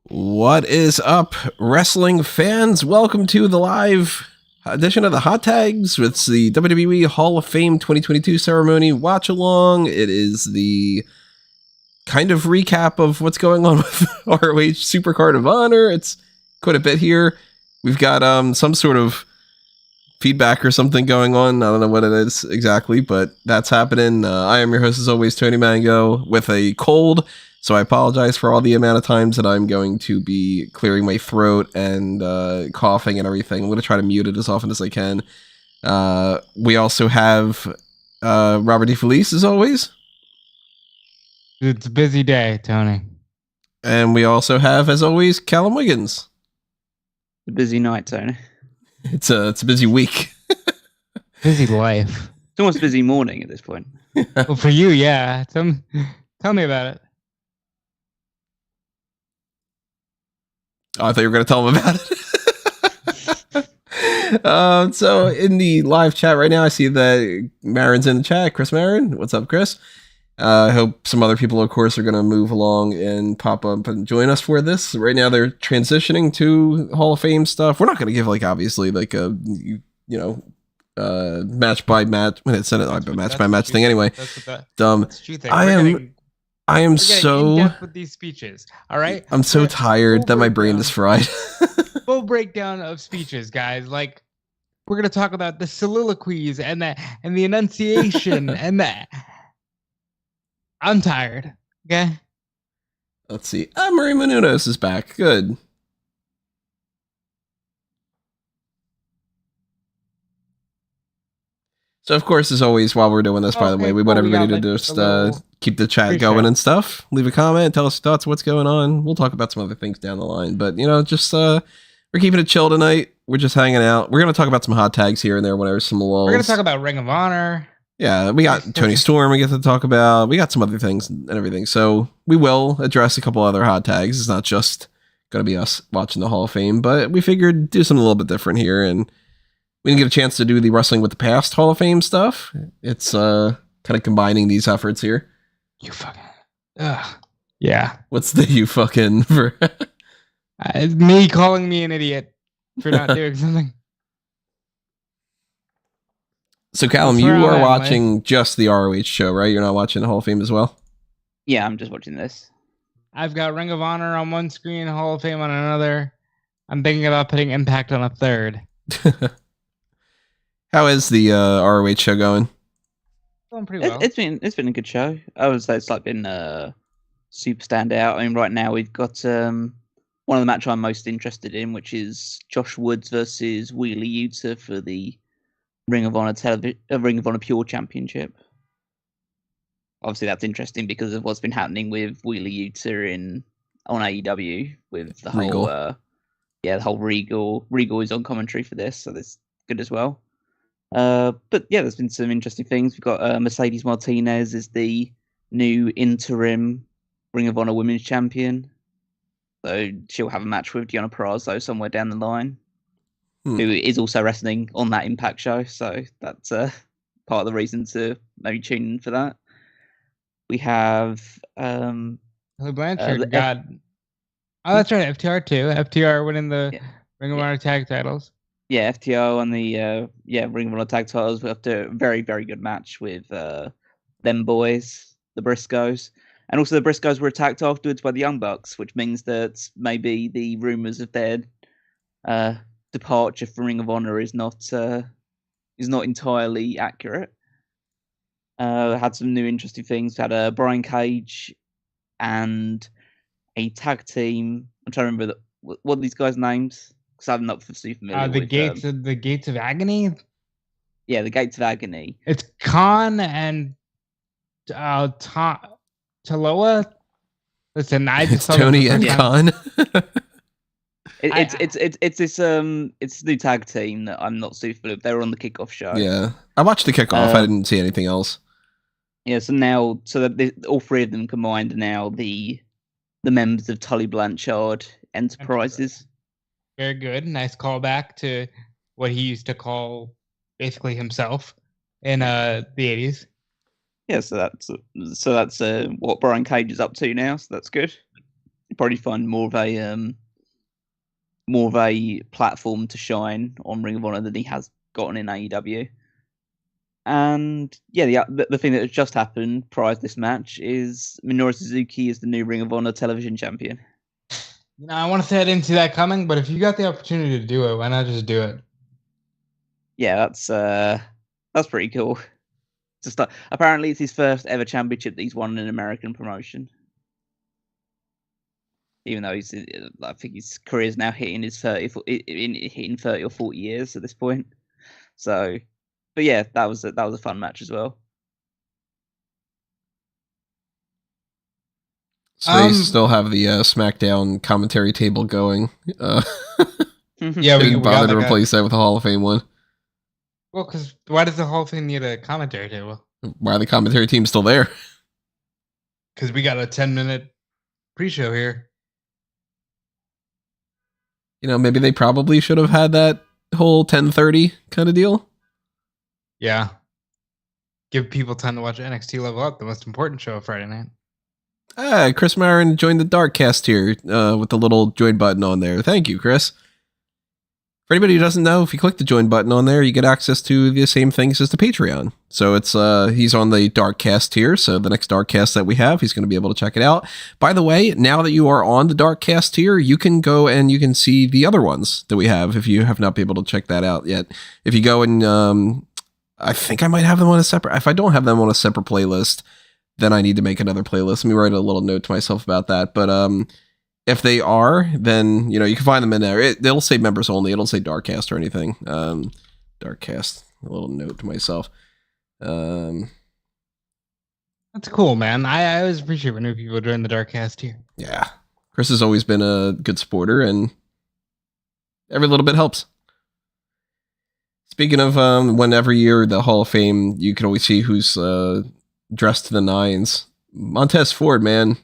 What is up, wrestling fans? Welcome to the live edition of the Hot Tags with the WWE Hall of Fame 2022 ceremony watch-along. It is the kind of recap of what's going on with ROH Supercard of Honor. It's quite a bit here. We've got some sort of feedback or something going on. I don't know what it is exactly, but that's happening. I am your host, as always, Tony Mango, with a cold. So I apologize for all the amount of times that I'm going to be clearing my throat and coughing and everything. I'm going to try to mute it as often as I can. We also have Robert DeFelice, as always. It's a busy day, Tony. And we also have, as always, Callum Wiggins. A busy night, Tony. It's a busy week. Busy life. It's almost a busy morning at this point. Well, for you, yeah. Tell me about it. Oh, I thought you were going to tell him about it. So in the live chat right now, I see that Marin's in the chat. Chris Marin, what's up, Chris? I hope some other people, of course, are going to move along and pop up and join us for this. Right now, they're transitioning to Hall of Fame stuff. We're not going to give, obviously, match by match. It's a match by match thing anyway. Dumb. I am so in-depth with these speeches. All right, I'm so tired that my brain is fried. Full breakdown of speeches, guys. Like, we're gonna talk about the soliloquies and the enunciation and that. I'm tired. Okay. Let's see. Marie Menounos is back. Good. So, of course, as always, while we're doing this, by the way, we want everybody to just keep the chat going and stuff. Leave a comment, tell us your thoughts, what's going on. We'll talk about some other things down the line. But, just we're keeping it chill tonight. We're just hanging out. We're going to talk about some hot tags here and there whenever some lulls. We're going to talk about Ring of Honor. Yeah, we got Toni Storm we get to talk about. We got some other things and everything. So we will address a couple other hot tags. It's not just going to be us watching the Hall of Fame, but we figured do something a little bit different here. And we didn't get a chance to do the Wrestling with the Past Hall of Fame stuff. It's kind of combining these efforts here. You fucking... Yeah. What's the you fucking for? It's me calling me an idiot for not doing something. So, Callum, you are watching just the ROH show, right? You're not watching the Hall of Fame as well? Yeah, I'm just watching this. I've got Ring of Honor on one screen, Hall of Fame on another. I'm thinking about putting Impact on a third. How is the ROH show going? Going pretty well. It's been a good show. I would say it's been super standout. I mean, right now we've got one of the matches I'm most interested in, which is Josh Woods versus Wheeler Yuta for the Ring of Honor Ring of Honor Pure Championship. Obviously, that's interesting because of what's been happening with Wheeler Yuta on AEW with the Regal. The whole Regal. Regal is on commentary for this, so that's good as well. But yeah, there's been some interesting things. We've got Mercedes Martinez is the new interim Ring of Honor Women's Champion. So she'll have a match with Deonna Purrazzo somewhere down the line, who is also wrestling on that Impact show. So that's part of the reason to maybe tune in for that. We have Tully Blanchard got... Oh, that's right, FTR too. FTR winning the Ring of Honor tag titles. Yeah, FTO on the Ring of Honor tag titles after a very, very good match with them boys, the Briscoes. And also the Briscoes were attacked afterwards by the Young Bucks, which means that maybe the rumours of their departure from Ring of Honor is not entirely accurate. Had some new interesting things. We had Brian Cage and a tag team. I'm trying to remember what are these guys' names? Because I'm not super familiar with the Gates of Agony. Yeah, the Gates of Agony. It's Khan and Taloa. Listen, it's Tony and Khan. It's this new tag team that I'm not super familiar with. They were on the kickoff show. Yeah, I watched the kickoff. I didn't see anything else. Yeah, so now, all three of them combined are now the members of Tully Blanchard Enterprises. Very good. Nice callback to what he used to call basically himself in the 80s. Yeah, so that's what Brian Cage is up to now. So that's good. You'll probably find more of a platform to shine on Ring of Honor than he has gotten in AEW. And yeah, the thing that has just happened prior to this match is Minoru Suzuki is the new Ring of Honor television champion. You know, I want to say I didn't see that coming, but if you got the opportunity to do it, why not just do it? Yeah, that's pretty cool. Apparently, it's his first ever championship that he's won in an American promotion. Even though I think his career is now hitting 30 or 40 years at this point. So, but yeah, that was a fun match as well. So they still have the SmackDown commentary table going. Yeah, we didn't bother got to replace that with a Hall of Fame one. Well, because why does the Hall of Fame need a commentary table? Why are the commentary team still there? Because we got a 10-minute pre-show here. You know, maybe they probably should have had that whole 10:30 kind of deal. Yeah. Give people time to watch NXT Level Up, the most important show of Friday night. Chris Myron joined the Darkcast here with the little join button on there. Thank you, Chris. For anybody who doesn't know, if you click the join button on there, you get access to the same things as the Patreon. So it's he's on the Darkcast tier, so the next Darkcast that we have, he's going to be able to check it out. By the way, now that you are on the Darkcast tier, you can go and you can see the other ones that we have if you have not been able to check that out yet. If you go and I think I might have them on a separate, if I don't have them on a separate playlist, then I need to make another playlist. Let me write a little note to myself about that. But if they are, then, you know, you can find them in there. It'll say members only. It'll say Darkcast or anything. Darkcast, a little note to myself. That's cool, man. I always appreciate when new people join the Darkcast here. Yeah. Chris has always been a good supporter, and every little bit helps. Speaking of when every year the Hall of Fame, you can always see who's dressed to the nines. Montez Ford, man,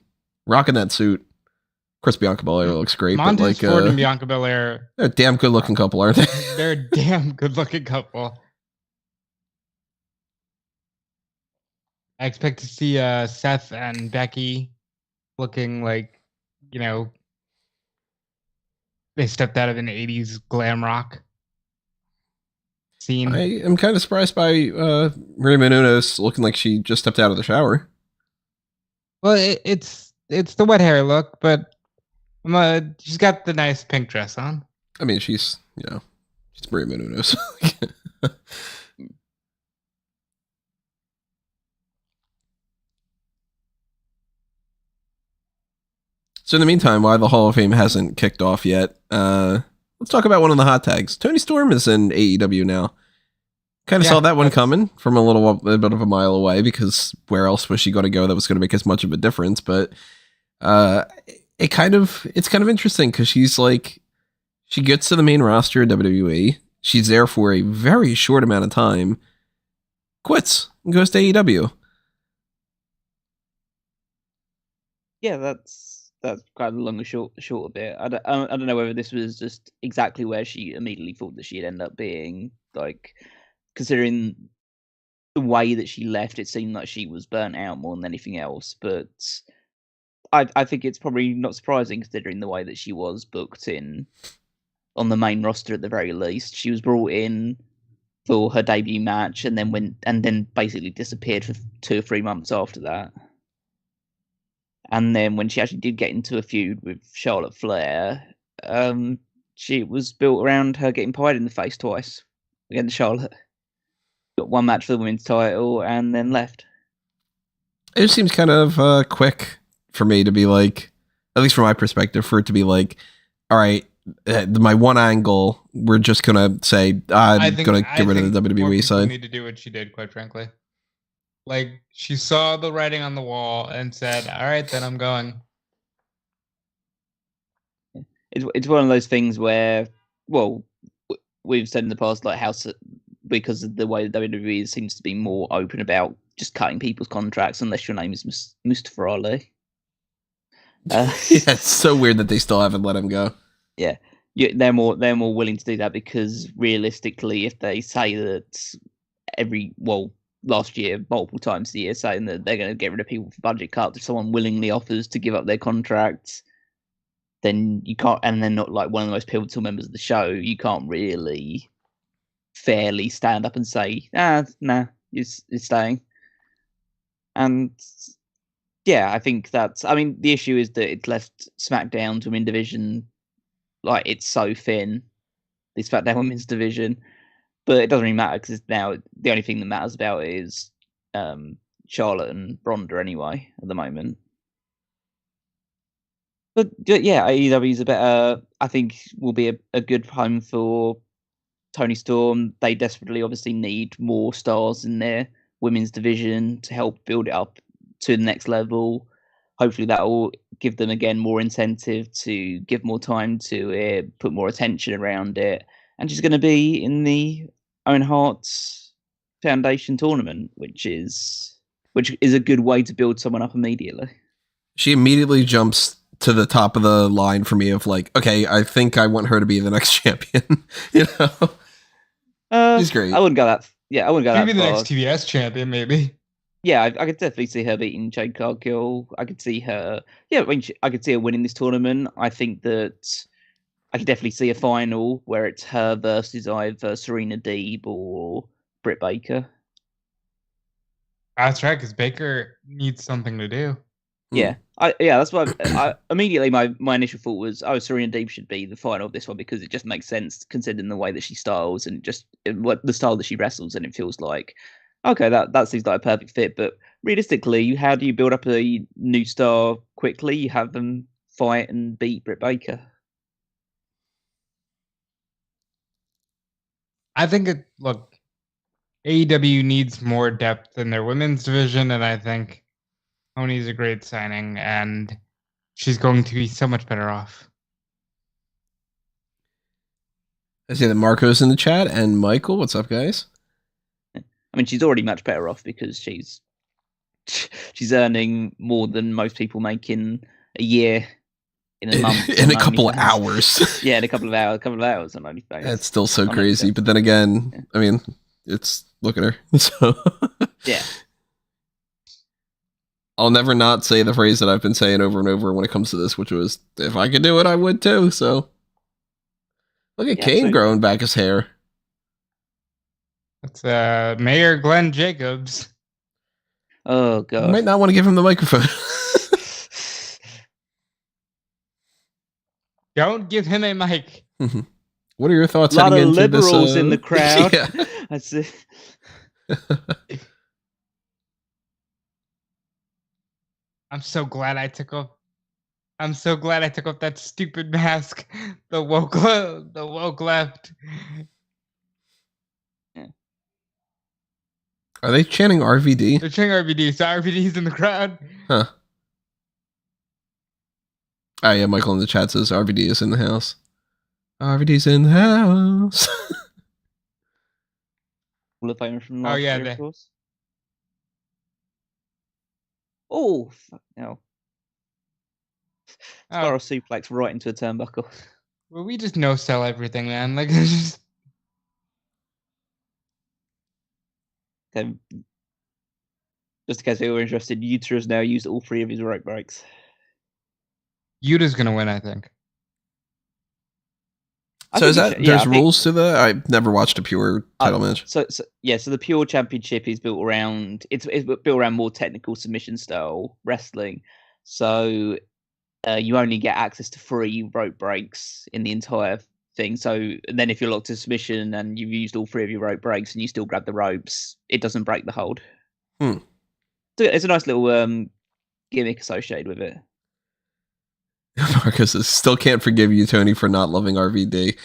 rocking that suit. Of course, Bianca Belair looks great. Montez but Ford and Bianca Belair, they're a damn good looking couple, aren't they? They're a damn good looking couple. I expect to see Seth and Becky looking like, you know, they stepped out of an 80s glam rock scene. I am kind of surprised by Maria Menounos looking like she just stepped out of the shower. Well, it's the wet hair look, but she's got the nice pink dress on. I mean, she's Maria Menounos. So in the meantime, while the Hall of Fame hasn't kicked off yet, let's talk about one of the hot tags. Toni Storm is in AEW now. Kind of saw that one coming from a bit of a mile away, because where else was she going to go that was going to make as much of a difference? But it's kind of interesting, because she's like, she gets to the main roster of WWE. She's there for a very short amount of time, quits, and goes to AEW. Yeah, that's kind of long and short of it. I don't know whether this was just exactly where she immediately thought that she'd end up being. Like, considering the way that she left, it seemed like she was burnt out more than anything else. But I think it's probably not surprising, considering the way that she was booked in on the main roster at the very least. She was brought in for her debut match, and then basically disappeared for 2 or 3 months after that. And then when she actually did get into a feud with Charlotte Flair, she was built around her getting pied in the face twice against Charlotte. Got one match for the women's title and then left. It just seems kind of quick for me to be like, at least from my perspective, for it to be like, all right, my one angle, we're just going to say, I'm going to get rid of the WWE side. Need to do what she did, quite frankly. Like, she saw the writing on the wall and said, all right, then I'm going. It's one of those things where, well, we've said in the past, like, how because of the way the WWE seems to be more open about just cutting people's contracts unless your name is Mustafa Ali. Yeah, it's so weird that they still haven't let him go. Yeah, they're more willing to do that, because realistically, if they say that last year multiple times a year, saying that they're going to get rid of people for budget cuts. If someone willingly offers to give up their contracts, then you can't, and they're not like one of the most pivotal members of the show, you can't really fairly stand up and say, nah, you're staying. And yeah, I think the issue is that it's left SmackDown to women's division, like, it's so thin, the SmackDown women's division, but it doesn't really matter because now the only thing that matters about it is Charlotte and Ronda anyway at the moment. But yeah, AEW is I think will be a good home for Toni Storm. They desperately obviously need more stars in their women's division to help build it up to the next level. Hopefully that will give them again more incentive to give more time to it, put more attention around it. And she's going to be in the Owen Hart's Foundation tournament, which is a good way to build someone up immediately. She immediately jumps to the top of the line for me of like, okay, I think I want her to be the next champion. You know, she's great. I wouldn't go that. Yeah, I wouldn't go maybe that far. Maybe the next TBS champion, maybe. Yeah, I could definitely see her beating Jade Cargill. I could see her. Yeah, I could see her winning this tournament. I think that I could definitely see a final where it's her versus either Serena Deeb or Britt Baker. That's right, because Baker needs something to do. Yeah, that's what I immediately my initial thought was, Serena Deeb should be the final of this one because it just makes sense considering the way that she styles and just what the style that she wrestles, and it feels like, okay, that seems like a perfect fit. But realistically, how do you build up a new star quickly? You have them fight and beat Britt Baker. I think AEW needs more depth in their women's division, and I think Toni's a great signing, and she's going to be so much better off. I see that Marco's in the chat, and Michael, what's up, guys? I mean, she's already much better off because she's earning more than most people make in a year, in a month, in a couple of hours. Yeah, in a couple of hours on OnlyFans. That's still so crazy. But then again, I mean, look at her. So yeah. I'll never not say the phrase that I've been saying over and over when it comes to this, which was, if I could do it, I would too. So look at Kane growing back his hair. That's Mayor Glenn Jacobs. Oh, God. I might not want to give him the microphone. Don't give him a mic. What are your thoughts? A lot of liberals in the crowd. Yeah. That's it. I'm so glad I took off that stupid mask. The woke left. Yeah. Are they chanting RVD? They're chanting RVD. So RVD's in the crowd. Huh. Oh yeah, Michael in the chat says RVD is in the house. RVD's in the house. Hall of Famer from last year, of course. Oh, fuck no. Spiral suplex right into a turnbuckle. Well, we just no-sell everything, man. Like, just... Okay. Just in case they were interested, Yuta has now used all 3 of his rope breaks. Yuta's going to win, I think. So is that there's rules to the? I've never watched a pure title match. So the pure championship is built around it's built around more technical submission style wrestling. So you only get access to 3 rope breaks in the entire thing. So then if you're locked to submission and you've used all 3 of your rope breaks and you still grab the ropes, it doesn't break the hold. So it's a nice little gimmick associated with it. Marcus still can't forgive you, Tony, for not loving RVD.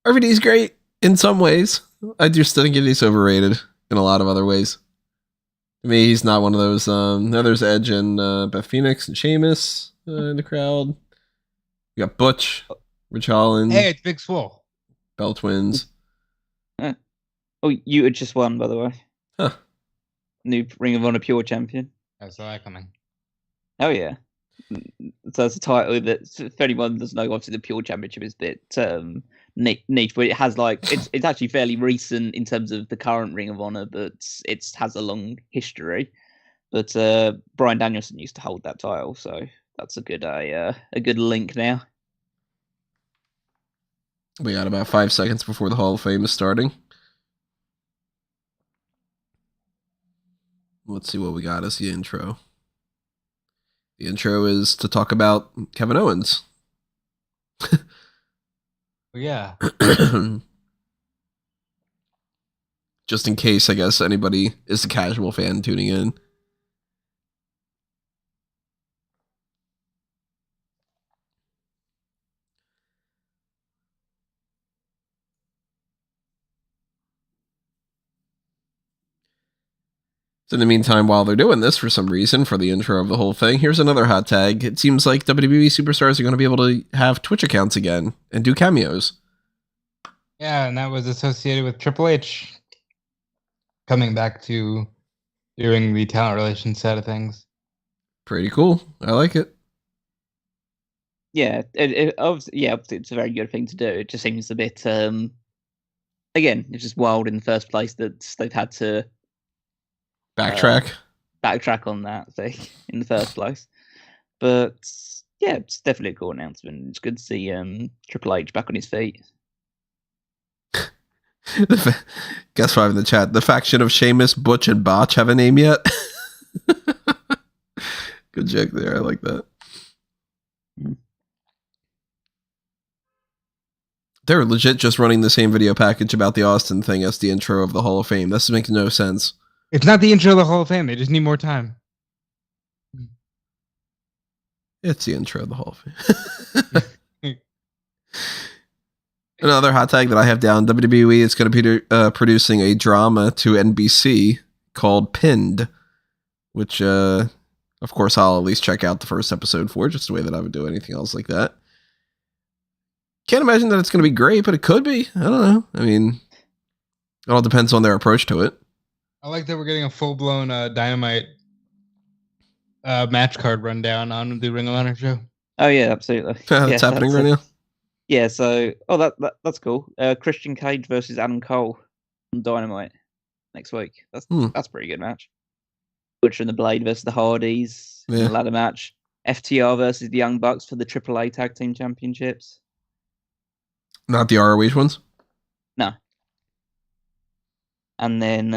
RVD's great in some ways. I just think he's overrated in a lot of other ways. To me, he's not one of those. There's Edge and Beth Phoenix and Sheamus in the crowd. You got Butch, Rich Holland. Hey, it's Big Swole. Bell Twins. Oh, you had just won, by the way. Huh. New Ring of Honor Pure Champion. I saw that coming. Oh, yeah. So that's a title that, if anyone doesn't know, obviously the Pure Championship is a bit niche, but it has like it's actually fairly recent in terms of the current Ring of Honor, but it has a long history. But Bryan Danielson used to hold that title, so that's a good link now. We got about 5 seconds before the Hall of Fame is starting. Let's see what we got as the intro. The intro is to talk about Kevin Owens. Yeah. Just in case, I guess, anybody is a casual fan tuning in. So in the meantime, while they're doing this for some reason, for the intro of the whole thing, here's another hot tag. It seems like WWE superstars are going to be able to have Twitch accounts again and do cameos. Yeah, and that was associated with Triple H coming back to doing the talent relations side of things. Pretty cool. I like it. Yeah, obviously, it's a very good thing to do. It just seems a bit, again, it's just wild in the first place that they've had to Backtrack on that thing in the first place. But yeah, it's definitely a cool announcement. It's good to see Triple H back on his feet. Guess 5 in the chat. The faction of Sheamus, Butch, and Botch have a name yet? Good joke there. I like that. They're legit just running the same video package about the Austin thing as the intro of the Hall of Fame. This makes no sense. It's not the intro of the Hall of Fame. They just need more time. It's the intro of the Hall of Fame. Another hot tag that I have down, WWE is going to be producing a drama to NBC called Pinned, which, of course, I'll at least check out the first episode for, just the way that I would do anything else like that. Can't imagine that it's going to be great, but it could be. I don't know. I mean, it all depends on their approach to it. I like that we're getting a full-blown Dynamite match card rundown on the Ring of Honor show. Oh, yeah, absolutely. That's happening right now. Yeah, so that's cool. Christian Cage versus Adam Cole on Dynamite next week. That's a pretty good match. Butcher and the Blade versus the Hardys in the ladder match. FTR versus the Young Bucks for the AAA Tag Team Championships. Not the ROH ones? No. And then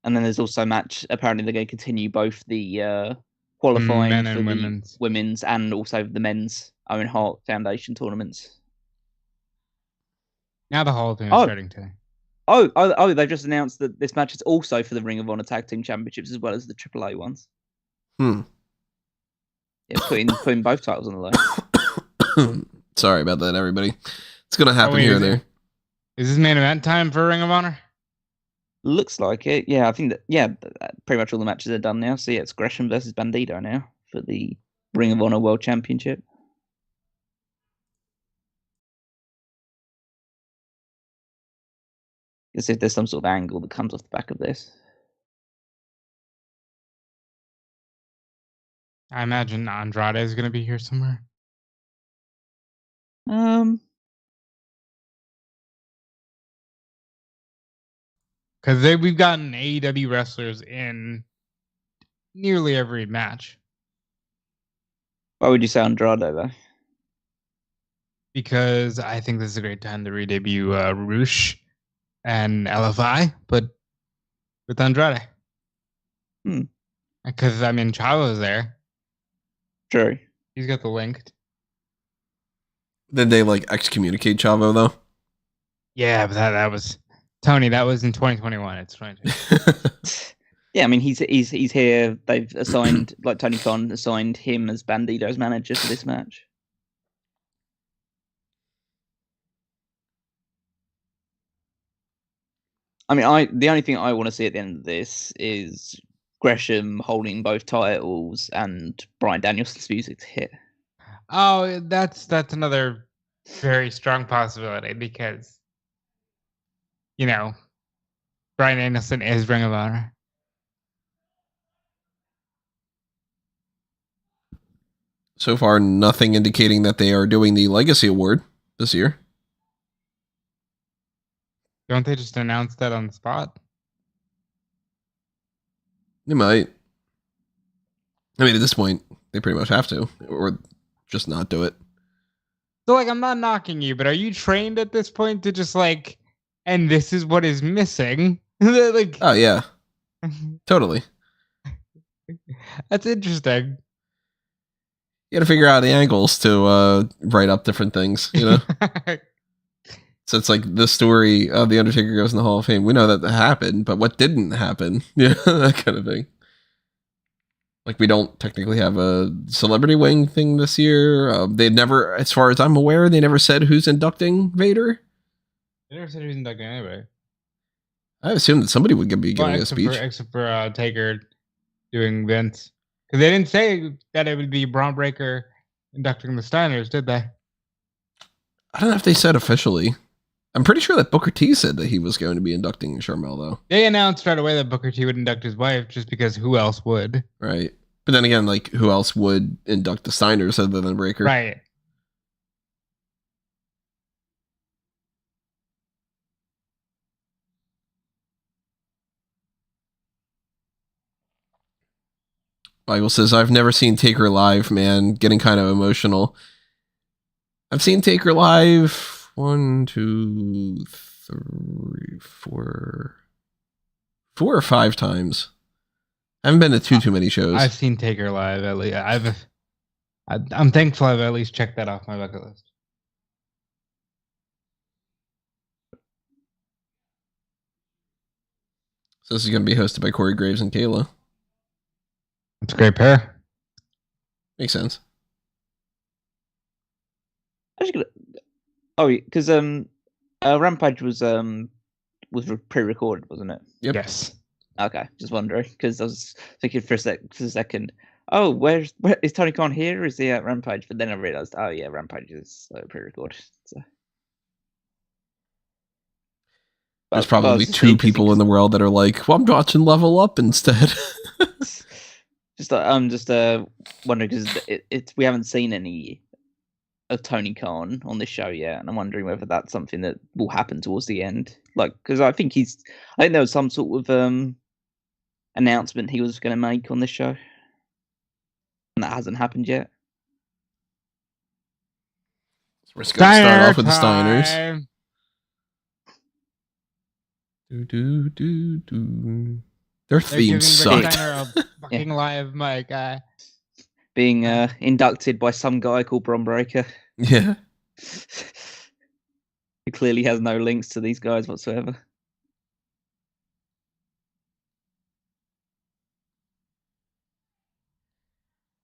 there's also a match. Apparently, they're going to continue both the qualifying men for and the women's and also the men's Owen Hart Foundation tournaments. Now the Hall of Fame is starting today. Oh! They've just announced that this match is also for the Ring of Honor Tag Team Championships as well as the AAA ones. Yeah, putting both titles on the line. Sorry about that, everybody. It's going to happen here and there. Is this main event time for Ring of Honor? Looks like it. Yeah, I think that pretty much all the matches are done now. So yeah, it's Gresham versus Bandido now for the Ring of Honor World Championship. Let's see if there's some sort of angle that comes off the back of this. I imagine Andrade is going to be here somewhere. Because we've gotten AEW wrestlers in nearly every match. Why would you say Andrade, though? Because I think this is a great time to re-debut Roosh and LFI, but with Andrade. Because, I mean, Chavo's there. True. He's got the link. Did they, excommunicate Chavo, though? Yeah, but that was... Tony, that was in 2021. It's 2020. Yeah, I mean, he's here. They've assigned, Tony Khan assigned him as Bandido's manager for this match. I mean, the only thing I want to see at the end of this is Gresham holding both titles and Bryan Danielson's music to hit. Oh, that's another very strong possibility because, Bryan Danielson is Ring of Honor. So far, nothing indicating that they are doing the Legacy Award this year. Don't they just announce that on the spot? They might. I mean, at this point, they pretty much have to, or just not do it. So, like, I'm not knocking you, but are you trained at this point to just like, and this is what is missing? Like, Oh yeah, totally. That's interesting. You got to figure out the angles to write up different things, you know. So it's like the story of the Undertaker goes in the Hall of Fame. We know that happened, but what didn't happen? Yeah, that kind of thing. Like, we don't technically have a celebrity wing thing this year. They never, as far as I'm aware, they never said who's inducting Vader. They never said who's inducting anybody. I assumed that somebody would be giving a speech. Except for Taker doing Vince. Because they didn't say that it would be Braun Breaker inducting the Steiners, did they? I don't know if they said officially. I'm pretty sure that Booker T said that he was going to be inducting Sharmell, though. They announced right away that Booker T would induct his wife just because who else would? Right. But then again, like, who else would induct the Steiners other than Breaker? Right. Michael says, I've never seen Taker live, man. Getting kind of emotional. I've seen Taker live 1, 2, 3, 4 or 5 times. I haven't been to too many shows. I've seen Taker live at least. I'm thankful I've at least checked that off my bucket list. So this is going to be hosted by Corey Graves and Kayla. It's a great pair. Makes sense. Because Rampage was pre-recorded, wasn't it? Yep. Yes. Okay, just wondering because I was thinking for a second. Oh, where is Tony Khan here? Or is he at Rampage? But then I realized, oh yeah, Rampage is pre-recorded. So. There's probably 2 people in the world that are like, well, I'm watching Level Up instead. I'm just wondering because we haven't seen any of Tony Khan on this show yet, and I'm wondering whether that's something that will happen towards the end. Like, because I think there was some sort of announcement he was going to make on this show, and that hasn't happened yet. So we're just going to start off with the Steiners. Their theme sucked. A fucking live mic. Being inducted by some guy called Braun Breaker. Yeah. He clearly has no links to these guys whatsoever.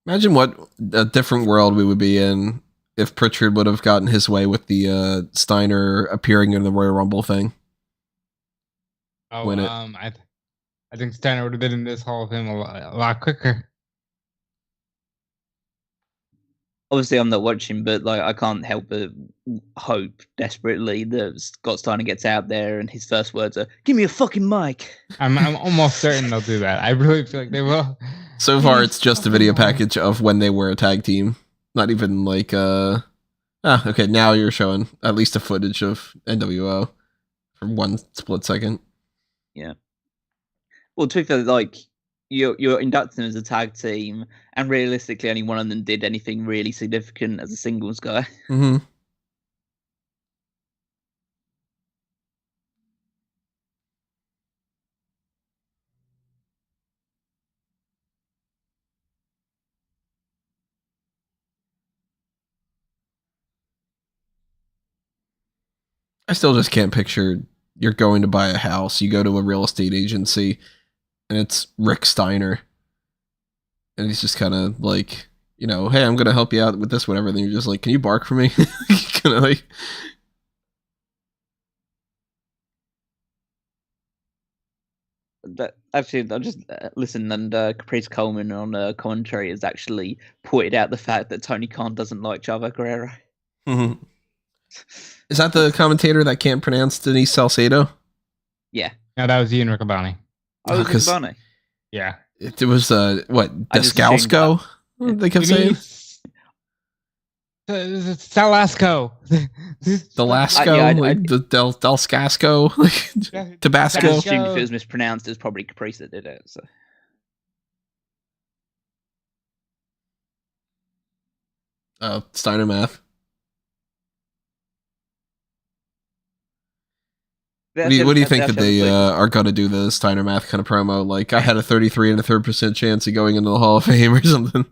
Imagine what a different world we would be in if Pritchard would have gotten his way with the Steiner appearing in the Royal Rumble thing. Oh, I think Steiner would have been in this Hall of Fame a lot quicker. Obviously, I'm not watching, but like I can't help but hope desperately that Scott Steiner gets out there and his first words are, "Give me a fucking mic." I'm almost certain they'll do that. I really feel like they will. So far, it's just a video package of when they were a tag team. Not even like okay, now you're showing at least a footage of NWO for 1 split second. Yeah. Well, to be fair, like you're inducting them as a tag team, and realistically, only one of them did anything really significant as a singles guy. Mm-hmm. I still just can't picture you're going to buy a house. You go to a real estate agency, and it's Rick Steiner. And he's just kind of like, you know, hey, I'm going to help you out with this, whatever. Then you're just like, can you bark for me? Kind of like... Actually, I just listened, and Caprice Coleman on commentary has actually pointed out the fact that Tony Khan doesn't like Chavo Guerrero. Mm-hmm. Is that the commentator that can't pronounce Denise Salcedo? Yeah. No, that was Ian Riccaboni. Oh, it was Riccaboni? Yeah. It was, what, Descalco? They kept saying? Salasco. Delasco, like the Del Scasco, like Tabasco. I assumed if it was mispronounced, it was probably Caprice that did it. So. Steiner math. What do you think that they are going to do the Steiner math kind of promo? Like, I had a 33 and a 3% chance of going into the Hall of Fame or something.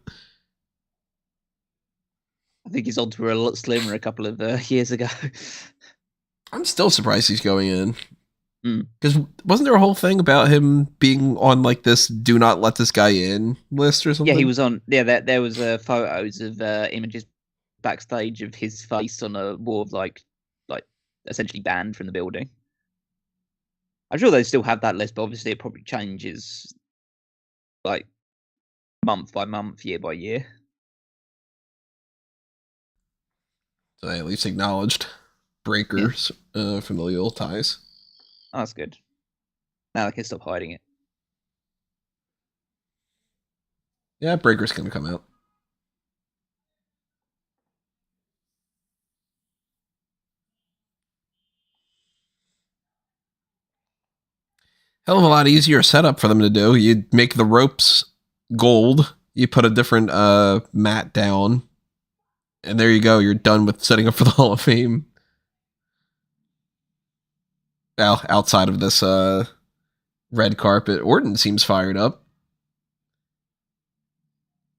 I think his odds were a lot slimmer a couple of years ago. I'm still surprised he's going in. Because wasn't there a whole thing about him being on like this "do not let this guy in" list or something? Yeah, he was on. Yeah, there was photos of images backstage of his face on a wall of like essentially banned from the building. I'm sure they still have that list, but obviously it probably changes like month by month, year by year. So they at least acknowledged Breaker's familial ties. Oh, that's good. Now they can stop hiding it. Yeah, Breaker's going to come out. Hell of a lot easier setup for them to do. You make the ropes gold. You put a different mat down. And there you go. You're done with setting up for the Hall of Fame. Well, outside of this red carpet, Orton seems fired up.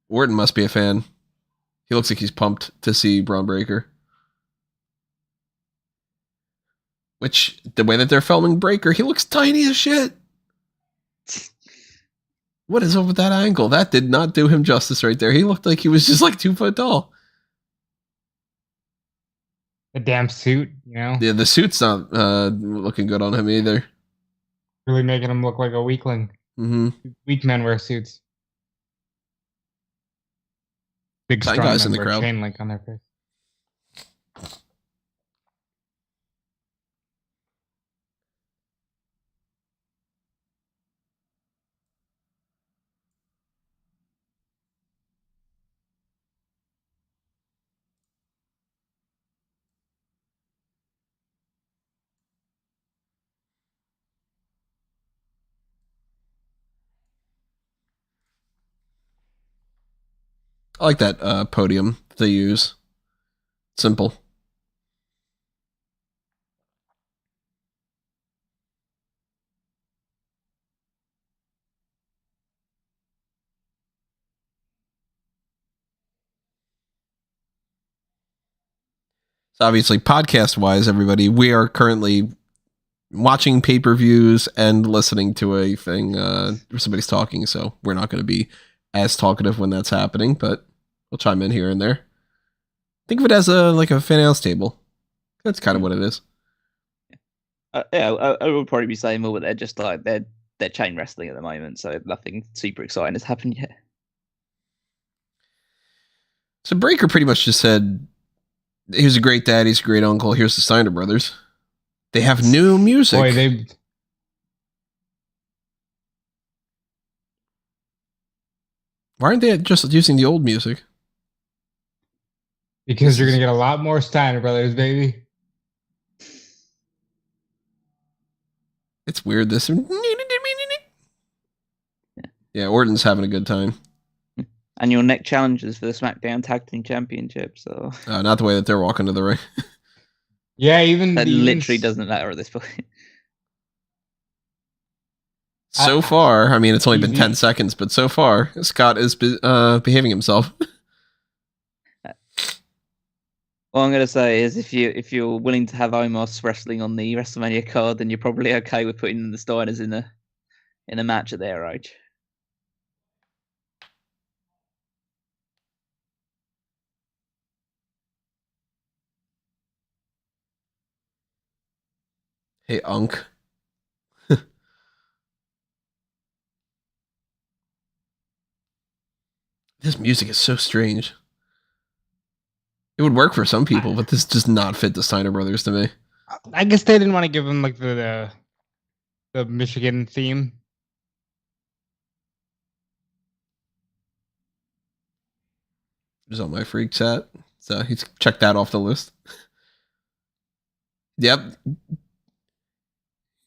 Orton must be a fan. He looks like he's pumped to see Braun Breaker. Which, the way that they're filming Breaker, he looks tiny as shit. What is up with that angle? That did not do him justice right there. He looked like he was just like 2 foot tall. The damn suit, you know? Yeah, the suit's not looking good on him either. Really making him look like a weakling. Mm-hmm. Weak men wear suits. Big strong guys men in the wear crowd. chain link on their face. I like that podium they use. Simple. So obviously, podcast-wise, everybody, we are currently watching pay-per-views and listening to a thing where somebody's talking, so we're not going to be as talkative when that's happening, but we'll chime in here and there. Think of it as a fan house table. That's kind of what it is. I would probably be saying more, but they're just like they're chain wrestling at the moment, so nothing super exciting has happened yet. So Breaker pretty much just said, he was a great dad, he's a great uncle, here's the Steiner Brothers. They have new music. Boy, Why aren't they just using the old music? Because you're going to get a lot more Steiner Brothers, baby. It's weird, this. Yeah, Orton's having a good time. And your next challengers for the SmackDown Tag Team Championship, so... Not the way that they're walking to the ring. Yeah, even... That literally doesn't matter at this point. So far, I mean, it's only been 10 seconds, but so far, Scott is behaving himself. All I'm going to say is if you're willing to have Omos wrestling on the WrestleMania card, then you're probably okay with putting the Steiners in a match at their age. Hey, Unk. This music is so strange. It would work for some people, but this does not fit the Steiner Brothers to me. I guess they didn't want to give them like the Michigan theme. It was on my freak chat, so he's checked that off the list. Yep.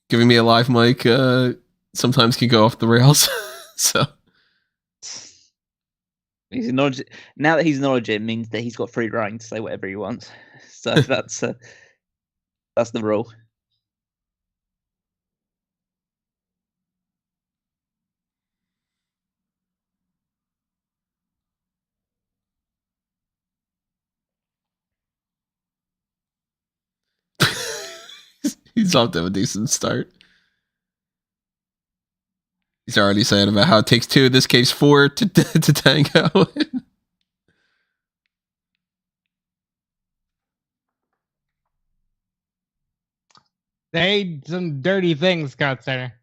Giving me a live mic sometimes can go off the rails. So He's now that he's acknowledged it means that he's got free reign to say whatever he wants. So that's the rule. he's off to a decent start. He's already saying about how it takes two, in this case 4 to tango. They some dirty things, Scott Steiner.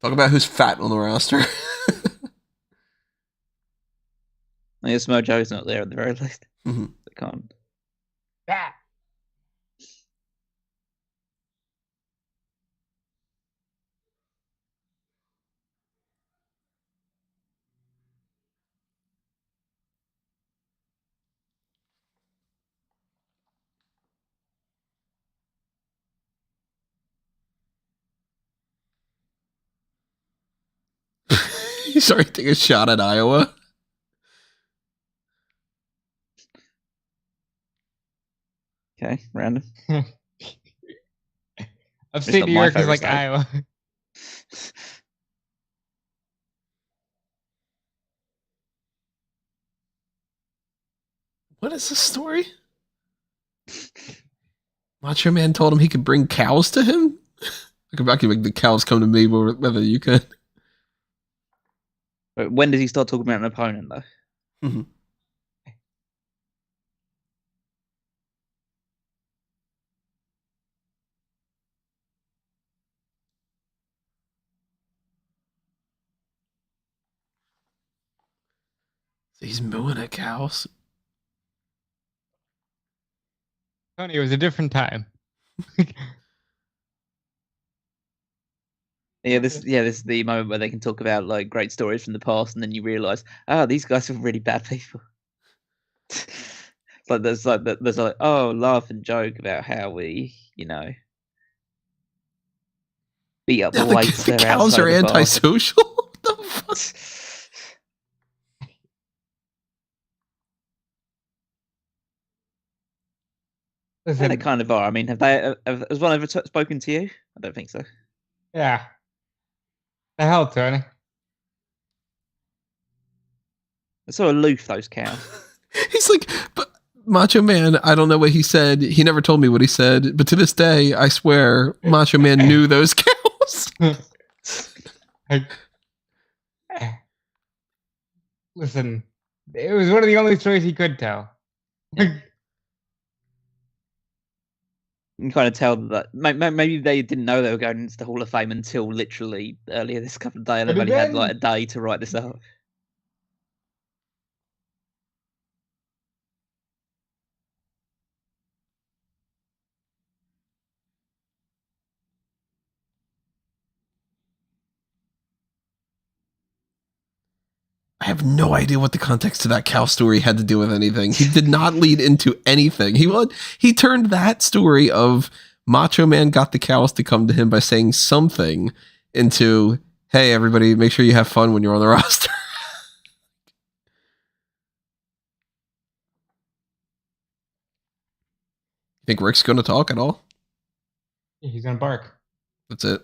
Talk about who's fat on the roster. I guess Samoa Joe's not there at the very least. Mm-hmm. They can't. Ah. He's already taking a shot at Iowa. Okay, random. Upstate New York is like state. Iowa. What is this story? Macho Man told him he could bring cows to him? I can make the cows come to me, whether you can. But when does he start talking about an opponent, though? Mm-hmm. He's mooing at cows. Tony, it was a different time. This is the moment where they can talk about like great stories from the past, and then you realize, these guys are really bad people. there's laugh and joke about how we, beat up the whites. The cows are antisocial. What the fuck? Yeah, they kind of are. I mean, has one ever spoken to you? I don't think so. Yeah. The hell, Tony? They're so aloof, those cows. He's like, but Macho Man, I don't know what he said. He never told me what he said. But to this day, I swear, Macho Man knew those cows. Listen, it was one of the only stories he could tell. Yeah. You can kind of tell that maybe they didn't know they were going into the Hall of Fame until literally earlier this couple of days. They've only had like a day to write this up. I have no idea what the context to that cow story had to do with anything. He did not lead into anything. He turned that story of Macho Man got the cows to come to him by saying something into, hey, everybody, make sure you have fun when you're on the roster. Think Rick's going to talk at all? He's going to bark. That's it.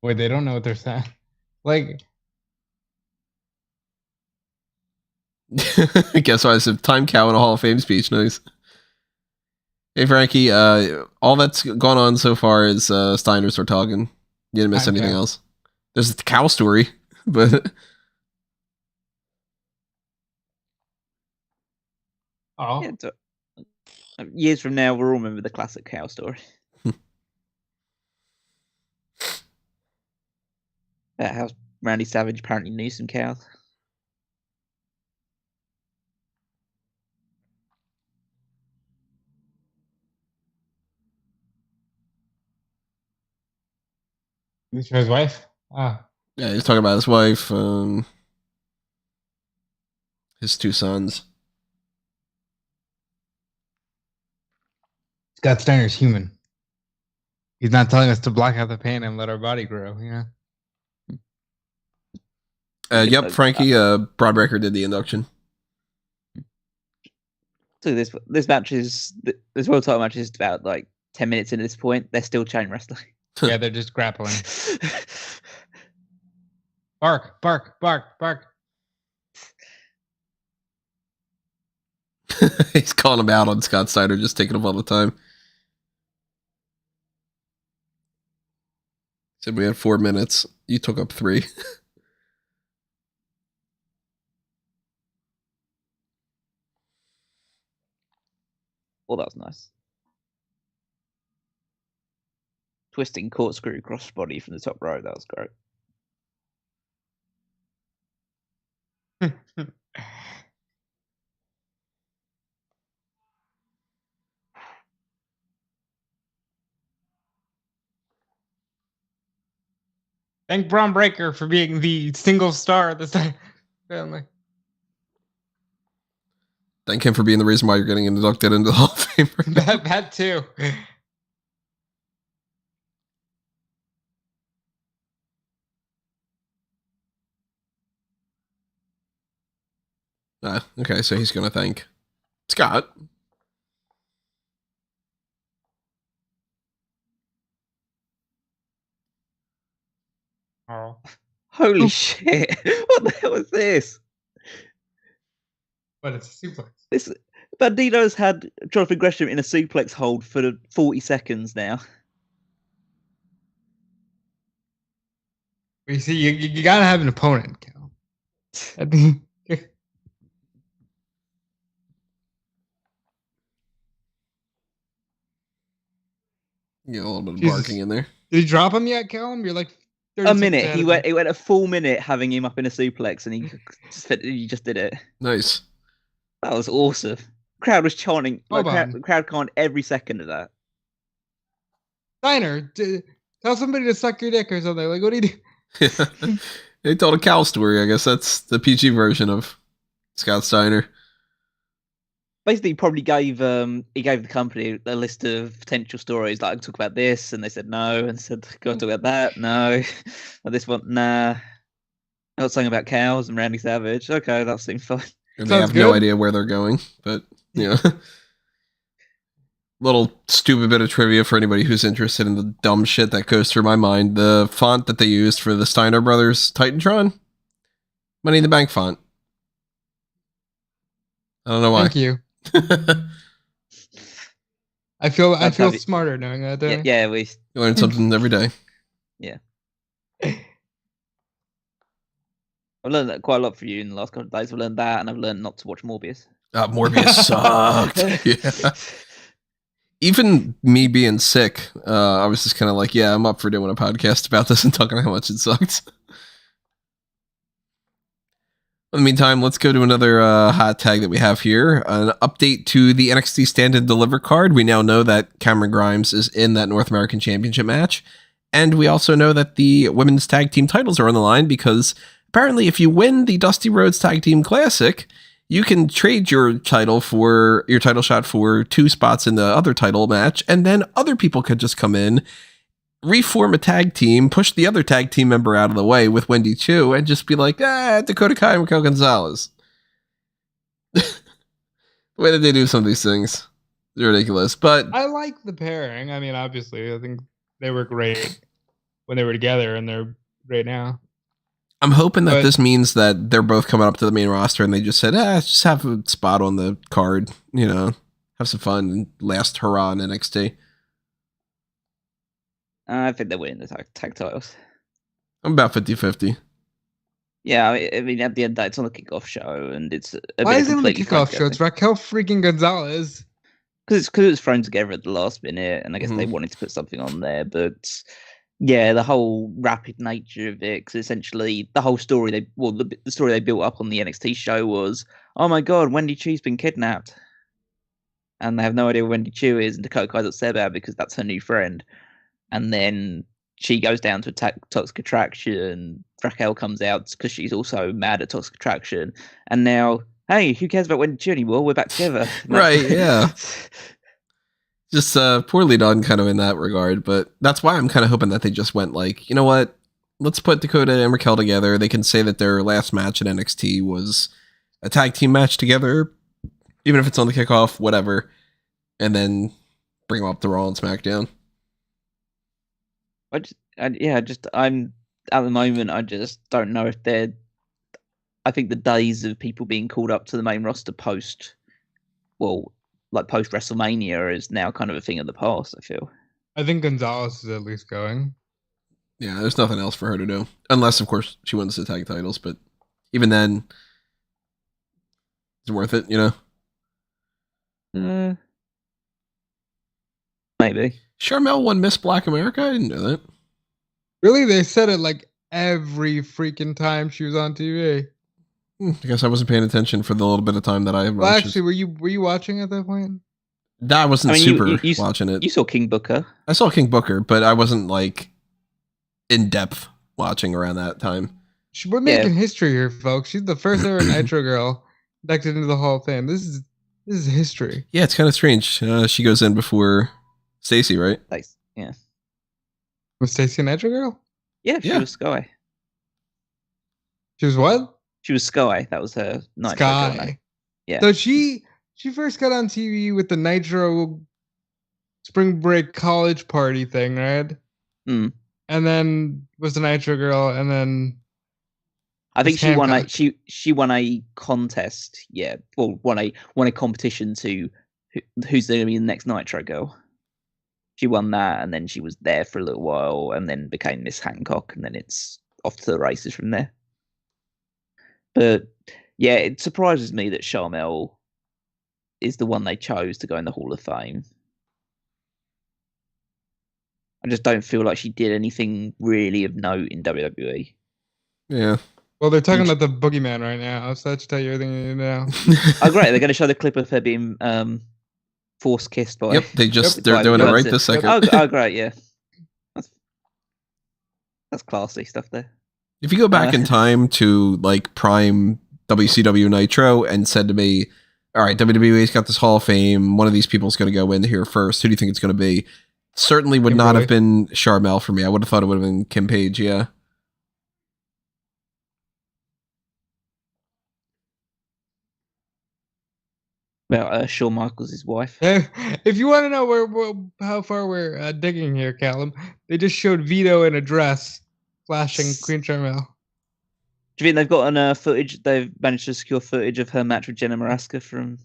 Boy, they don't know what they're saying. Like, guess what? I said time cow in a Hall of Fame speech. Nice. Hey, Frankie. All that's gone on so far is Steiners are talking. You didn't miss anything else. There's the cow story, but Years from now, we'll all remember the classic cow story. About how Randy Savage apparently knew some cows. His wife? Ah. Yeah, he's talking about his wife, his two sons. Scott Steiner's human. He's not telling us to block out the pain and let our body grow, you know? Yep, Frankie, Broadbreaker did the induction. So this world title match is about like 10 minutes into this point. They're still chain wrestling. Yeah, they're just grappling. Bark, bark, bark, bark. He's calling him out on Scott Steiner, just taking him all the time. Said we had 4 minutes. You took up 3. Well, that was nice. Twisting corkscrew crossbody from the top row. That was great. Thank Braun Breaker for being the single star this time. Family. Thank him for being the reason why you're getting inducted into the Hall of Fame. that too. Okay, so he's going to thank Scott. Oh. Holy shit. What the hell was this? But it's a suplex. Bandito's had Jonathan Gresham in a suplex hold for 40 seconds now. You see, you gotta have an opponent, Cal. I think. Yeah, a little bit of barking in there. Did you drop him yet, Callum? You're like 30 a minute. He went a full minute having him up in a suplex, and he just did it. Nice. That was awesome. Crowd was chanting. The crowd can't every second of that. Steiner, tell somebody to suck your dick or something. Like, what do you do? He told a cow story. I guess that's the PG version of Scott Steiner. Basically, he probably gave the company a list of potential stories. Like, I can talk about this, and they said no, and said, "Go talk about that, no." And this one, nah. I was saying about cows and Randy Savage. Okay, that seems fun. And they have no idea where they're going, but you know. Little stupid bit of trivia for anybody who's interested in the dumb shit that goes through my mind. The font that they used for the Steiner Brothers Titantron, Money in the Bank font. I don't know why. Thank you. I feel smarter knowing that. Yeah, we learn something every day. Yeah. I've learned that quite a lot from you in the last couple of days. I've learned that, and I've learned not to watch Morbius. Morbius sucked. Yeah. Even me being sick, I was just kind of like, yeah, I'm up for doing a podcast about this and talking how much it sucked. In the meantime, let's go to another hot tag that we have here. An update to the NXT Stand Deliver card. We now know that Cameron Grimes is in that North American Championship match. And we also know that the women's tag team titles are on the line because apparently if you win the Dusty Rhodes Tag Team Classic, you can trade your title shot for 2 spots in the other title match, and then other people could just come in, reform a tag team, push the other tag team member out of the way with Wendy Chu, and just be like, Dakota Kai and Raquel Gonzalez. The way that they do some of these things is ridiculous, but I like the pairing. I mean, obviously, I think they were great when they were together, and they're great now. I'm hoping that this means that they're both coming up to the main roster and they just said, just have a spot on the card, have some fun and last hurrah in NXT. I think they're winning the tag titles. I'm about 50-50. Yeah, I mean, at the end of the day, it's on the kickoff show, and it's why is it on the kickoff show? It's Raquel freaking Gonzalez. Because it was thrown together at the last minute, and I guess they wanted to put something on there, but yeah, the whole rapid nature of it, because essentially the whole story the story they built up on the NXT show was, oh my god, Wendy Chu's been kidnapped, and they have no idea who Wendy Chu is, and Dakota Kai's upset about it because that's her new friend, and then she goes down to attack Toxic Attraction. Raquel comes out because she's also mad at Toxic Attraction. And now, hey, who cares about Wendy Chu anymore? We're back together. Right, yeah. Just poorly done kind of in that regard. But that's why I'm kind of hoping that they just went like, you know what? Let's put Dakota and Raquel together. They can say that their last match in NXT was a tag team match together, even if it's on the kickoff, whatever. And then bring them up to Raw and SmackDown. I'm at the moment, I just don't know if they're. I think the days of people being called up to the main roster post WrestleMania is now kind of a thing of the past, I feel. I think Gonzalez is at least going. Yeah, there's nothing else for her to do. Unless, of course, she wins the tag titles. But even then, it's worth it, you know? Maybe. Sharmell won Miss Black America? I didn't know that. Really? They said it like every freaking time she was on TV. I guess I wasn't paying attention for the little bit of time that I watched. Well, actually, were you watching at that point? I wasn't super watching it. You saw King Booker. I saw King Booker, but I wasn't like in depth watching around that time. We're making history here, folks. She's the first ever Nitro girl inducted into the Hall of Fame. This is history. Yeah, it's kind of strange. She goes in before Stacy, right? Nice. Yeah. Was Stacy a Nitro girl? Yeah, she was Sky. She was what? She was Sky. That was her Nitro Sky. girl. Yeah. So she first got on TV with the Nitro Spring Break College Party thing, right? Mm. And then was the Nitro girl, and then I think she won a contest. Yeah, well, won a competition to who's going to be the next Nitro girl. She won that, and then she was there for a little while, and then became Miss Hancock, and then it's off to the races from there. But yeah, it surprises me that Sharmell is the one they chose to go in the Hall of Fame. I just don't feel like she did anything really of note in WWE. Yeah. Well, they're talking about the Boogeyman right now, so that should tell you everything you need to know. Oh, great! They're going to show the clip of her being force kissed by. Yep, they're doing it right this second. Oh, great! Yeah, that's classy stuff there. If you go back in time to like prime WCW Nitro and said to me, "All right, WWE's got this Hall of Fame. One of these people's going to go in here first. Who do you think it's going to be?" Certainly would not have been Sharmell for me. I would have thought it would have been Kim Page. Yeah. About Shawn Michaels' wife. If you want to know how far we're digging here, Callum, they just showed Vito in a dress flashing Queen Sharmell. Do you think they've got footage? They've managed to secure footage of her match with Jenna Maraska from.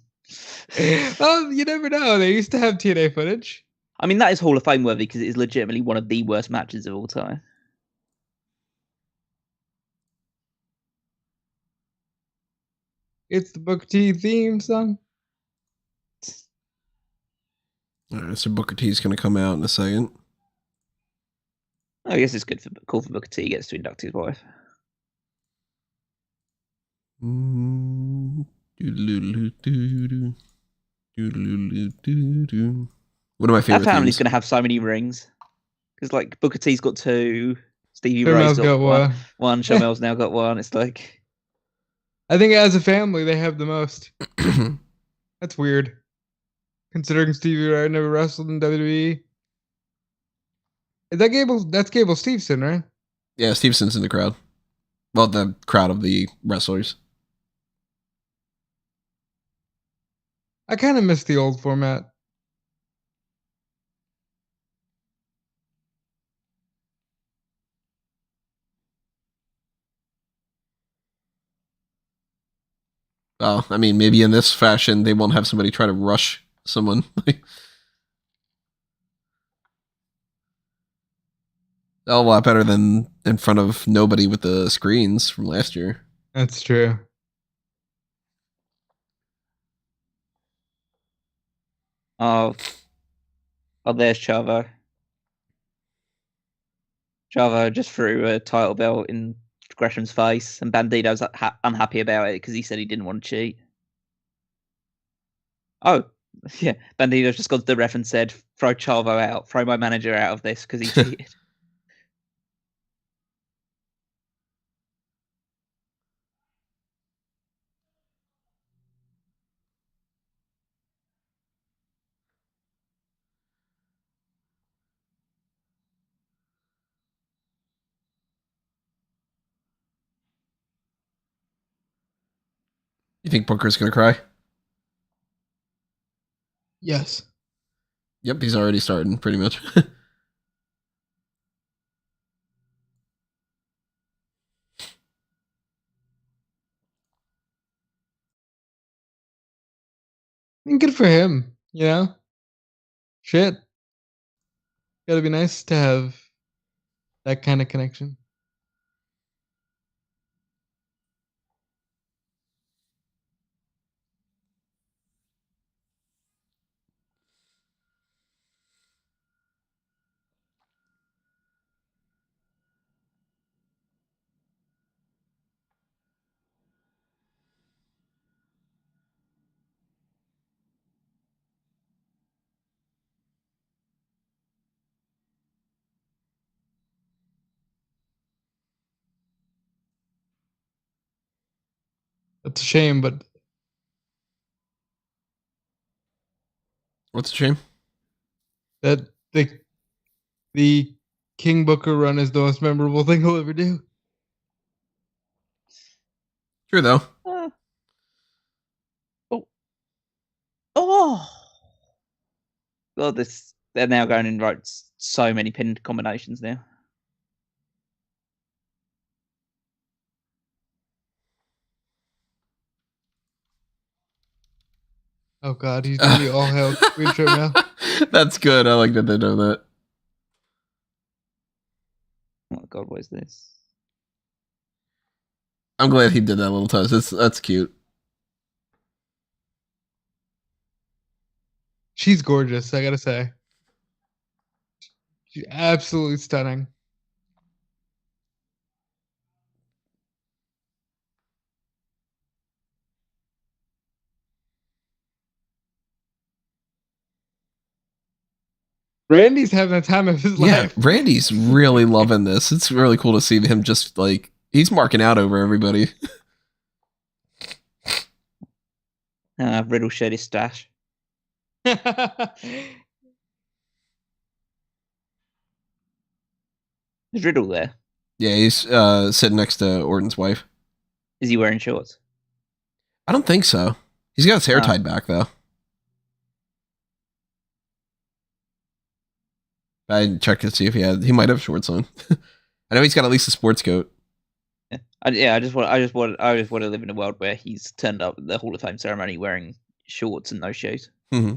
Oh, you never know. They used to have TNA footage. I mean, that is Hall of Fame worthy because it is legitimately one of the worst matches of all time. It's the Booker T theme song. All right, so Booker T's going to come out in a second. I guess it's cool for Booker T. He gets to induct his wife. One of my favorite That family's themes. going to have so many rings. Because, like, Booker T's got 2, Stevie Sharmell's Ray's got one, Sharmell's now got 1. It's like... I think as a family, they have the most. That's weird. Considering Stevie Ray never wrestled in WWE. Is that Gable? That's Gable Steveson, right? Yeah, Stevenson's in the crowd. Well, the crowd of the wrestlers. I kind of miss the old format. Oh, I mean, maybe in this fashion, they won't have somebody try to rush someone. A lot better than in front of nobody with the screens from last year. That's true. Oh, there's Chavo. Chavo just threw a title belt in Gresham's face, and Bandito's unhappy about it because he said he didn't want to cheat. Oh, yeah. Bandito's just gone to the ref and said, throw Chavo out, throw my manager out of this because he cheated. You think Booker's gonna cry? Yes. Yep, he's already starting, pretty much. Good for him, you know? Shit. Gotta be nice to have that kind of connection. That's a shame, but What's a shame? that the King Booker run is the most memorable thing he'll ever do. True, though. Oh. God, they're now going in right so many pinned combinations now. Oh God, he's doing the all hail Queen Sharmell. That's good. I like that they know that. Oh my God, what is this? I'm glad he did that little touch. That's cute. She's gorgeous, I gotta say. She's absolutely stunning. Randy's having the time of his life. Randy's really loving this. It's really cool to see him just like he's marking out over everybody. Riddle shared his stash. Is Riddle there? Yeah, he's sitting next to Orton's wife. Is he wearing shorts? I don't think so. He's got his hair tied back though. I checked to see if he might have shorts on. I know he's got at least a sports coat. I just want to live in a world where he's turned up at the Hall of Fame ceremony wearing shorts and no shoes. Mm-hmm.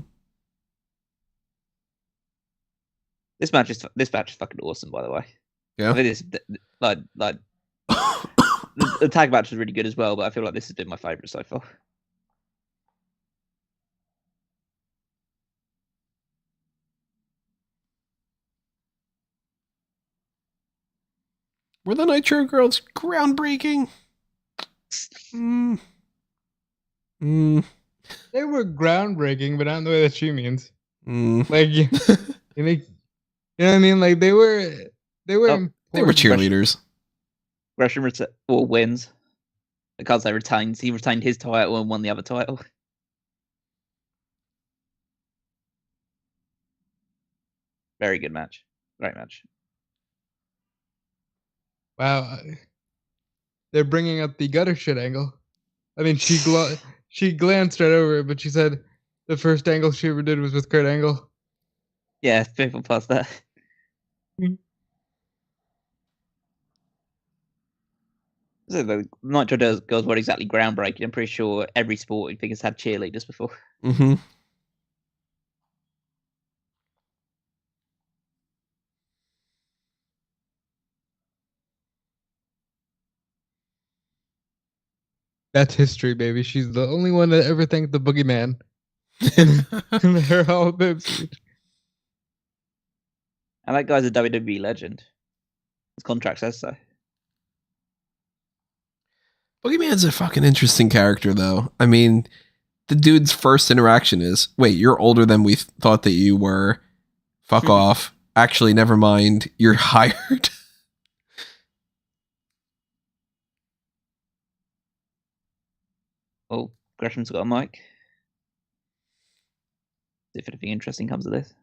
This match is fucking awesome, by the way. Yeah. I think this like the tag match is really good as well, but I feel like this has been my favorite so far. Were the Nitro girls groundbreaking? They were groundbreaking, but not in the way that she means. Like, you know what I mean? Like they were cheerleaders. Gresham wins. I can't say retains. He retained his title and won the other title. Very good match. Great match. Wow. They're bringing up the gutter shit angle. I mean, she glanced right over it, but she said the first angle she ever did was with Kurt Angle. Yeah, people past that. So the Nitro girls weren't exactly groundbreaking. I'm pretty sure every sporting thing has had cheerleaders before. Mm-hmm. That's history, baby. She's the only one that ever thanked the boogeyman in her Hall of Fame speech. And that guy's a WWE legend. His contract says so. Boogeyman's a fucking interesting character, though. I mean, the dude's first interaction is, wait, you're older than we thought that you were. Fuck off. Actually, never mind. You're hired. Oh, Gresham's got a mic. See if anything interesting comes of this.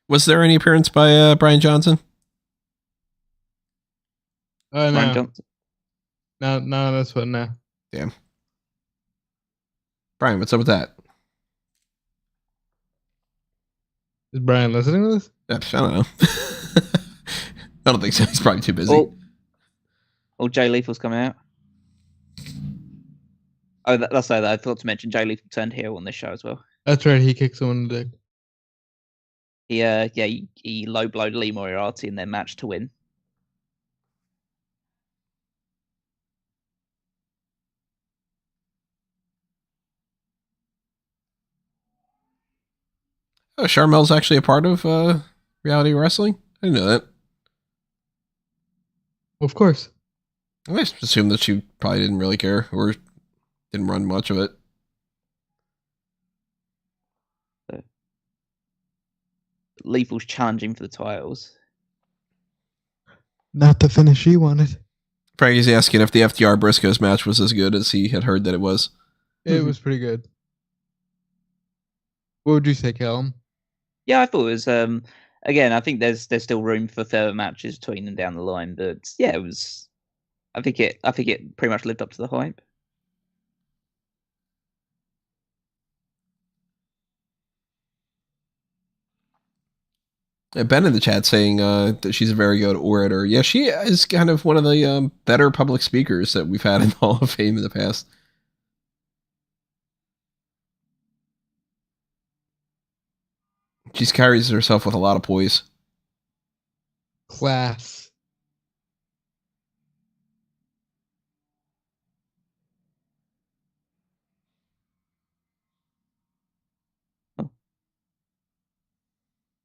Was there any appearance by Brian Johnson? No. Brian Johnson. Not on this one now. Damn. Brian, what's up with that? Is Brian listening to this? I don't know. I don't think so. He's probably too busy. Oh, Jay Lethal's coming out. Oh, that's that. I forgot to mention Jay Lethal turned heel on this show as well. That's right. He kicked someone in the dick. He low blowed Lee Moriarty in their match to win. Oh, Sharmell's actually a part of reality wrestling? I didn't know that. Of course. I just assumed that she probably didn't really care or didn't run much of it. Lethal's challenging for the titles. Not the finish he wanted. Frankie's asking if the FTR Briscoes match was as good as he had heard that it was. It was pretty good. What would you say, Callum? Yeah, I thought it was. Again, I think there's still room for further matches between them down the line, but yeah, it was. I think it pretty much lived up to the hype. Ben in the chat saying that she's a very good orator. Yeah, she is kind of one of the better public speakers that we've had in the Hall of Fame in the past. She carries herself with a lot of poise. Class.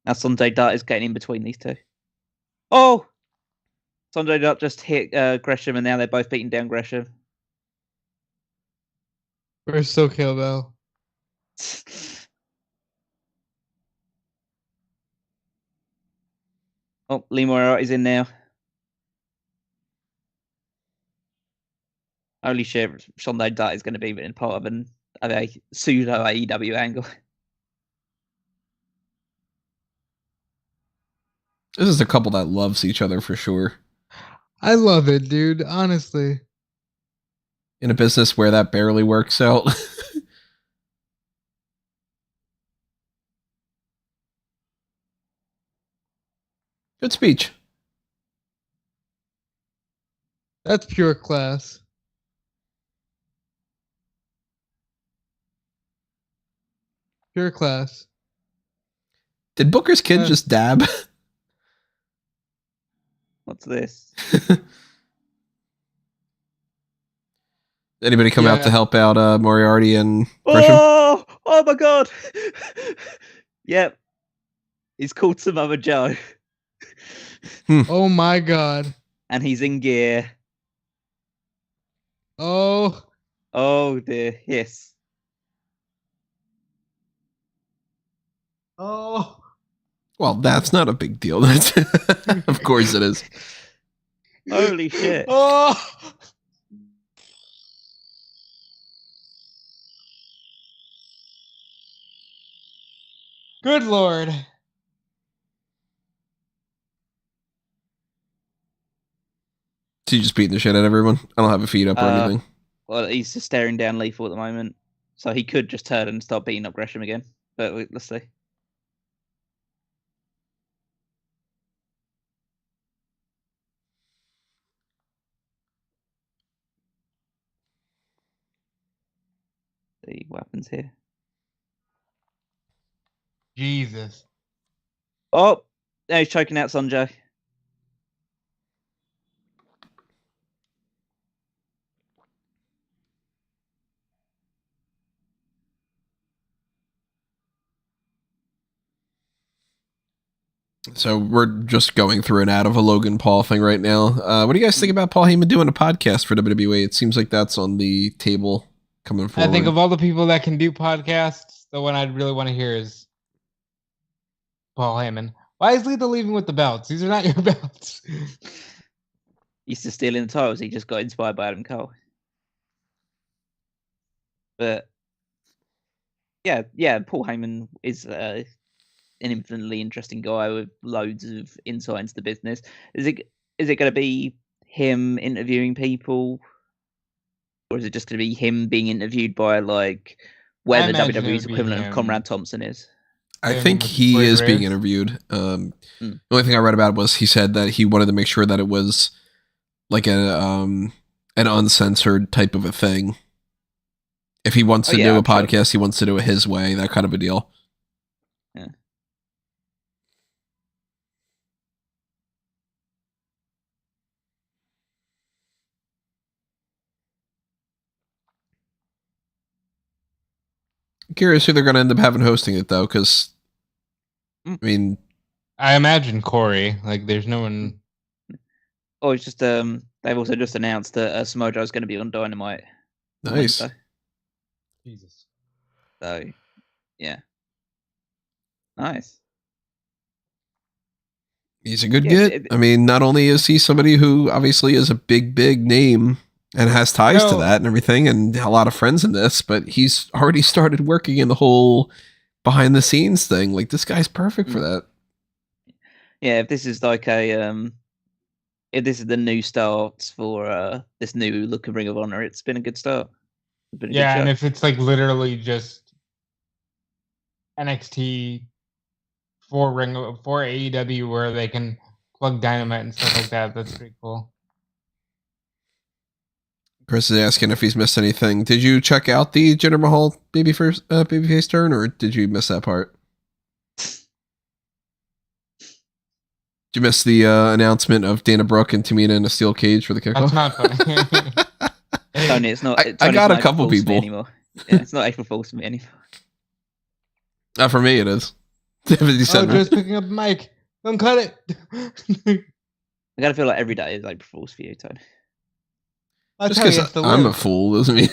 Now Sanjay Dutt is getting in between these two. Oh! Sanjay Dutt just hit Gresham, and now they're both beating down Gresham. We're still Kill Bell. Oh, Lee Moriarty's in now. Holy shit, Sanjay Dutt is going to be in part of a pseudo AEW angle. This is a couple that loves each other for sure. I love it, dude. Honestly. In a business where that barely works out. Good speech. That's pure class. Pure class. Did Booker's kid just dab? What's this? Anybody come out to help out Moriarty and Gresham? Oh my god! Yep. He's called Samoa Joe. Oh my god. And he's in gear. Oh. Oh dear, yes. Oh. Well, that's not a big deal. Of course it is. Holy shit. Oh. Good lord. So you just beating the shit out of everyone? I don't have a feed up or anything. Well, he's just staring down Lethal at the moment. So he could just turn and start beating up Gresham again. But let's see. See what happens here. Jesus. Oh, now he's choking out Sanjay. So we're just going through an ad of a Logan Paul thing right now. What do you guys think about Paul Heyman doing a podcast for WWE? It seems like that's on the table coming forward. I think of all the people that can do podcasts, the one I'd really want to hear is Paul Heyman. Why is Lethal leaving with the belts? These are not your belts. He's still stealing the titles. He just got inspired by Adam Cole. But yeah, Paul Heyman is an infinitely interesting guy with loads of insight into the business. Is it going to be him interviewing people or is it just going to be him being interviewed by like where the imagine WWE's it would be equivalent of him. Conrad Thompson is? I Him think with he Corey is being Graves? interviewed. The only thing I read about was he said that he wanted to make sure that it was like an uncensored type of a thing. If he wants to do a podcast, he wants to do it his way, that kind of a deal. Yeah. I'm curious who they're going to end up having hosting it, though, because, I mean... I imagine Corey. Like, there's no one... Oh, it's just, they've also just announced that Samoa Joe is going to be on Dynamite. Nice. On Jesus. So, yeah. Nice. He's a good get. I mean, not only is he somebody who obviously is a big, big name and has ties to that and everything and a lot of friends in this, but he's already started working in the whole behind the scenes thing. Like, this guy's perfect for that. Yeah, if this is like if this is the new start for this new look of Ring of Honor, it's been a good start. Yeah, and if it's like literally just NXT for AEW where they can plug Dynamite and stuff like that, that's pretty cool. Chris is asking if he's missed anything. Did you check out the Jinder Mahal babyface turn, or did you miss that part? Did you miss the announcement of Dana Brooke and Tamina in a steel cage for the kickoff? That's not funny. Tony, it's not. I got a couple people anymore. Yeah, it's not April Fool's for me anymore. For me, it is. Just picking up the mic. Don't cut it. I gotta feel like every day is April Fool's for you, Tony. Just because I'm a fool doesn't mean.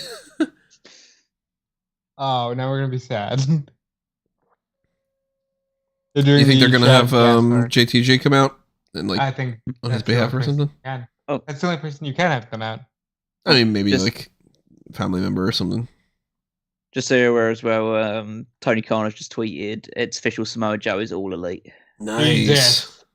Oh, now we're gonna be sad. You think they're gonna have JTG come out and like I think on his behalf or something? Oh, that's the only person you can have come out. I mean, maybe like family member or something. Just so you're aware as well, Tony Khan has just tweeted, "It's official. Samoa Joe is all elite." Nice.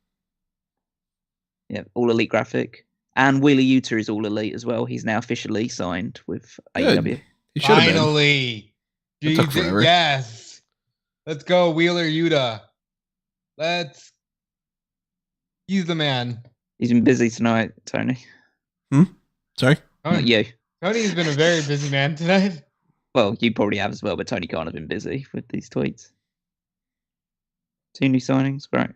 Yeah, all elite graphic. And Wheeler Yuta is all elite as well. He's now officially signed with AEW. He should have been. Finally. It took forever. Yes. Let's go, Wheeler Yuta. He's the man. He's been busy tonight, Tony. Sorry? Not you. Tony's been a very busy man tonight. Well, you probably have as well, but Tony Khan has been busy with these tweets. 2 new signings, great.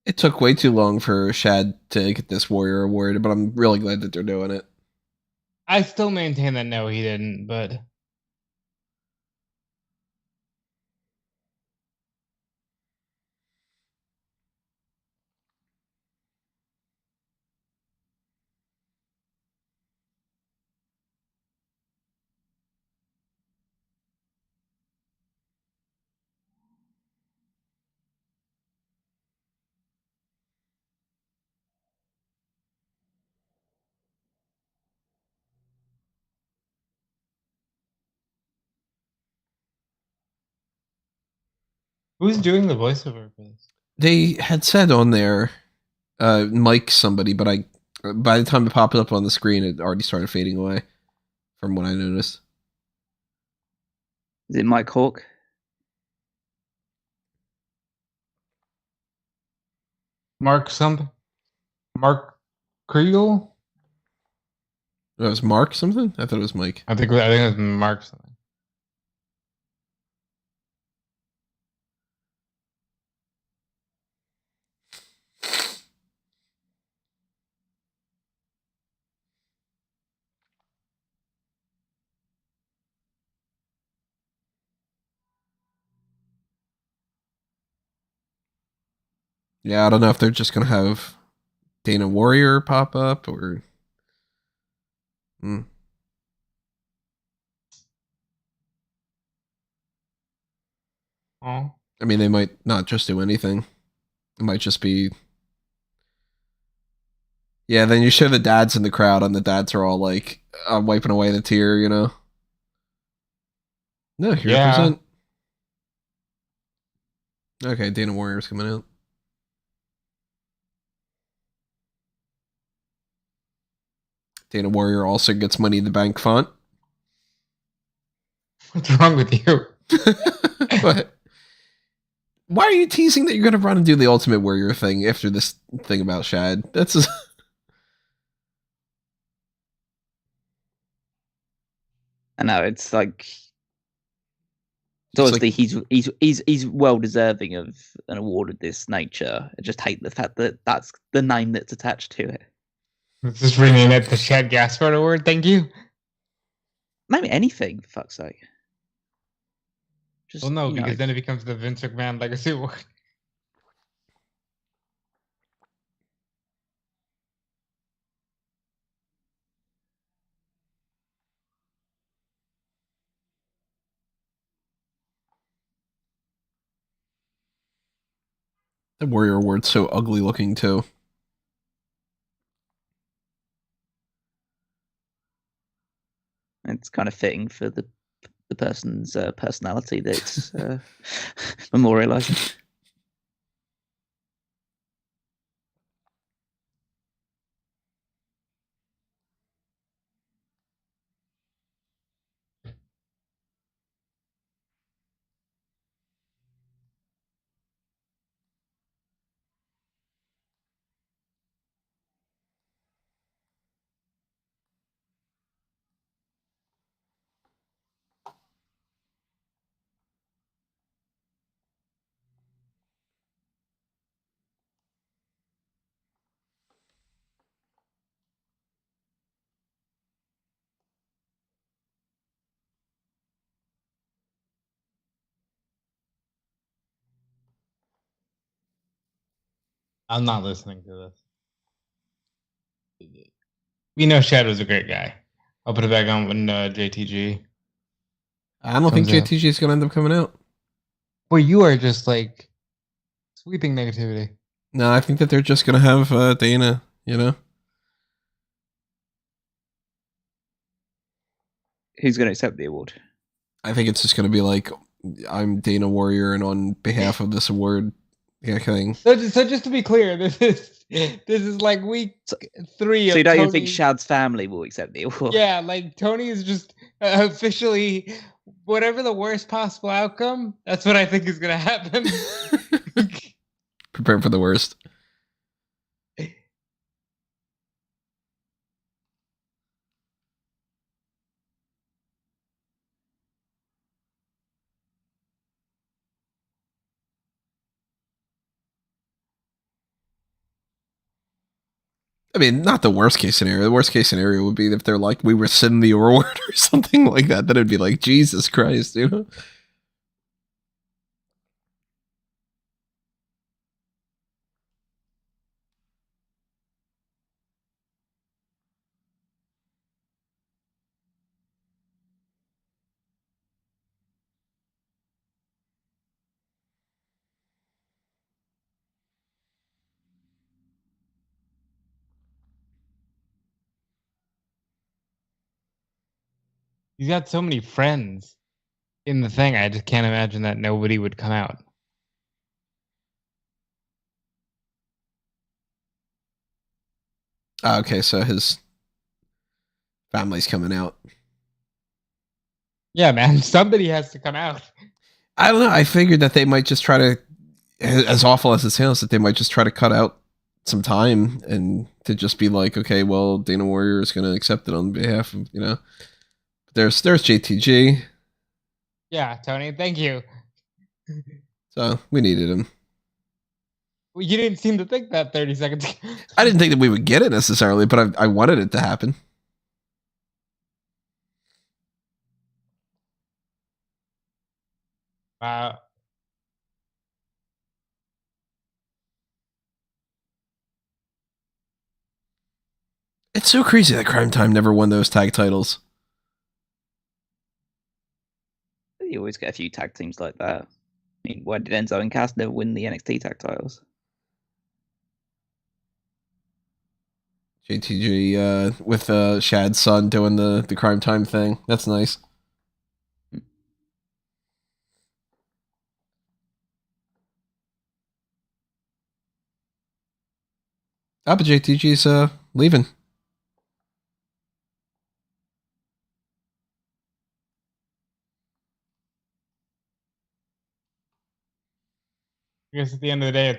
It took way too long for Shad to get this Warrior Award, but I'm really glad that they're doing it. I still maintain that no, he didn't, but... Who's doing the voiceover for this? They had said on there, Mike somebody, but by the time it popped up on the screen, it already started fading away from what I noticed. Is it Mike Hawk? Mark Kriegel? It was Mark something? I thought it was Mike. I think it was Mark something. Yeah, I don't know if they're just going to have Dana Warrior pop up or... Oh. I mean, they might not just do anything. It might just be. Yeah, then you show the dads in the crowd, and the dads are all like wiping away the tear, you know? No, you represent. Okay, Dana Warrior's coming out. Dana Warrior also gets Money in the Bank font. What's wrong with you? What? Why are you teasing that you're going to run and do the Ultimate Warrior thing after this thing about Shad? That's just... I know, it's like... Obviously, he's well deserving of an award of this nature. I just hate the fact that that's the name that's attached to it. Let's just rename it the Shad Gaspard Award. Thank you. Maybe anything, for fuck's sake. Just, well, no, because then it becomes the Vince McMahon Legacy Award. The Warrior Award's so ugly looking, too. It's kind of fitting for the person's personality that it's memorializing. I'm not listening to this. We know Shad was a great guy. I'll put it back on when JTG. I don't think JTG is going to end up coming out. Well, you are just like sweeping negativity. No, I think that they're just going to have Dana, you know? Who's going to accept the award? I think it's just going to be like, I'm Dana Warrior, and on behalf of this award, thing. So just to be clear, this is like week 3. So you don't even think Shad's family will accept the award? Yeah, like Tony is just officially whatever the worst possible outcome. That's what I think is going to happen. Prepare for the worst. I mean, not the worst case scenario. The worst case scenario would be if they're like, we rescind the award or something like that. Then it'd be like, Jesus Christ, you know? He's got so many friends in the thing. I just can't imagine that nobody would come out. Okay, so his family's coming out. Yeah, man. Somebody has to come out. I don't know. I figured that they might just try to, as awful as it sounds, that they might just try to cut out some time and to just be like, okay, well, Dana Warrior is going to accept it on behalf of, you know. There's JTG. Yeah, Tony, thank you. So we needed him. Well, you didn't seem to think that 30 seconds ago. I didn't think that we would get it necessarily, but I wanted it to happen. Wow. It's so crazy that Crime Time never won those tag titles. You always get a few tag teams like that. I mean, why did Enzo and Cass never win the NXT tag titles? JTG with Shad's son doing the Crime Time thing. That's nice. But JTG's leaving. I guess at the end of the day,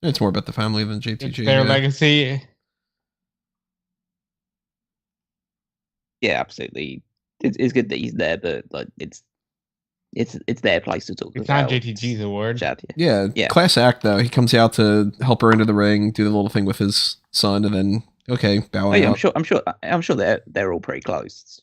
It's more about the family than JTG. it's their legacy. Yeah, absolutely. It's good that he's there, but like it's their place to talk It's about. not JTG's award. Chad, Yeah, class act though. He comes out to help her into the ring, do the little thing with his son, and then bow out. I'm sure they're all pretty close.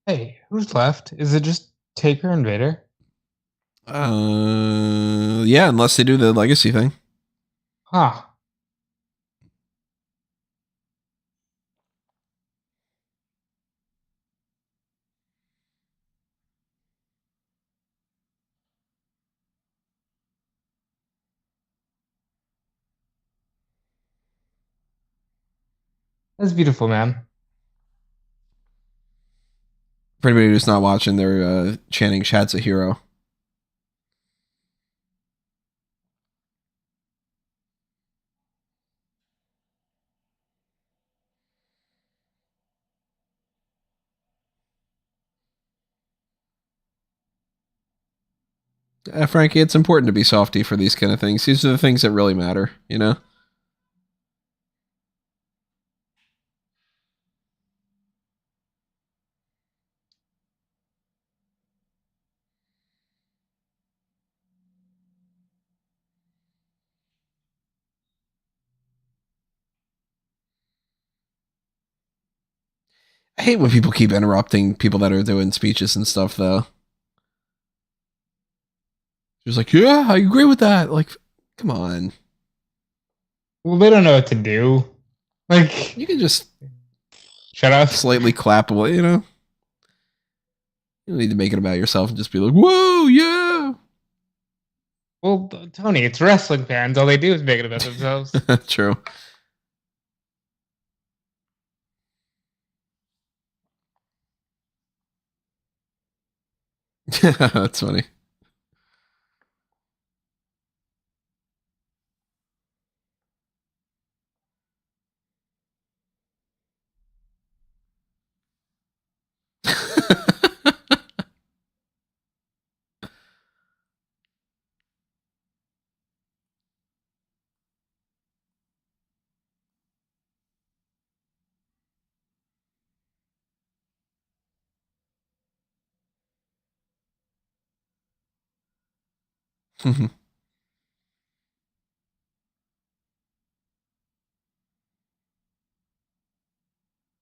Hey, who's left? Is it just Taker and Vader? Yeah, unless they do the legacy thing. Huh. That's beautiful, man. For anybody who's not watching, they're chanting "Shad's a hero." Frankie, it's important to be softy for these kind of things. These are the things that really matter, you know? I hate when people keep interrupting people that are doing speeches and stuff, though. Just like, yeah, I agree with that. Like, come on. Well, they don't know what to do. Like, You can just shut up. slightly clap away, you know? You don't need to make it about yourself and just be like, whoa, yeah. Well, Tony, it's wrestling fans. All they do is make it about themselves. True. That's funny.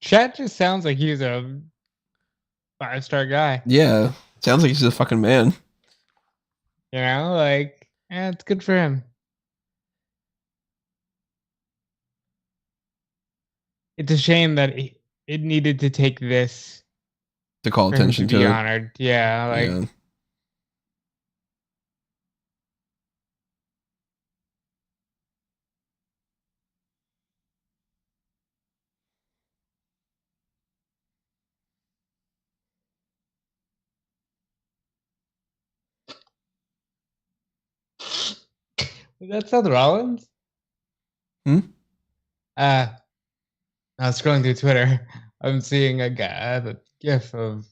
Chad just sounds like he's a 5-star guy. Yeah. Sounds like he's a fucking man. You know, like, it's good for him. It's a shame that it needed to take this To call for him attention to be to it. honored. Yeah, like. Yeah. Was that Seth Rollins? Hmm? I was scrolling through Twitter. I'm seeing a gif of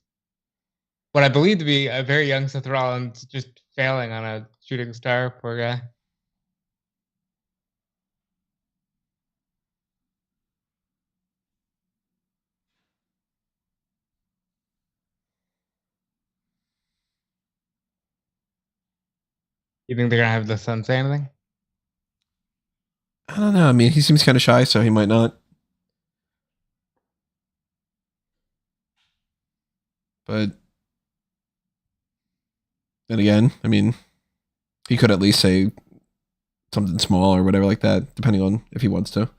what I believe to be a very young Seth Rollins just failing on a shooting star. Poor guy. You think they're gonna have the son say anything? I don't know. I mean, he seems kind of shy, so he might not. But then again, I mean, he could at least say something small or whatever like that, depending on if he wants to.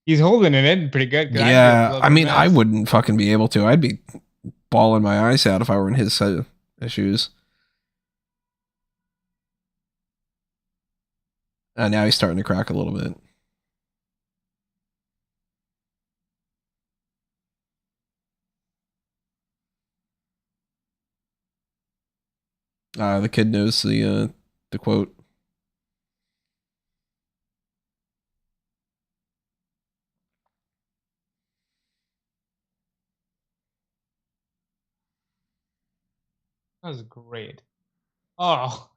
He's holding it in pretty good. Yeah, I mean, I wouldn't fucking be able to. I'd be bawling my eyes out if I were in his shoes. Now he's starting to crack a little bit. The kid knows the quote. That was great. Oh,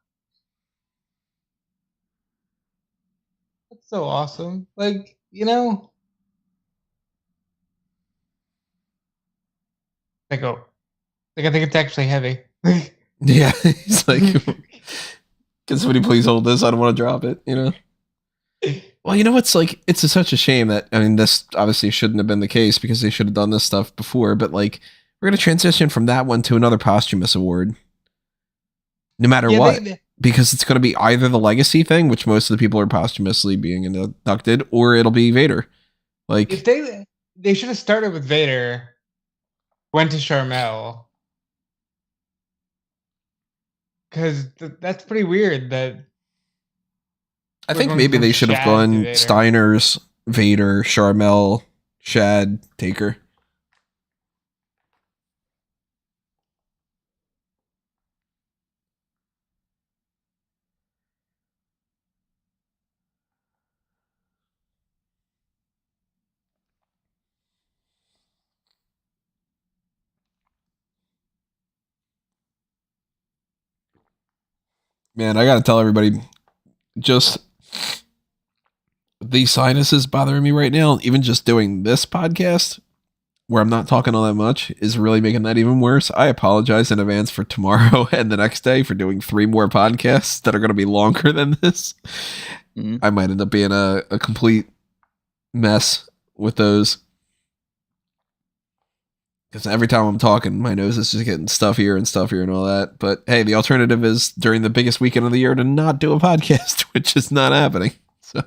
that's so awesome. Like, you know, I think it's actually heavy. Yeah, he's like, can somebody please hold this? I don't want to drop it, you know? Well, you know what's like, it's such a shame that, I mean, this obviously shouldn't have been the case because they should have done this stuff before, but like, we're going to transition from that one to another posthumous award. No matter what. Because it's going to be either the legacy thing, which most of the people are posthumously being inducted, or it'll be Vader. Like, if they should have started with Vader, went to Sharmell. Because that's pretty weird that I think maybe they should have gone Steiners, Vader, Sharmell, Shad, Taker. Man, I gotta tell everybody, just these sinuses bothering me right now. Even just doing this podcast, where I'm not talking all that much, is really making that even worse. I apologize in advance for tomorrow and the next day for doing 3 more podcasts that are going to be longer than this. Mm-hmm. I might end up being a complete mess with those. Because every time I'm talking, my nose is just getting stuffier and stuffier and all that. But hey, the alternative is during the biggest weekend of the year to not do a podcast, which is not happening. So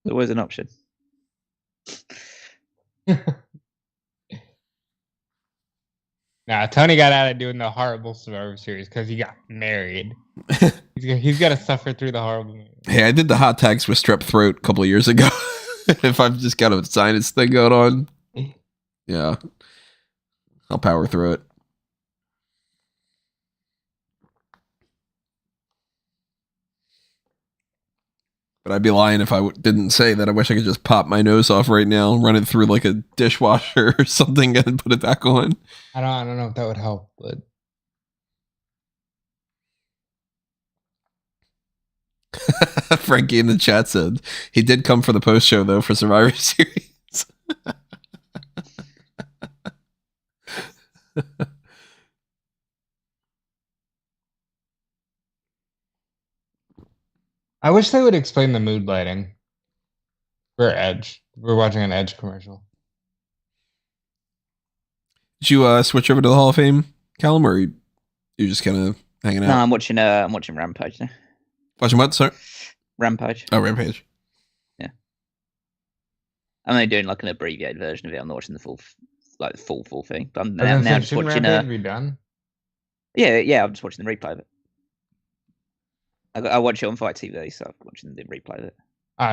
there was an option. Nah, Tony got out of doing the horrible Survivor Series because he got married. he's got to suffer through the horrible. Hey, I did the hot tags with strep throat a couple of years ago. If I've just got a sinus thing going on, yeah, I'll power through it. But I'd be lying if I didn't say that I wish I could just pop my nose off right now, run it through like a dishwasher or something, and put it back on. I don't know if that would help, but Frankie in the chat said he did come for the post show though for Survivor Series. I wish they would explain the mood lighting for Edge. We're watching an Edge commercial. Did you switch over to the Hall of Fame, Callum, or you're just kind of hanging out? No, I'm watching Rampage now. Watching what, sir? Rampage. Oh, Rampage. Yeah. I'm only doing like an abbreviated version of it. I'm not watching the full thing. But I'm now just watching. Be done? Yeah. I'm just watching the replay of it. I watch it on Fight TV, so I'm watching the replay of it.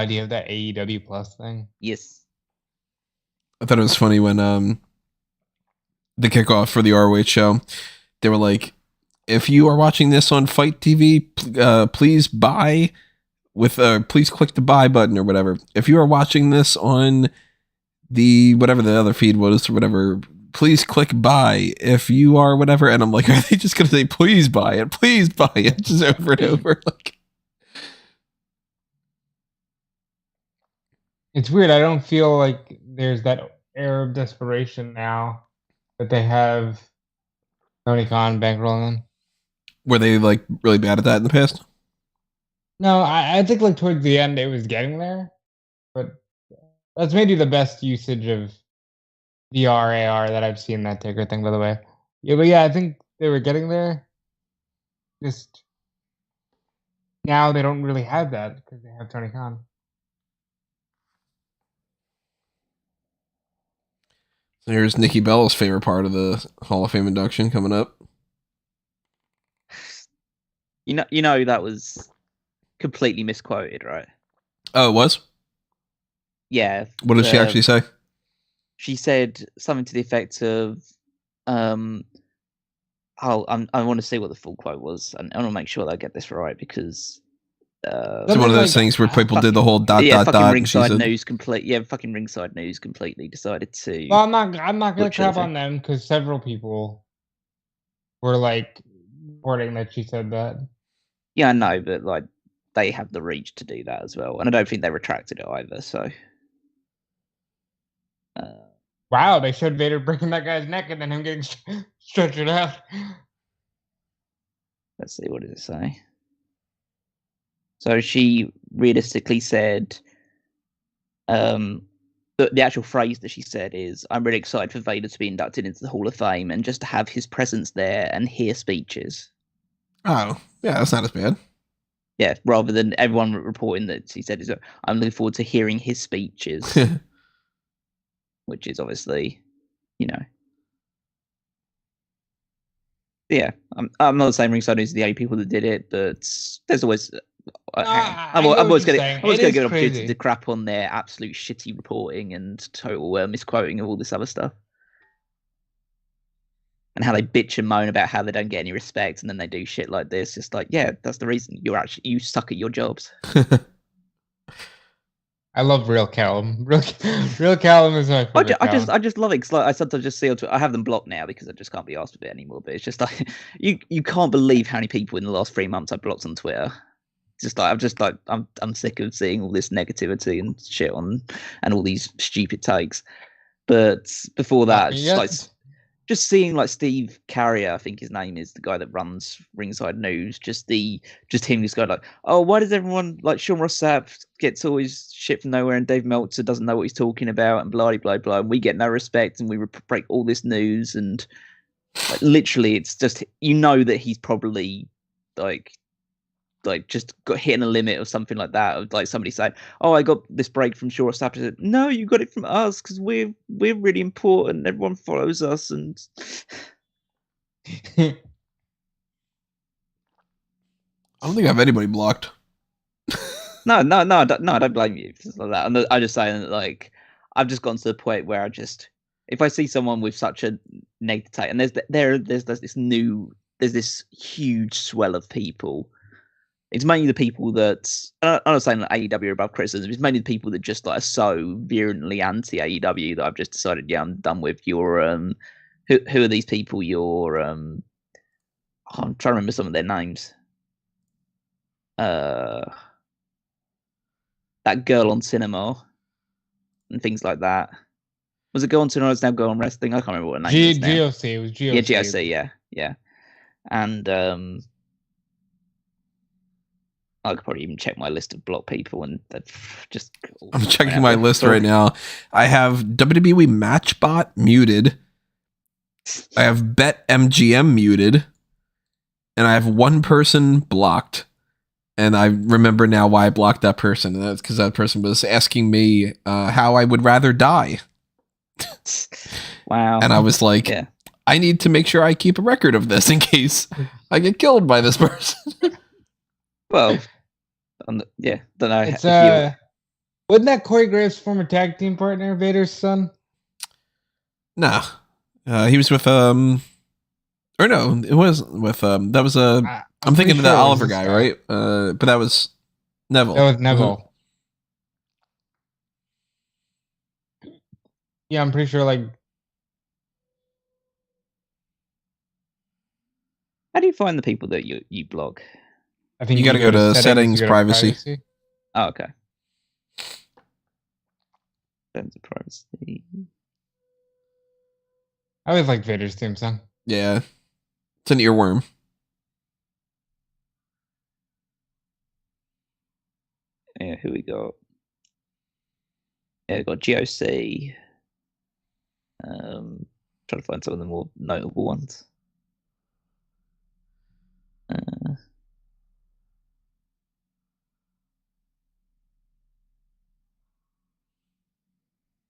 Do you have that AEW Plus thing? Yes. I thought it was funny when the kickoff for the ROH show, they were like, if you are watching this on Fight TV, please buy with please click the buy button or whatever. If you are watching this on the whatever the other feed was or whatever, please click buy if you are whatever. And I'm like, are they just gonna say please buy it, just over and over? Like, It's weird. I don't feel like there's that air of desperation now that they have Tony Khan bankrolling them. Were they like really bad at that in the past? No, I think like towards the end it was getting there, but that's maybe the best usage of VRAR that I've seen that Taker thing, by the way. Yeah, but yeah, I think they were getting there. Just now they don't really have that because they have Tony Khan. Here's Nikki Bella's favorite part of the Hall of Fame induction coming up. You know that was completely misquoted, right? Oh, it was? Yeah. What did she actually say? She said something to the effect of, I want to see what the full quote was, and I want to make sure that I get this right because it's one of those things where people did the whole dot. Ringside News fucking Ringside News completely decided to. Well, I'm not gonna crap on them because several people were like reporting that she said that. Yeah, I know, but like they have the reach to do that as well, and I don't think they retracted it either. So, wow, they showed Vader breaking that guy's neck and then him getting stretchered out. Let's see, what does it say? So she realistically said, the actual phrase that she said is, "I'm really excited for Vader to be inducted into the Hall of Fame and just to have his presence there and hear speeches." Oh, yeah, that's not as bad. Yeah, rather than everyone reporting that she said, "I'm looking forward to hearing his speeches," which is obviously, yeah. I'm not saying Ringside News are the only people that did it, but there's always. I'm always going to give an opportunity to crap on their absolute shitty reporting and total misquoting of all this other stuff. And how they bitch and moan about how they don't get any respect, and then they do shit like this. Just like, yeah, that's the reason you suck at your jobs. I love Real Callum. Real Callum is my favorite. I just love it because like, I sometimes just see I have them blocked now because I just can't be asked with it anymore. But it's just like you can't believe how many people in the last 3 months I've blocked on Twitter. Just like I'm sick of seeing all this negativity and shit on and all these stupid takes. But before that, just seeing like Steve Carrier, I think his name is, the guy that runs Ringside News, just him just going like, oh, why does everyone like Sean Ross Sapp gets always shit from nowhere and Dave Meltzer doesn't know what he's talking about and blah blah blah, and we get no respect and we break all this news, and like, literally it's just that he's probably like just got hitting a limit or something like that, of like somebody saying, oh, I got this break from Short Staff. Said, no, you got it from us because we're really important, everyone follows us. And I don't think I have anybody blocked. no, I don't blame you for that. I'm just saying that, like, I've just gotten to the point where if I see someone with such a negative take, and there's this huge swell of people. It's mainly the people that, I'm not saying that AEW are above criticism, it's mainly the people that just like are so virulently anti-AEW that I've just decided, yeah, I'm done with your, who are these people, I'm trying to remember some of their names. That girl on Cinema and things like that. Was it Girl on Cinema? It's now Girl on Wrestling. I can't remember what her name is now. GOC, it was GOC. Yeah, GOC, yeah. And, I could probably even check my list of blocked people and just. I'm checking my list right now. I have WWE Matchbot muted. I have BetMGM muted. And I have one person blocked. And I remember now why I blocked that person. And that's because that person was asking me how I would rather die. Wow. And I was like, yeah. I need to make sure I keep a record of this in case I get killed by this person. Well, don't know. It's wasn't that Corey Graves' former tag team partner, Vader's son? No, he was with or no, it was with that was I'm thinking of the Oliver guy, right? But that was Neville. That was Neville. Yeah, I'm pretty sure. Like, how do you find the people that you block? I think you got to go to settings, privacy. Oh, okay. Terms of privacy. I always like Vader's theme song. Yeah. It's an earworm. Yeah, who we got? Yeah, we got GOC. Trying to find some of the more notable ones.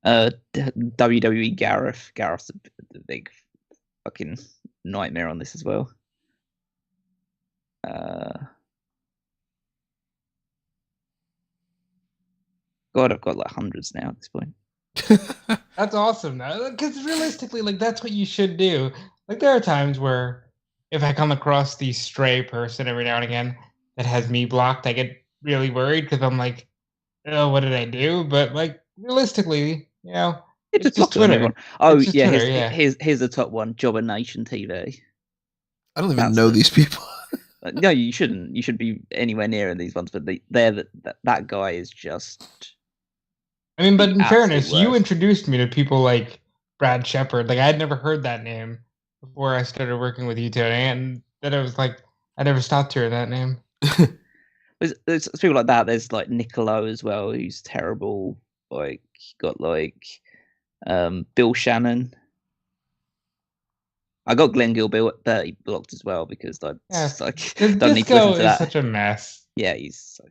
WWE Gareth. Gareth's the big fucking nightmare on this as well. God, I've got like hundreds now at this point. That's awesome, though, because realistically, like, that's what you should do. Like, there are times where if I come across the stray person every now and again that has me blocked, I get really worried because I'm like, oh, what did I do? But like, realistically, you know, It's just just Twitter. Twitter. Oh It's just yeah, Twitter, yeah. here's the top one: Jobber Nation TV. I don't even That's know the- these people. No, you shouldn't. You should be anywhere near in these ones. But that guy is just. I mean, but in absolute fairness, you worst. introduced me to people like Brad Shepard. Like, I had never heard that name before I started working with you, Tony, and then I was like, I never stopped hearing that name. There's people like that. There's like Niccolo as well, who's terrible. Like got like Bill Shannon. I got Glenn Gilbert blocked as well because like, Yeah, like This don't need to disco listen to is that. such a mess. Yeah, he's so.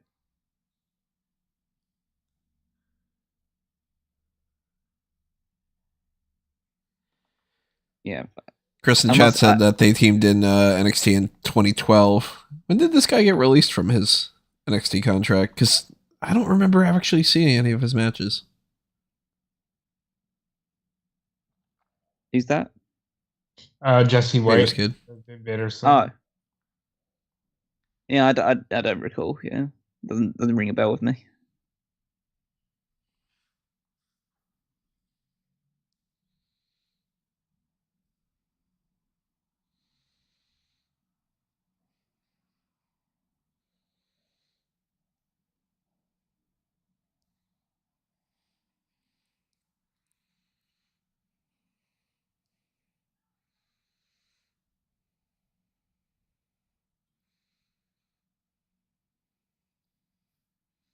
Yeah. Chris in I chat must- said that they teamed in NXT in 2012. When did this guy get released from his NXT contract? Because I don't remember actually seeing any of his matches. Who's that? Jesse Vader's White. kid. Vader's son. Oh. Yeah, I don't recall. Yeah, doesn't ring a bell with me.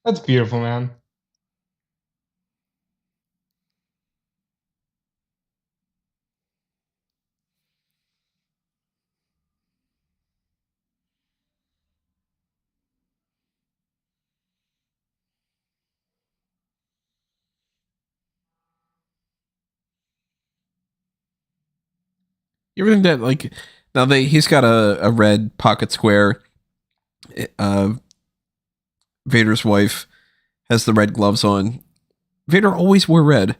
That's beautiful, man. You ever think that, like, now he's got a red pocket square. Vader's wife has the red gloves on. Vader always wore red.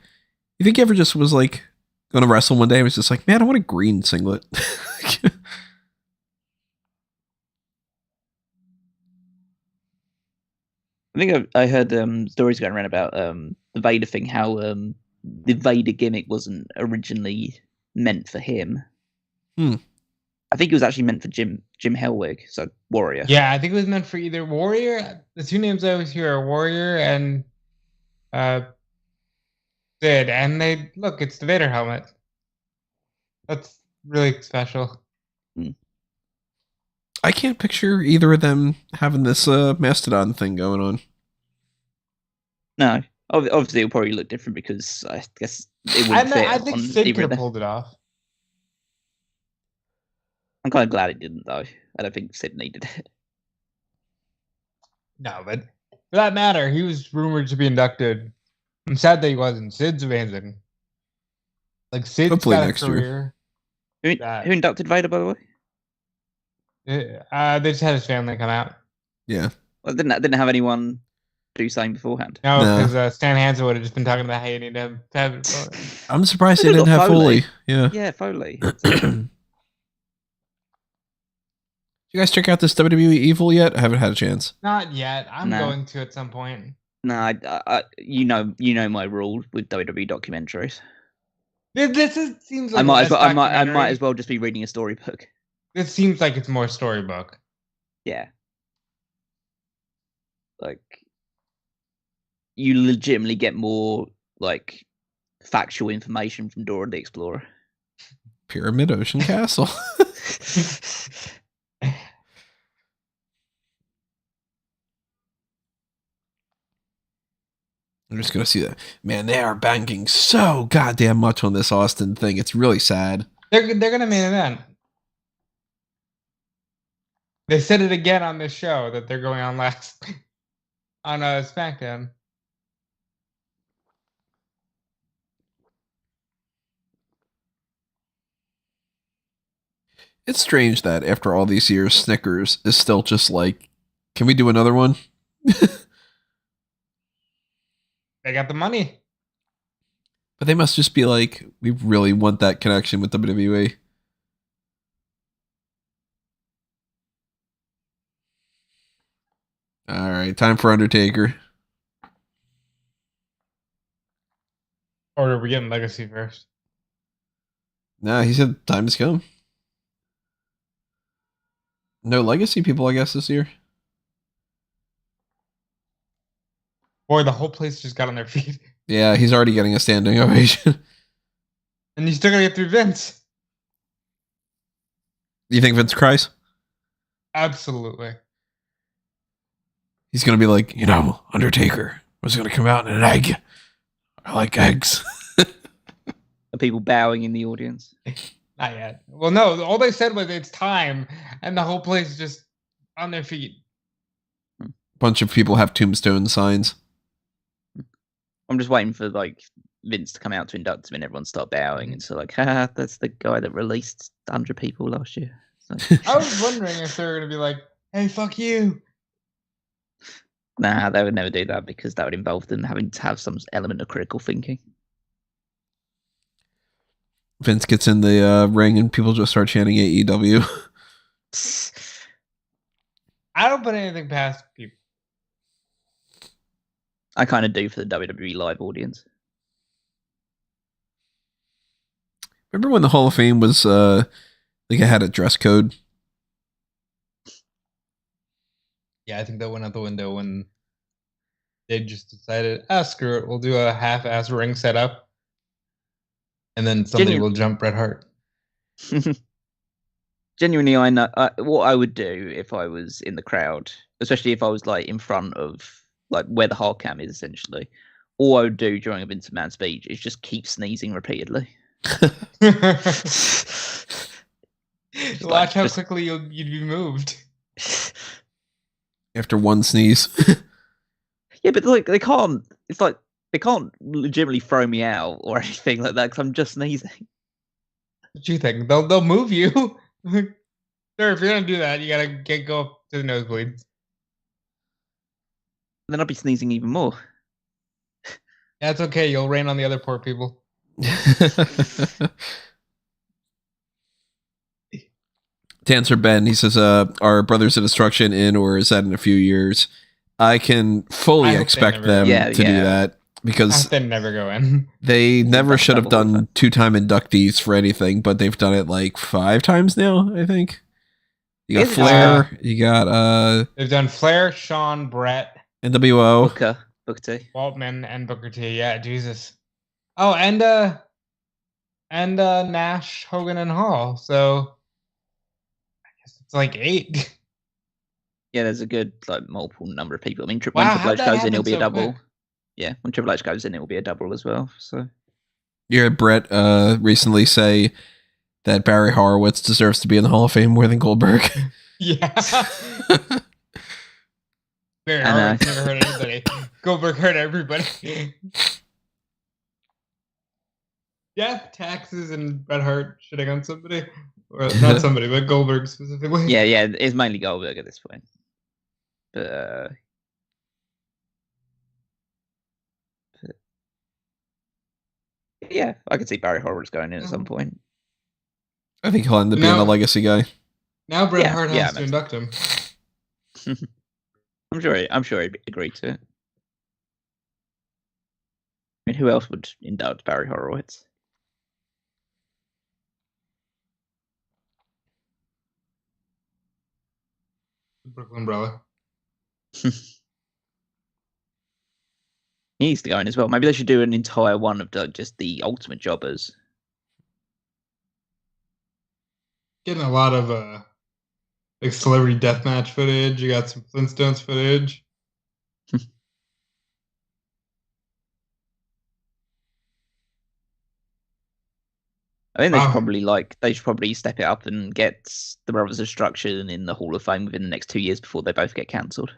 You think he ever just was like going to wrestle one day and was just like, man, I want a green singlet? I think I heard stories going around about the Vader thing, how the Vader gimmick wasn't originally meant for him. I think it was actually meant for Jim Hellwig, so Warrior. Yeah, I think it was meant for either Warrior. The two names I always hear are Warrior and Sid. And they look, it's the Vader helmet. That's really special. I can't picture either of them having this Mastodon thing going on. No, obviously it'll probably look different because I guess it wouldn't fit. I think on Sid either could of have them. pulled it off. I'm kind of glad it didn't, though. I don't think Sid needed it. No, but for that matter, he was rumored to be inducted. I'm sad that he wasn't. Sid's amazing. Like, Sid's Hopefully got next a year. career. Who inducted Vader, by the way? They just had his family come out. Yeah. Well, didn't have anyone do something beforehand. No, No. because Stan Hansen would have just been talking about how you need to have it. For it. I'm surprised they Could've didn't got have Foley. Yeah. Yeah, Foley. You guys check out this WWE Evil yet? I haven't had a chance. Not yet. I'm No. going to at some point. No, I you know my rule with WWE documentaries. Seems like I might documentary. as well just be reading a storybook. This seems like it's more storybook. Yeah. Like you legitimately get more like factual information from Dora the Explorer. Pyramid Ocean Castle. I'm just gonna see that. Man, they are banking so goddamn much on this Austin thing. It's really sad. They're gonna main event. They said it again on this show that they're going on last on SmackDown. It's strange that after all these years, Snickers is still just like, can we do another one? They got the money. But they must just be like, we really want that connection with WWE. All right, time for Undertaker. Or are we getting Legacy first? Nah, he said time has come. No Legacy people, I guess, this year. Boy, the whole place just got on their feet. Yeah, he's already getting a standing ovation. And you still gotta get through Vince. You think Vince cries? Absolutely. He's going to be like, you know, Undertaker was going to come out in an egg. I like eggs. Are people bowing in the audience? Not yet. Well, no, all they said was it's time, and the whole place just on their feet. Bunch of people have tombstone signs. I'm just waiting for like Vince to come out to induct him and everyone start bowing and so like, haha, that's the guy that released 100 people last year. So. I was wondering if they were gonna be like, "Hey, fuck you." Nah, they would never do that because that would involve them having to have some element of critical thinking. Vince gets in the ring and people just start chanting AEW. I don't put anything past people. I kind of do for the WWE live audience. Remember when the Hall of Fame was like it had a dress code? Yeah, I think that went out the window when they just decided, screw it, we'll do a half-ass ring setup, and then somebody will jump Bret Hart. Genuinely, I know what I would do if I was in the crowd, especially if I was like in front of like where the hard cam is essentially. All I would do during a Vince McMahon speech is just keep sneezing repeatedly. Watch how quickly you'd be moved. After one sneeze. Yeah, but like they can't. It's like they can't legitimately throw me out or anything like that because I'm just sneezing. What do you think? They'll move you. Sir, if you're gonna do that, you gotta go up to the nosebleeds. Then I'll be sneezing even more. That's okay. You'll rain on the other poor people. To answer Ben, he says, are Brothers of Destruction in, or is that in a few years? I can fully expect them to do that because they never go in. They never should have done 2-time inductees for anything, but they've done it like 5 times now, I think. You got Flair, you got they've done Flair, Shawn, Brett, NWO, Booker T, Waltman, and Booker T. Yeah, Jesus. Oh, and Nash, Hogan, and Hall. So I guess it's like 8. Yeah, there's a good like multiple number of people. I mean, when Triple H goes in, it'll be a double. Quick. Yeah, when Triple H goes in, it will be a double as well. So you heard Brett recently say that Barry Horowitz deserves to be in the Hall of Fame more than Goldberg. Yeah. Barry Horowitz never hurt anybody. Goldberg hurt everybody. Death, taxes, and Bret Hart shitting on somebody. Or not somebody, but Goldberg specifically. Yeah, it's mainly Goldberg at this point. But yeah, I could see Barry Horowitz going in at some point. I think he'll end up being a legacy guy. Now Bret Hart has to induct him. I'm sure he'd agree to it. I mean, who else would induct Barry Horowitz? Brooklyn Brother. He needs to go in as well. Maybe they should do an entire one of just the Ultimate Jobbers. Getting a lot of like celebrity deathmatch footage. You got some Flintstones footage. I think they should probably step it up and get the Brothers of Destruction in the Hall of Fame within the next 2 years before they both get cancelled.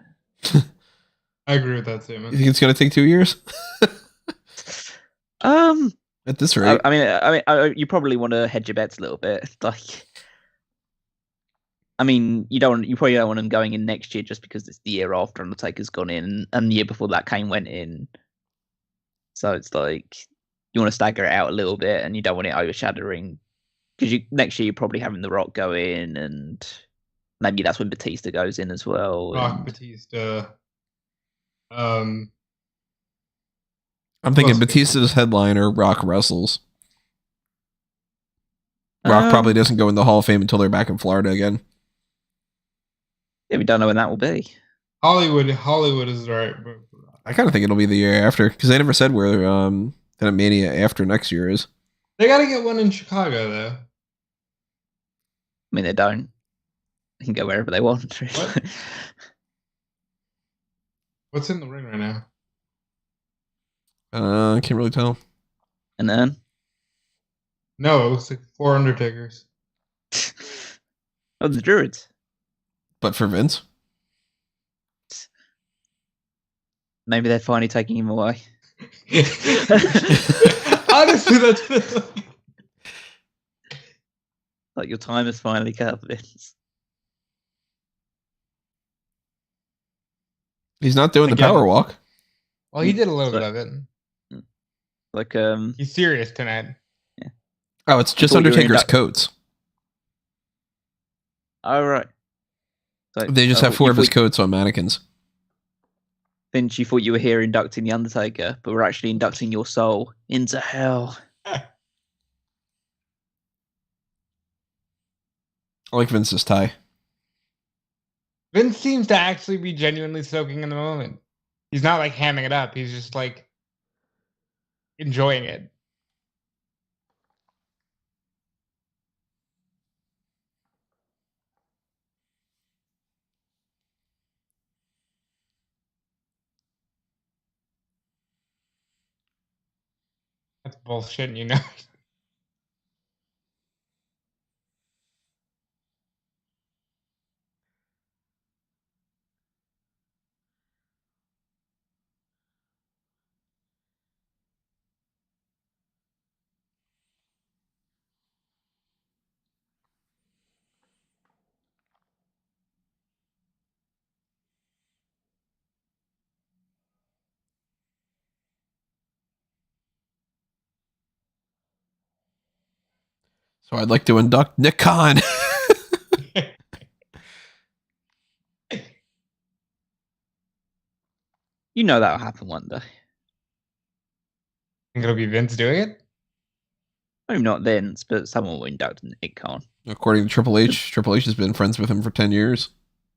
I agree with that statement. You think it's going to take 2 years? At this rate, I mean, you probably want to hedge your bets a little bit. Like, I mean, you probably don't want them going in next year just because it's the year after Undertaker's gone in, and the year before that Kane went in. So it's like you want to stagger it out a little bit, and you don't want it overshadowing because next year you're probably having The Rock go in, and maybe that's when Batista goes in as well. Rock, Batista. I'm thinking Batista's headliner, Rock wrestles. Rock probably doesn't go in the Hall of Fame until they're back in Florida again. Yeah, we don't know when that will be. Hollywood is right. I kind of think it'll be the year after because they never said where that Mania after next year is. They got to get one in Chicago though. I mean, they don't. They can go wherever they want. What? What's in the ring right now? I can't really tell. And then? No, it looks like 4 Undertakers. Oh, the Druids. But for Vince? Maybe they're finally taking him away. Honestly, that's like your time has finally come, Vince. He's not doing the power walk. Well, he did a little bit of it. Like He's serious tonight. Yeah. Oh, it's just Undertaker's coats. Oh, right. So, they just have 4 of his coats on mannequins. Vince, you thought you were here inducting the Undertaker, but we're actually inducting your soul into hell. I like Vince's tie. Vince seems to actually be genuinely soaking in the moment. He's not like hamming it up. He's just like enjoying it. That's bullshit, you know. So I'd like to induct Nick Khan. You know that'll happen one day. Think it'll be Vince doing it? Maybe not Vince, but someone will induct Nick Khan. According to Triple H has been friends with him for 10 years.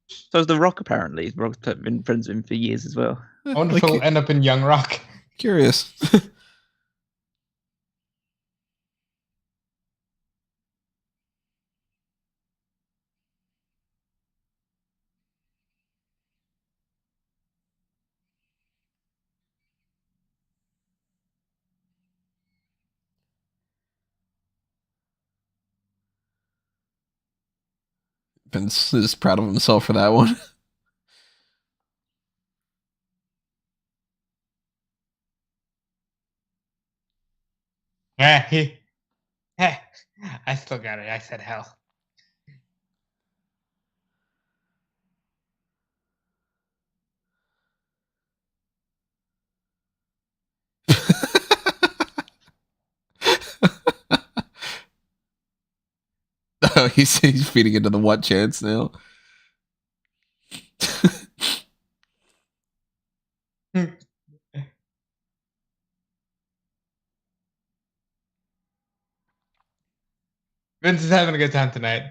So is The Rock, apparently. The Rock's been friends with him for years as well. I wonder if he'll end up in Young Rock. Curious. Vince is proud of himself for that one. I still got it. I said hell. Oh, he's feeding into the what chance now. Vince is having a good time tonight.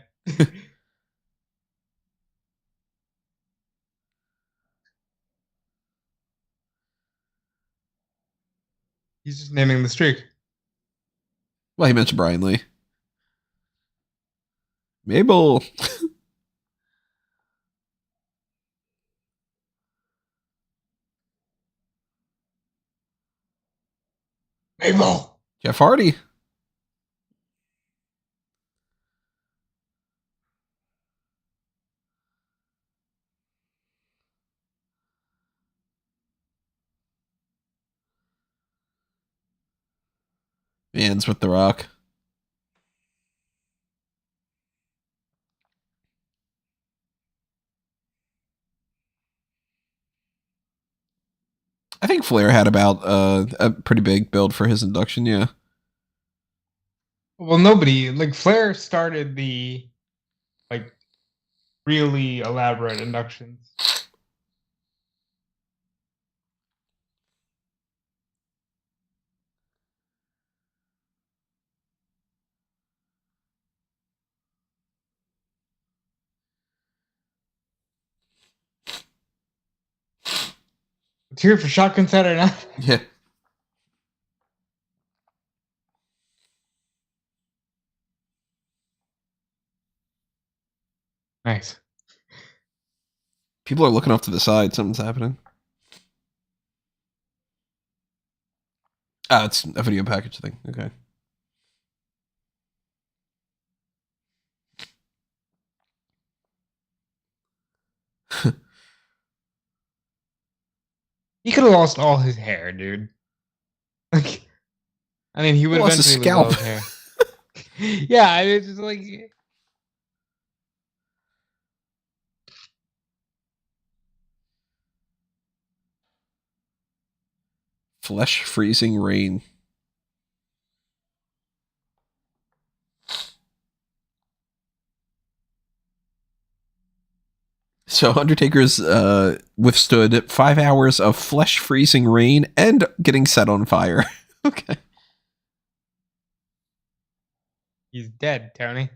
He's just naming the streak. Well, he mentioned Brian Lee. Mabel. Mabel. Jeff Hardy. Man's with The Rock. I think Flair had about a pretty big build for his induction, yeah. Well, nobody like Flair started the like really elaborate inductions. Let's hear it for Shotgun Saturday Night. Yeah. Nice. People are looking off to the side. Something's happening. Ah, it's a video package thing. Okay. He could have lost all his hair, dude. Like, I mean, he would Lost his eventually lose all scalp. his hair. Yeah, I mean, it's just like Flesh freezing rain. So Undertaker's withstood 5 hours of flesh freezing rain and getting set on fire. Okay. he's dead, Tony.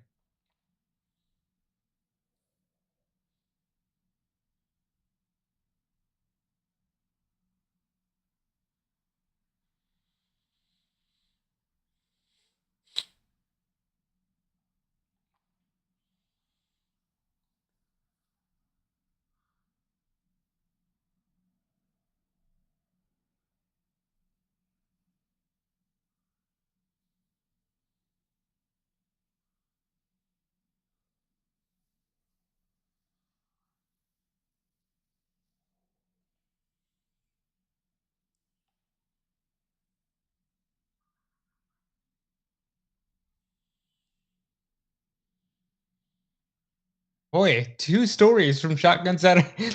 Boy, 2 stories from Shotgun Saturday.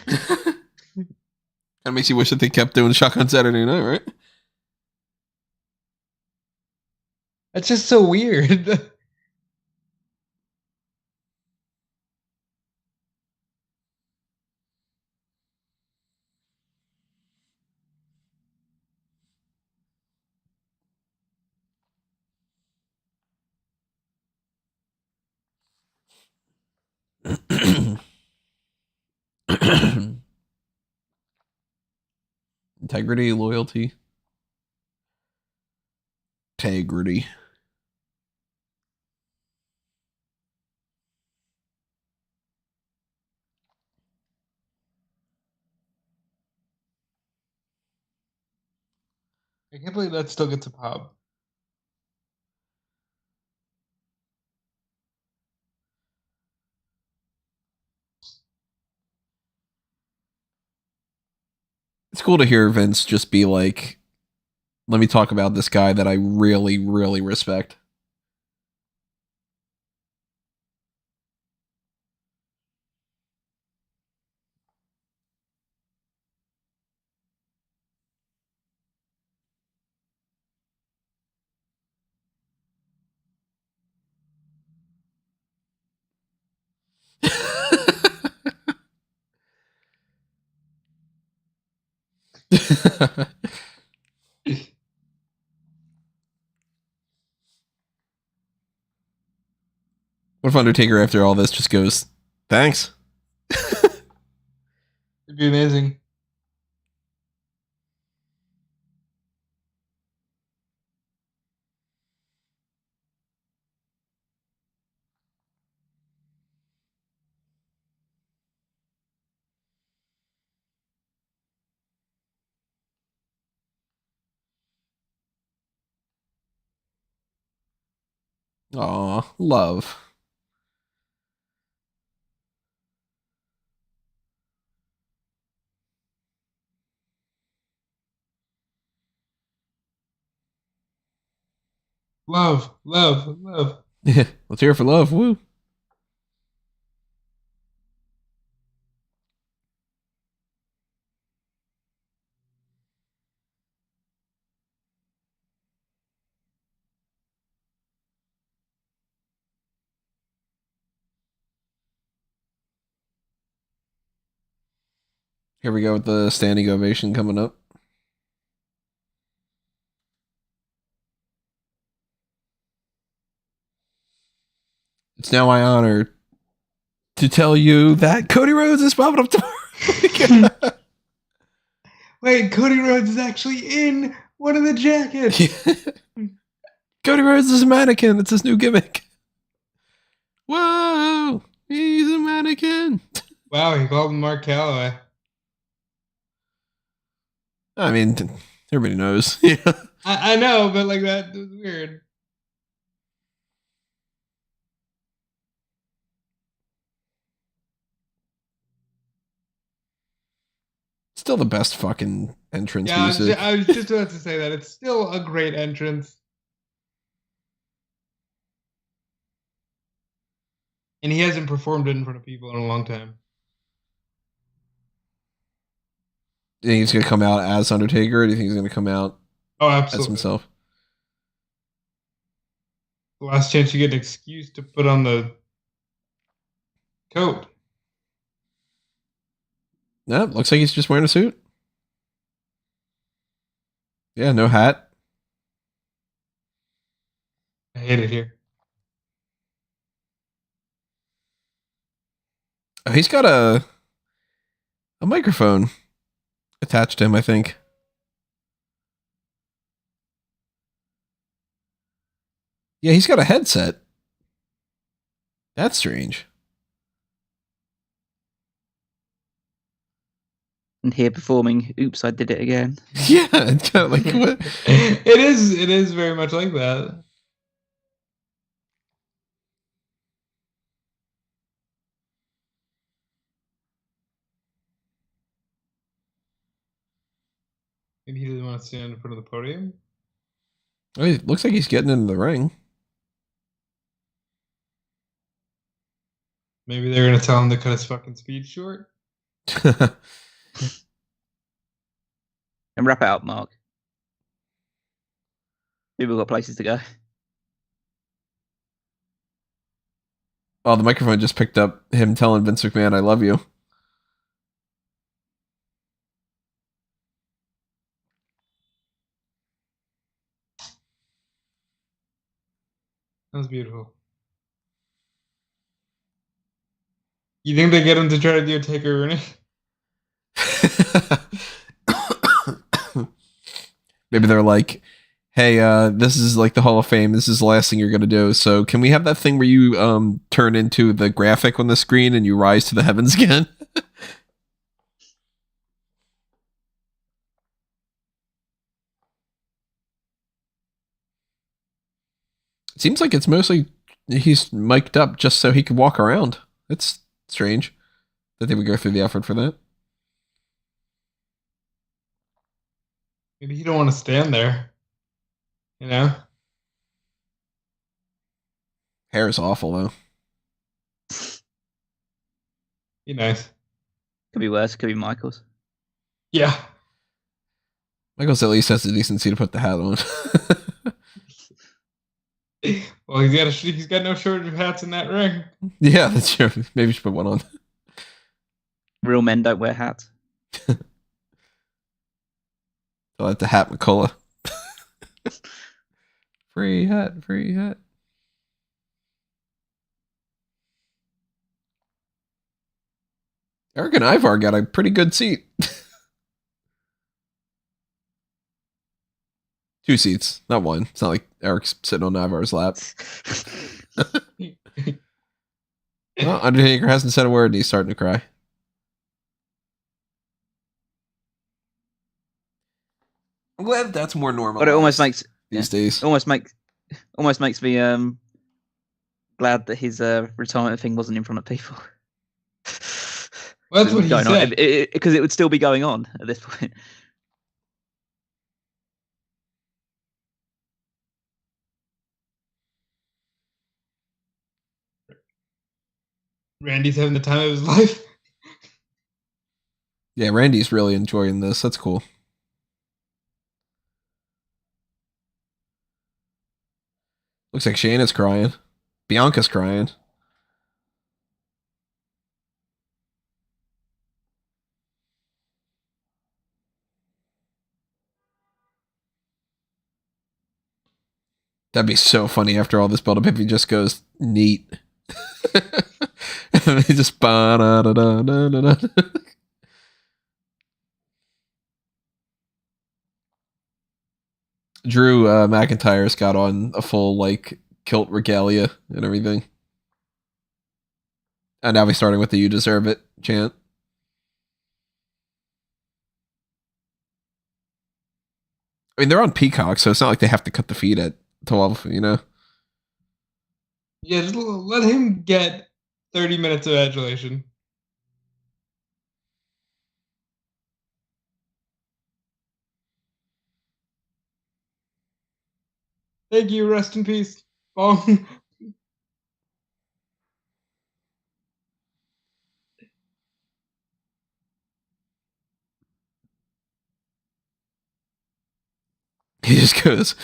That makes you wish that they kept doing Shotgun Saturday Night, right? That's just so weird. Integrity, loyalty. Integrity. I can't believe that still gets a pop. It's cool to hear Vince just be like, let me talk about this guy that I really, really respect. What if Undertaker after all this just goes, thanks? It'd be amazing. Aw, love. Love, love, love. Let's hear it for love. Woo. Here we go with the standing ovation coming up. It's now my honor to tell you that Cody Rhodes is popping up tomorrow. Wait, Cody Rhodes is actually in one of the jackets. Cody Rhodes is a mannequin. It's his new gimmick. Whoa, he's a mannequin. Wow, he called him Mark Calloway. I mean, everybody knows. Yeah. I know, but like that was weird. Still the best fucking entrance Yeah, music. I was just about to say that. It's still a great entrance. And he hasn't performed it in front of people in a long time. Do you think he's going to come out as Undertaker, or do you think he's going to come out Oh, as absolutely. himself? The last chance you get an excuse to put on the coat. No, looks like he's just wearing a suit. Yeah, no hat. I hate it here. Oh, he's got a microphone attached to him, I think. Yeah, he's got a headset. That's strange. And here performing, oops, I did it again. Yeah, it's kind of like what? It is very much like that. Maybe he doesn't want to stand in front of the podium. Oh, it looks like he's getting into the ring. Maybe they're gonna tell him to cut his fucking speech short. And wrap it up, Mark. People got places to go. Oh, the microphone just picked up him telling Vince McMahon, "I love you." That was beautiful. You think they get him to try to do a Taker Rooney? Maybe they're like, "Hey, this is like the Hall of Fame. This is the last thing you're gonna do. So can we have that thing where you turn into the graphic on the screen and you rise to the heavens again?" It seems like it's mostly he's mic'd up just so he can walk around. It's strange that they would go through the effort for that. Maybe he don't want to stand there. You know? Hair is awful though. Be nice. Could be worse. Could be Michaels. Yeah. Michaels at least has the decency to put the hat on. Well, he's got no shortage of hats in that ring. Yeah, that's true. Maybe you should put one on. Real men don't wear hats. I like the hat McCullough. Free hat, free hat. Eric and Ivar got a pretty good seat. 2 seats, not one. It's not like Eric's sitting on Ivar's lap. Well, Undertaker hasn't said a word and he's starting to cry. I'm glad that's more normal. But it almost makes these days. almost makes me glad that his retirement thing wasn't in front of people. Well, that's what he said. Because it would still be going on at this point. Randy's having the time of his life. Yeah, Randy's really enjoying this. That's cool. Looks like Shayna's crying. Bianca's crying. That'd be so funny after all this build-up if he just goes neat. And then he just ba-da-da-da-da-da. Drew McIntyre's got on a full like kilt regalia and everything. And now he's starting with the "You deserve it" chant. I mean, they're on Peacock, so it's not like they have to cut the feed at 12, you know? Yeah, just let him get 30 minutes of adulation. Thank you. Rest in peace. Bong. He just goes,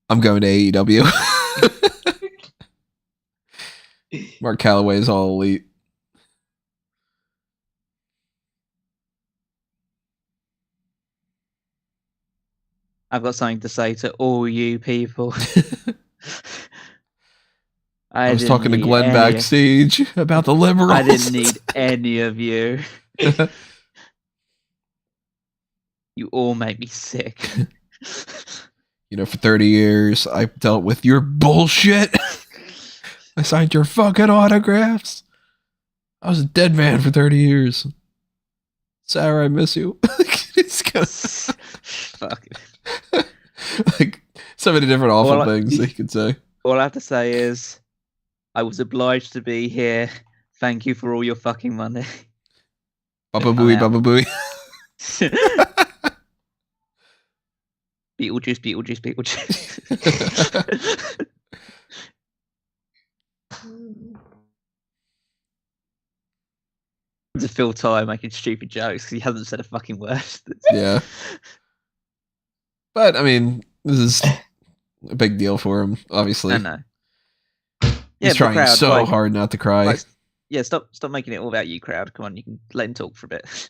"I'm going to AEW." Mark Calloway's all elite. I've got something to say to all you people. I was talking to Glenn backstage about the liberals. I didn't need any of you. You all make me sick. You know, for 30 years, I dealt with your bullshit. I signed your fucking autographs. I was a dead man for 30 years. Sarah, I miss you. It's kind of Fuck. like so many different awful things that you could say. All I have to say is, I was obliged to be here. Thank you for all your fucking money. Baba booey, baba booey. Beetlejuice, Beetlejuice, Beetlejuice. To fill time making stupid jokes because he hasn't said a fucking word. Yeah. But, I mean, this is a big deal for him, obviously. I know. He's trying crowd, so hard not to cry. Yeah, stop making it all about you, crowd. Come on, you can let him talk for a bit.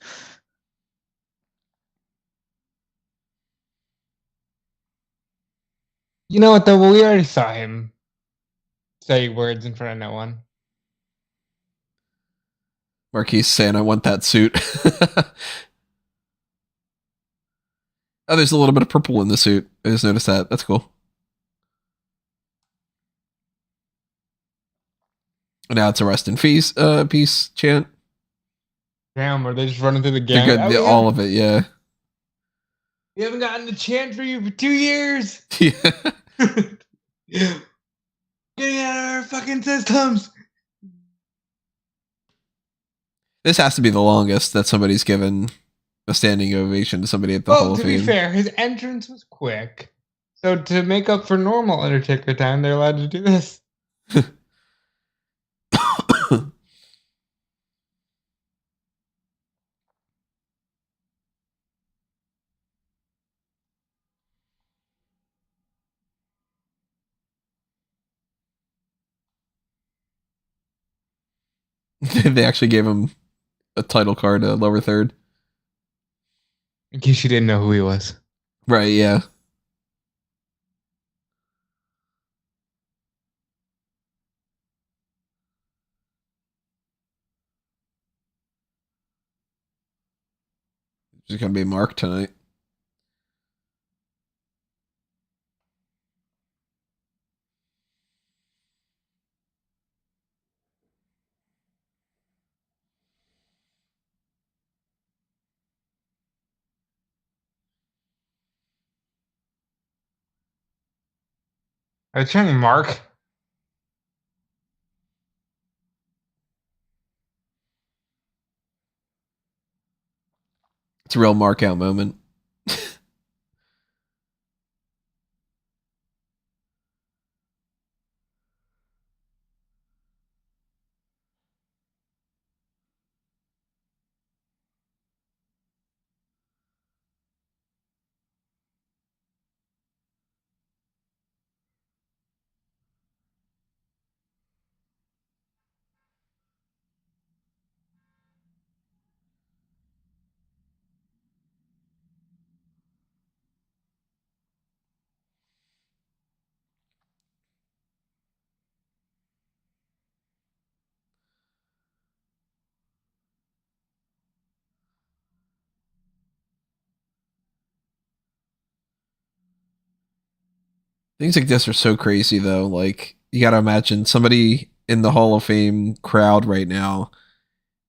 You know what, though? Well, we already saw him say words in front of no one. Marquise saying, "I want that suit." Oh, there's a little bit of purple in the suit. I just noticed that. That's cool. Now it's a rest in peace chant. Damn, are they just running through the gang? All of it, yeah. We haven't gotten the chant for you for 2 years. Yeah. Getting out of our fucking systems. This has to be the longest that somebody's given a standing ovation to somebody at the Hall of Fame. To be fair, his entrance was quick. So to make up for normal Undertaker time, they're allowed to do this. They actually gave him a title card, a lower third. In case you didn't know who he was. Right, yeah. There's going to be Mark tonight. Are they chanting Mark? It's a real mark out moment. Things like this are so crazy, though. Like, you got to imagine somebody in the Hall of Fame crowd right now,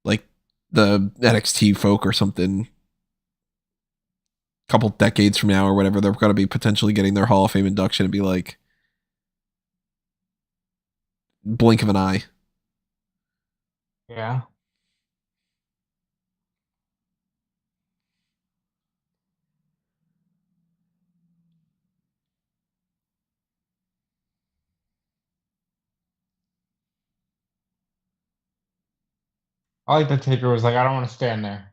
like the NXT folk or something, a couple decades from now or whatever, they're going to be potentially getting their Hall of Fame induction and be like, blink of an eye. Yeah. I like that Taker was like, I don't want to stand there.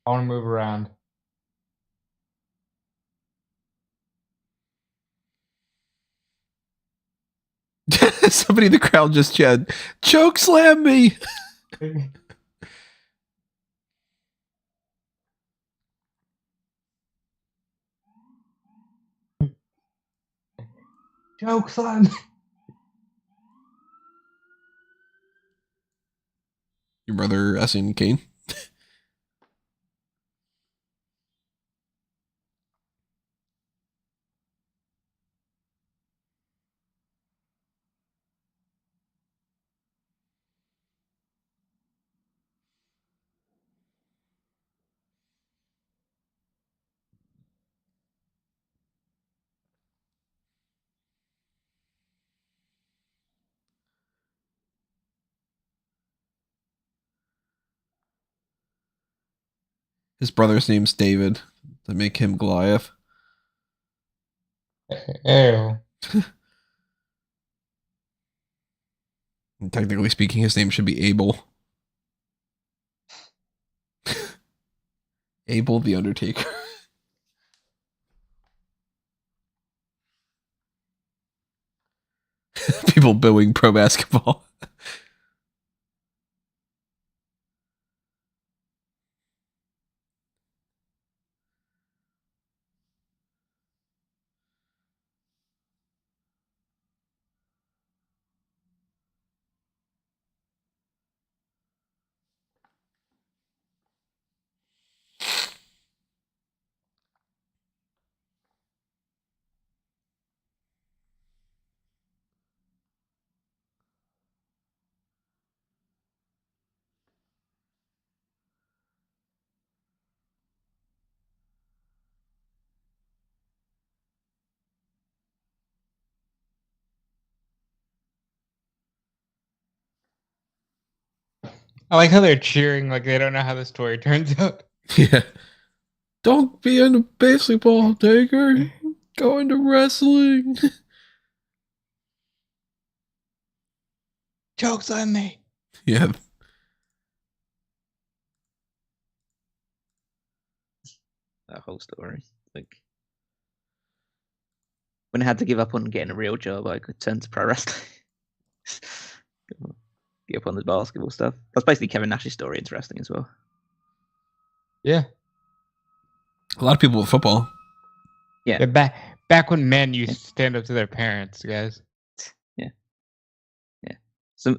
I want to move around. Somebody in the crowd just said, choke slam me. Choke slam. Your brother, S.N. Kane. His brother's name's David. To make him Goliath. Ew. And technically speaking, his name should be Abel. Abel the Undertaker. People booing pro basketball. I like how they're cheering like they don't know how the story turns out. Yeah. Don't be into basketball, Taker. Go into wrestling. Joke's on me. Yeah. That whole story. Like, when I had to give up on getting a real job, I could turn to pro wrestling. Give up on the basketball stuff. That's basically Kevin Nash's story into wrestling as well. Yeah. A lot of people with football. Yeah, back when men used to stand up to their parents, guys. So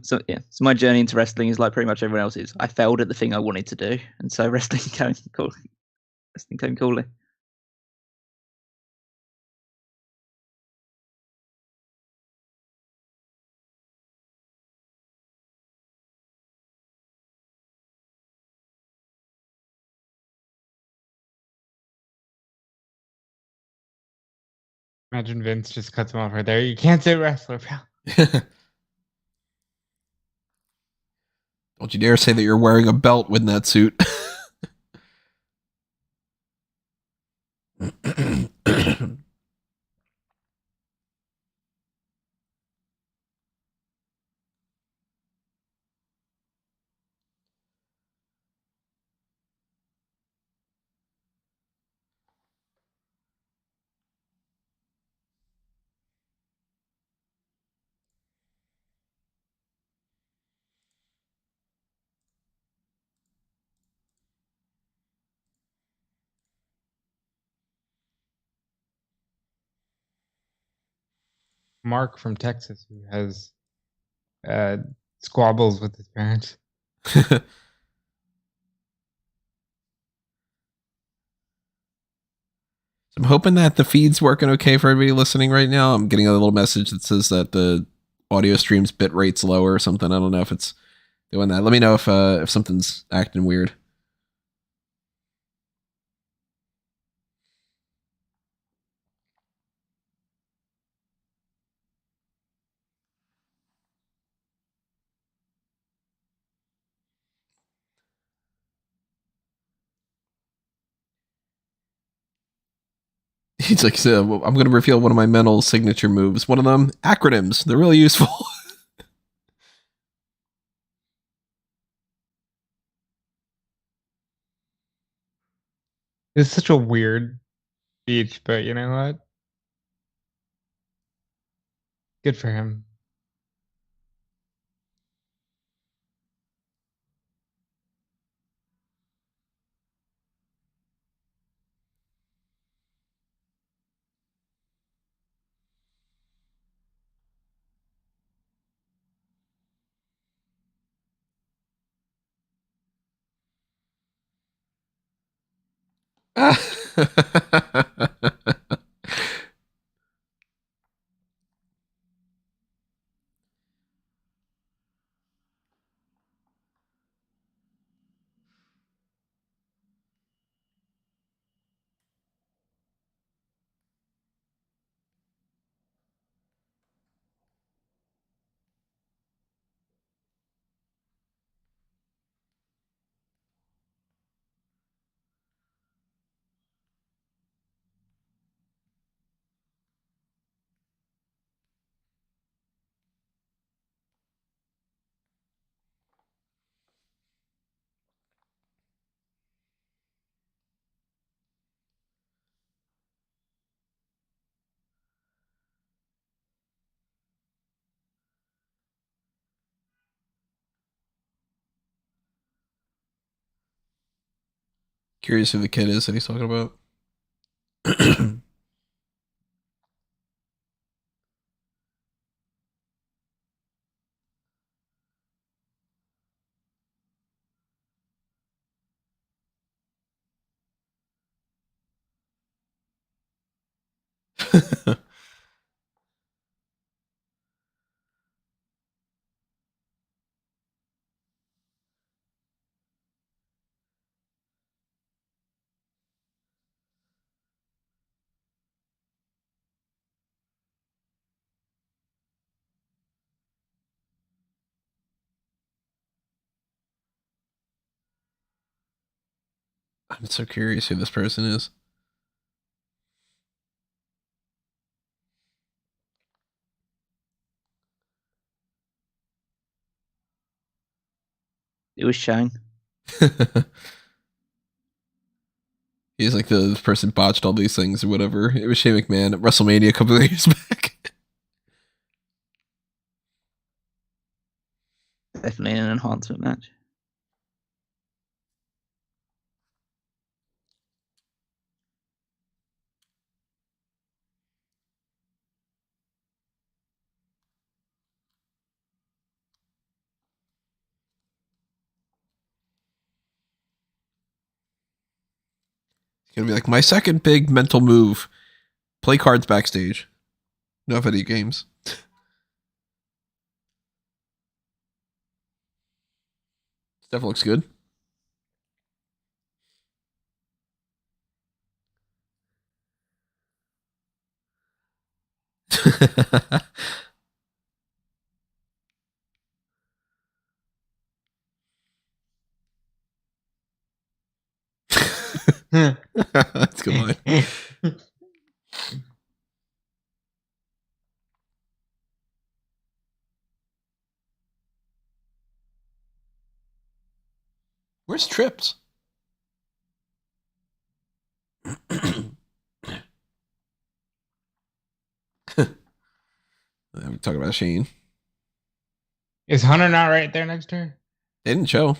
my journey into wrestling is like pretty much everyone else's. I failed at the thing I wanted to do, and so wrestling came cool. Wrestling came coolly. Imagine Vince just cuts him off right there. You can't say wrestler, pal. Don't you dare say that you're wearing a belt with that suit. Smark from Texas who has squabbles with his parents. I'm hoping that the feed's working okay for everybody listening right now. I'm getting a little message that says that the audio stream's bit rate's lower or something. I don't know if it's doing that. Let me know if something's acting weird. He's like, so I'm going to reveal one of my mental signature moves. One of them, acronyms. They're really useful. It's such a weird speech, but you know what? Good for him. Curious who the kid is that he's talking about. I'm so curious who this person is. It was Shang. He's like the person botched all these things or whatever. It was Shane McMahon at WrestleMania a couple of years back. Definitely an enhancement match. It's gonna be like my second big mental move: play cards backstage. No video games. Stuff looks good. That's good line. Where's Trips? I'm talking about Shane. Is Hunter not right there next to her? They didn't show.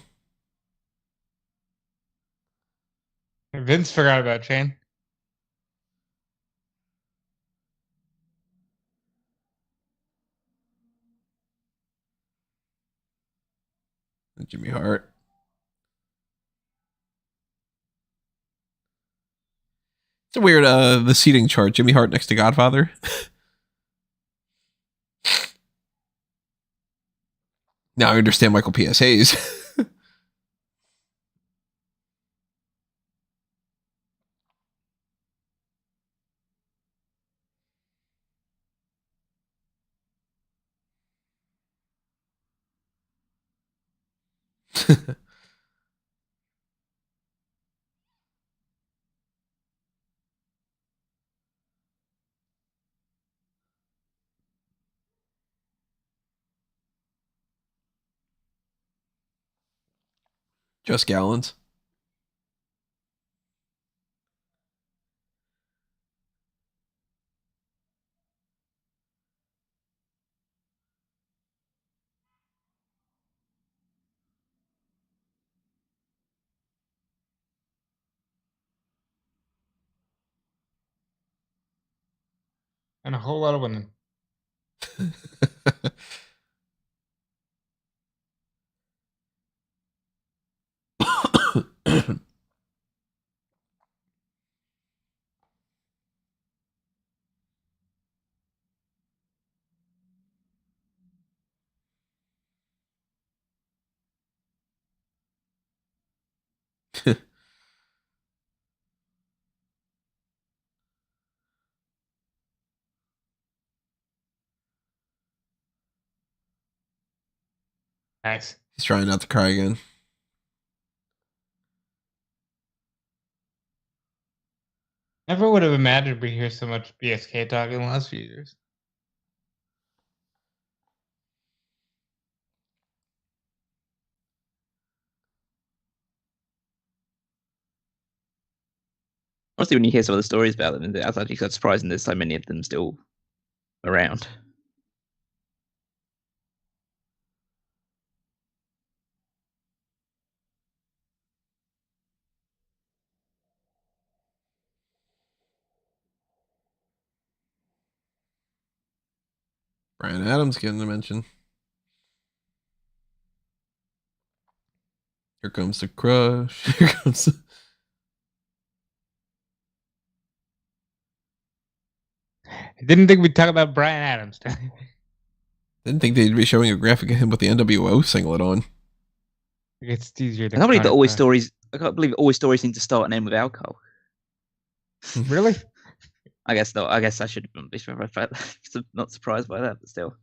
Vince forgot about Shane. Jimmy Hart. It's a weird the seating chart. Jimmy Hart next to Godfather. Now I understand Michael P.S. Hayes. Just gallons. And a whole lot of women. Nice. He's trying not to cry again. Never would have imagined we hear so much BSK talk in the last few years. Honestly, when you hear some of the stories about them, it's actually quite surprising there's so many of them still around. Brian Adams getting a mention. Here comes the crush. Here comes the... I didn't think we'd talk about Brian Adams. Didn't think they'd be showing a graphic of him with the NWO singlet on. It's easier to. I can't believe that always stories. I can't believe always stories seem to start and end with alcohol. Really? I guess not. I guess I should be not surprised by that, but still.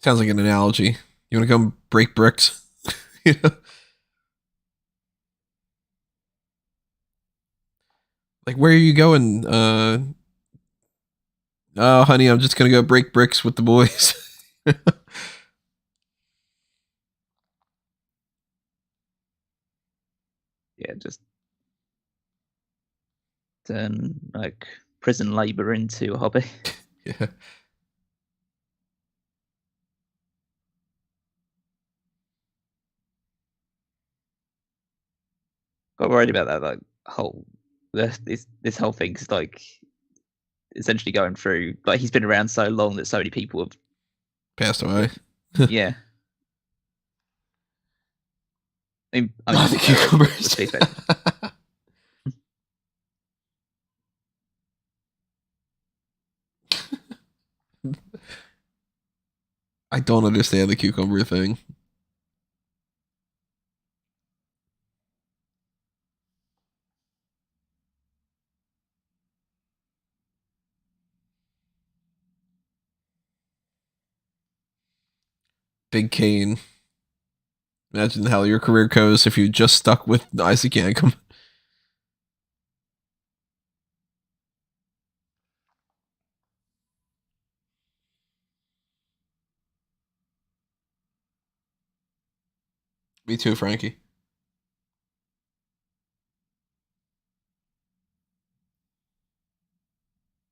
Sounds like an analogy. You want to come break bricks? You know? Like, where are you going? Oh, honey, I'm just going to go break bricks with the boys. Yeah, just turn like prison labor into a hobby. Yeah. Got worried about that this whole thing's like essentially going through, like, he's been around so long that so many people have Passed away. yeah. Oh, the cucumbers. I don't understand the cucumber thing. Big Kane. Imagine how your career goes if you just stuck with Isaac Yankem. Me too, Frankie.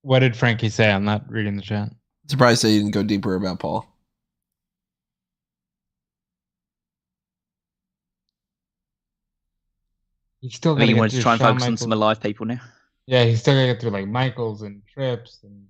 What did Frankie say? I'm not reading the chat. Surprised they didn't go deeper about Paul. He's still I think got he to wanted get to through try and Shawn focus on Michaels. some alive people now. Yeah, he's still got to get through like Michaels and Trips and.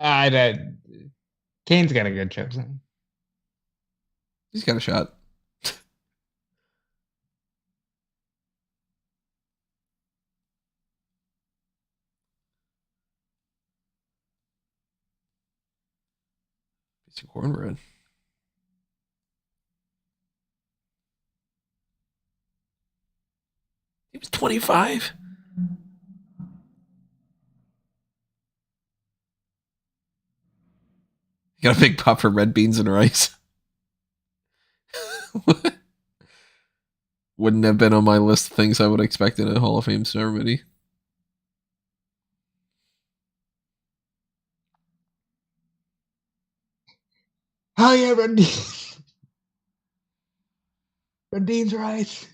That Kane's got a good chip. He's got a shot. Piece of cornbread. He was 25. He got a big pop for red beans and rice. Wouldn't have been on my list of things I would expect in a Hall of Fame ceremony. Oh yeah, red beans rice.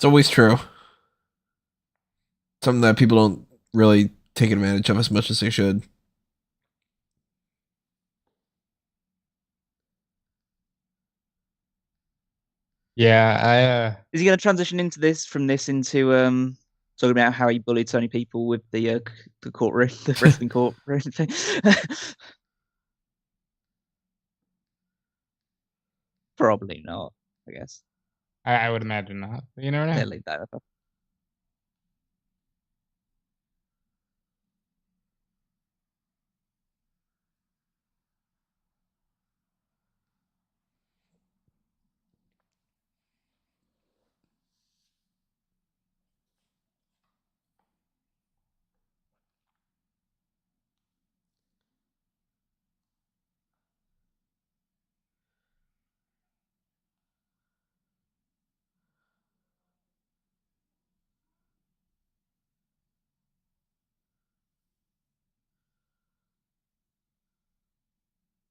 It's always true. Something that people don't really take advantage of as much as they should. Yeah, Is he going to transition into talking about how he bullied so many people with the courtroom, the wrestling courtroom thing? Probably not, I guess. I would imagine not. But you never know. Yeah, leave that up.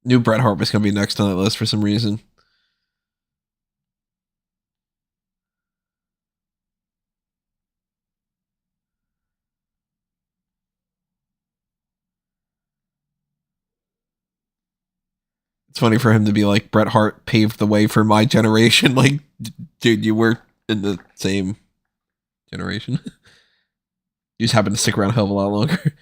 Knew Bret Hart was going to be next on that list for some reason. It's funny for him to be like, Bret Hart paved the way for my generation. Like, dude, you were in the same generation. You just happened to stick around a hell of a lot longer.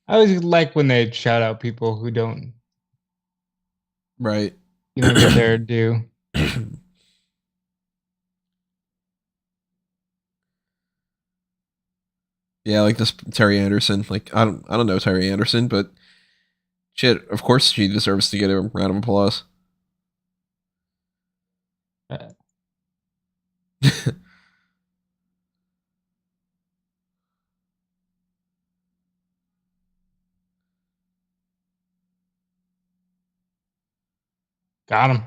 I always like when they shout out people who don't, Right. get their due. Yeah, like this Terry Anderson. Like, I don't know Terry Anderson, but shit, of course she deserves to get a round of applause. Uh, Got him.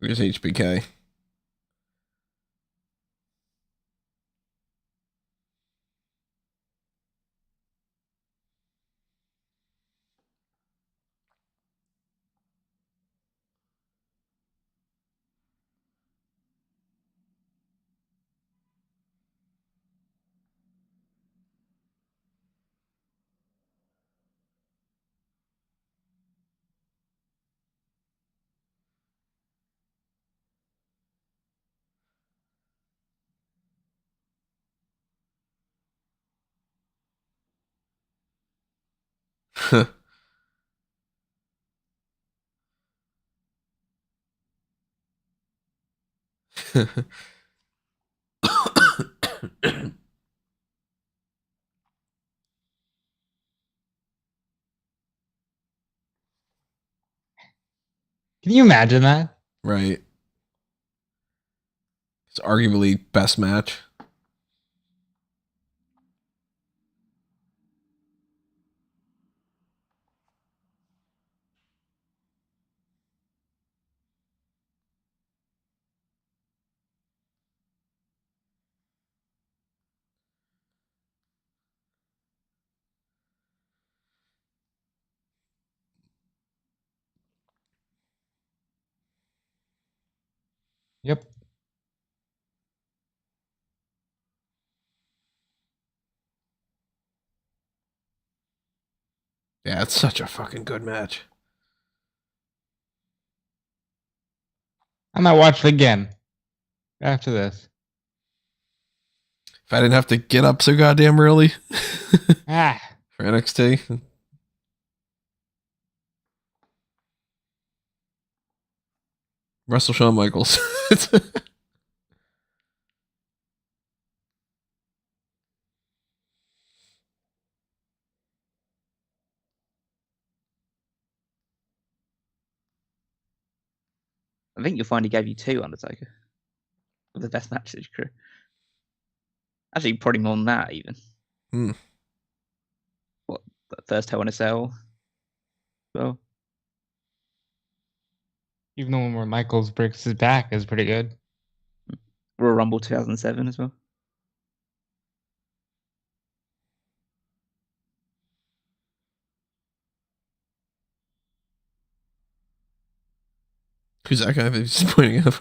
Where's HBK? Can you imagine that? Right. It's arguably best match. Yep. Yeah, it's such a fucking good match. I might watch it again after this. If I didn't have to get up so goddamn early Ah, for NXT. Russell Shawn Michaels. I think you'll find he gave you 2 Undertaker of the best matches of your career. Actually, probably more than that even. Hmm. What, the first Hell in a Cell? Well, even the one where Michaels breaks his back is pretty good. Royal Rumble 2007 as well. Who's that guy that he's pointing up?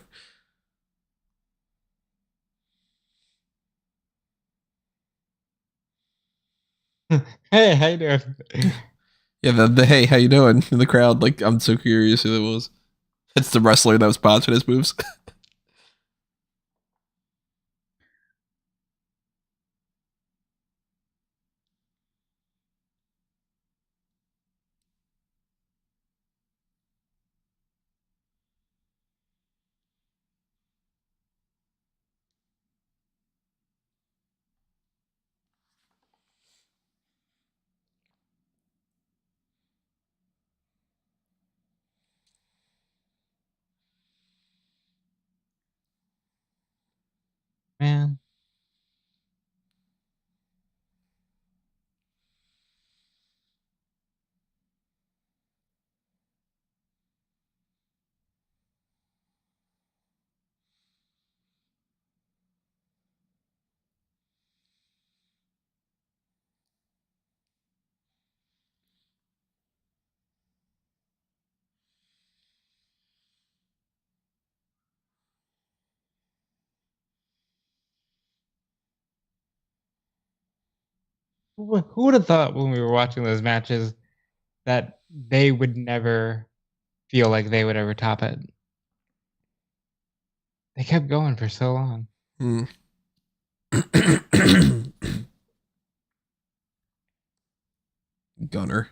Hey, how you doing? Yeah, the hey, how you doing in the crowd? Like, I'm so curious who that was. It's the wrestler that was sponsoring his moves. Man. Who would have thought when we were watching those matches that they would never feel like they would ever top it? They kept going for so long. Gunner.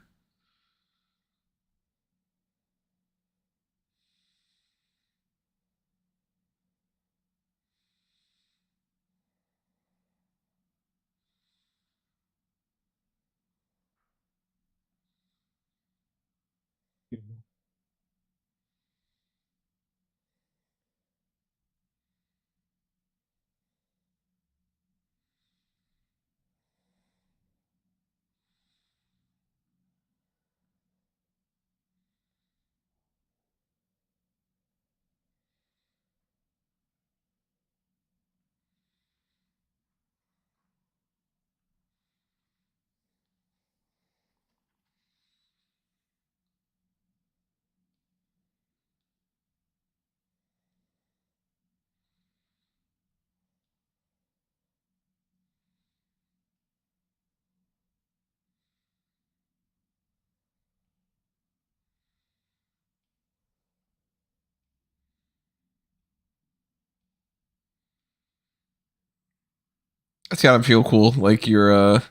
That's gotta feel cool. Like you're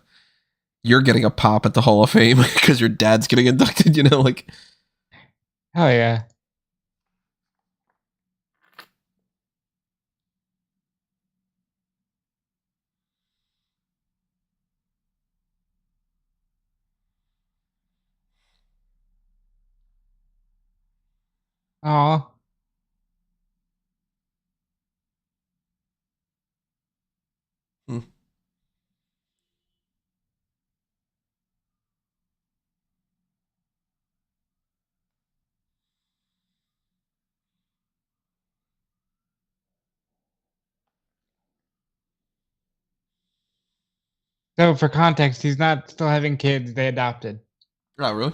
getting a pop at the Hall of Fame because your dad's getting inducted, you know, like Oh yeah. Oh. So for context, he's not still having kids. They adopted. oh really?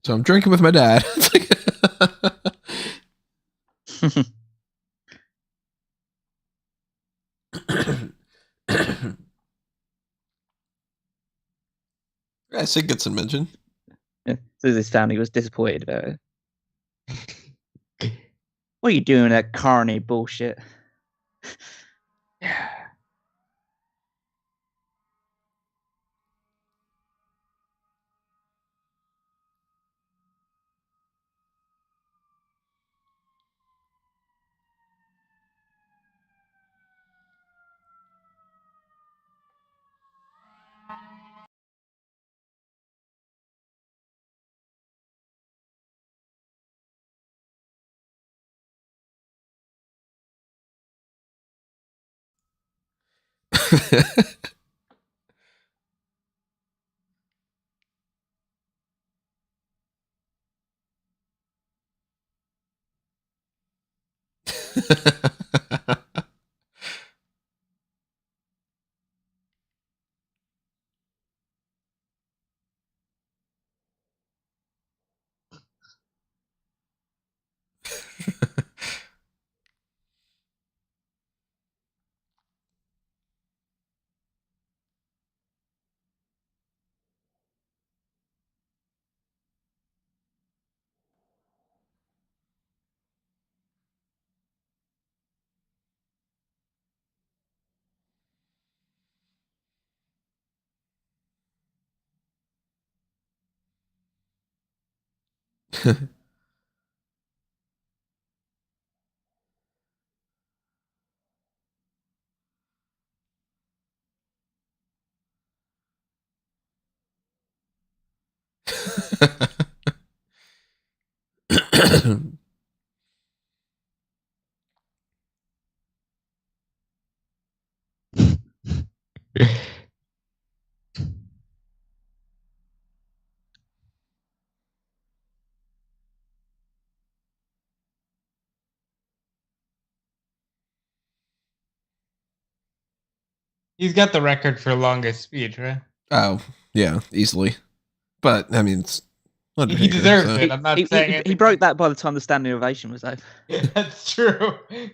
So I'm drinking with my dad. It's like I Sid gets some mention. Yeah, so his family was disappointed about it. What are you doing with that carny bullshit? Yeah. He's got the record for longest speech, right? Oh, yeah, easily. But, I mean, it's Undertaker, He deserves so. it. I'm not saying he broke that by the time the standing ovation was over. That's true. I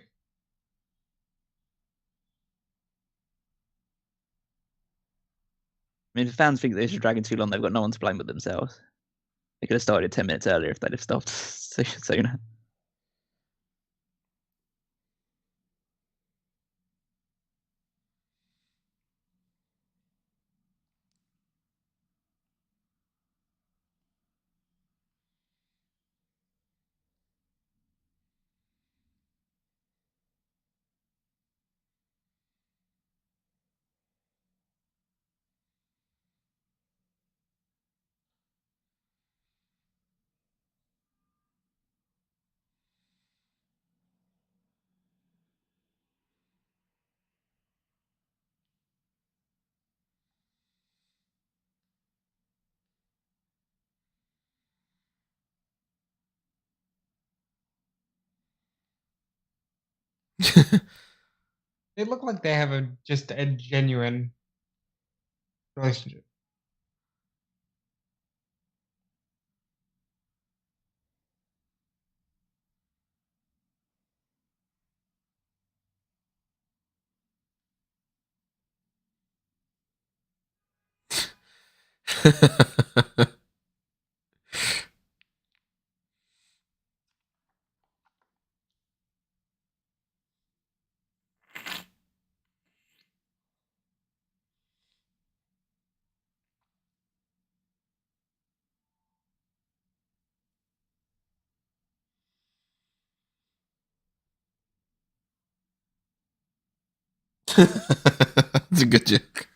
mean, if fans think that this is dragging too long, they've got no one to blame but themselves. They could have started 10 minutes earlier if they'd have stopped sooner. They look like they have just a genuine relationship. It's a good joke.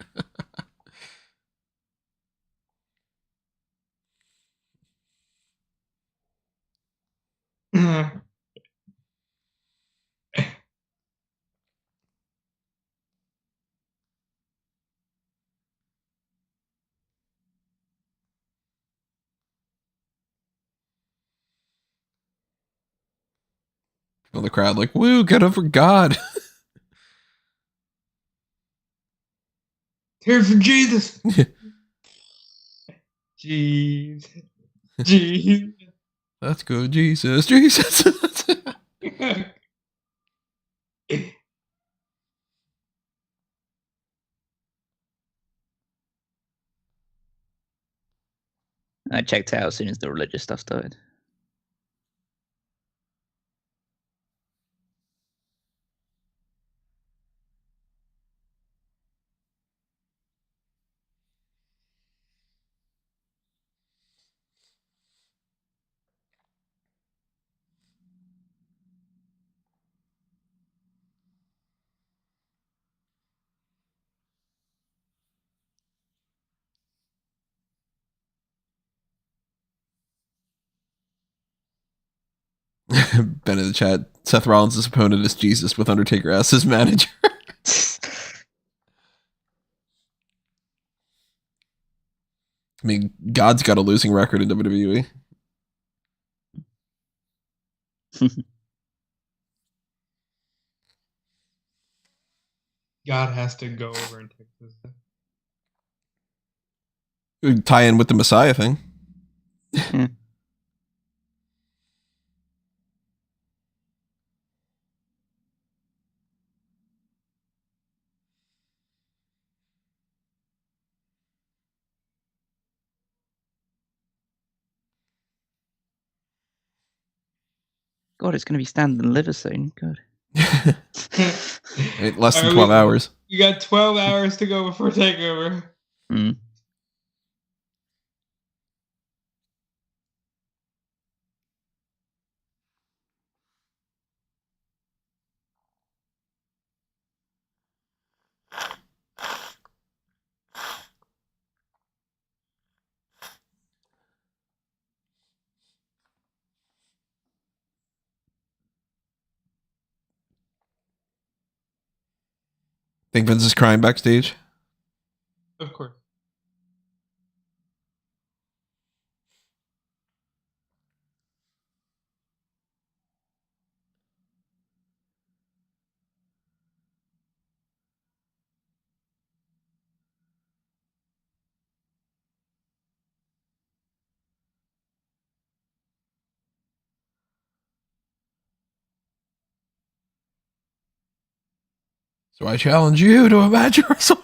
Well, the crowd like, woo, get over God. Here for Jesus. Jeez. Jeez. Let's go, Jesus. Jesus. I checked out as soon as the religious stuff started. Ben in the chat. Seth Rollins' opponent is Jesus with Undertaker as his manager. mean, God's got a losing record in WWE. God has to go over and take this. We tie in with the Messiah thing. Yeah. God, it's going to be Stand Deliver soon. God. Less than 12 hours. You got 12 hours to go before TakeOver. Mm. Think Vince is crying backstage? Of course. So I challenge you to a match at WrestleMania.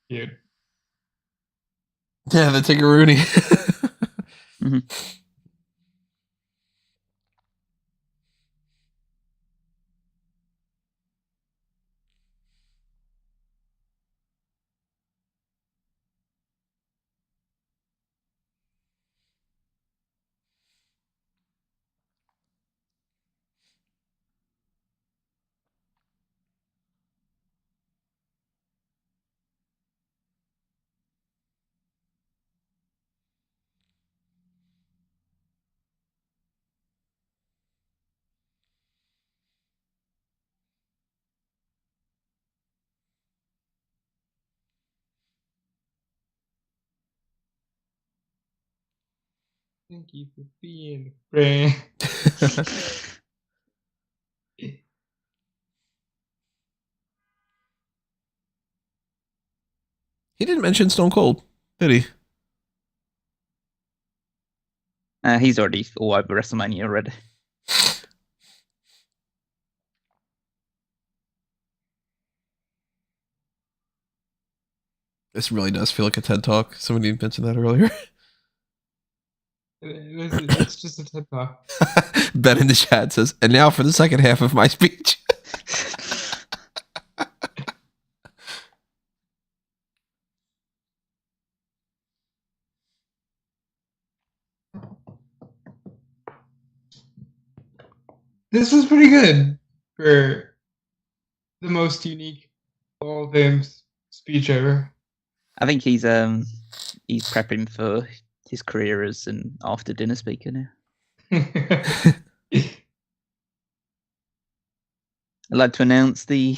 Cute. Yeah, the Tiggeroonie. Mm-hmm. Thank you for being a friend. He didn't mention Stone Cold, did he? He's already all over WrestleMania already. This really does feel like a TED Talk. Somebody mentioned that earlier. It's just a TED Talk. Ben in the chat says, and now for the second half of my speech. This was pretty good for the most unique Hall of Fame speech ever. I think he's prepping for his career as an after dinner speaker now. The I'd like to announce the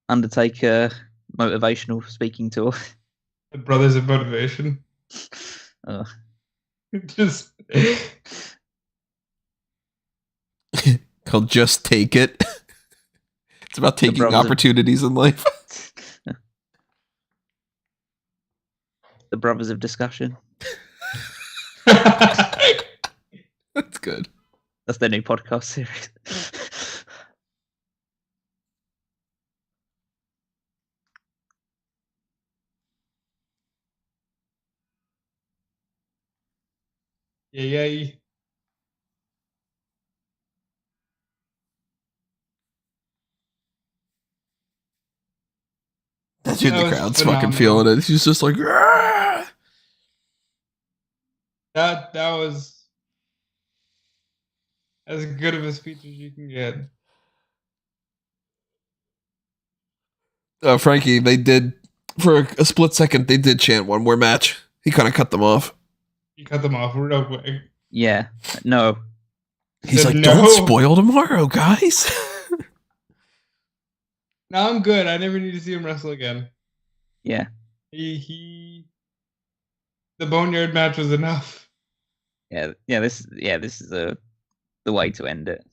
Undertaker motivational speaking tour. Brothers of Motivation. Just Called Just Take It. It's about taking opportunities in life. The Brothers of Discussion. That's good. That's their new podcast series. Yeah. That dude, That the was crowd's fucking phenomenal. feeling it. He's just like, "Ah!" That was as good of a speech as you can get. Frankie, they did, for a split second, they did chant one more match. He kind of cut them off. You cut them off real quick. Yeah. No. He's Said like, no. don't spoil tomorrow, guys. No, I'm good. I never need to see him wrestle again. Yeah. The Boneyard match was enough. Yeah. This is the way to end it.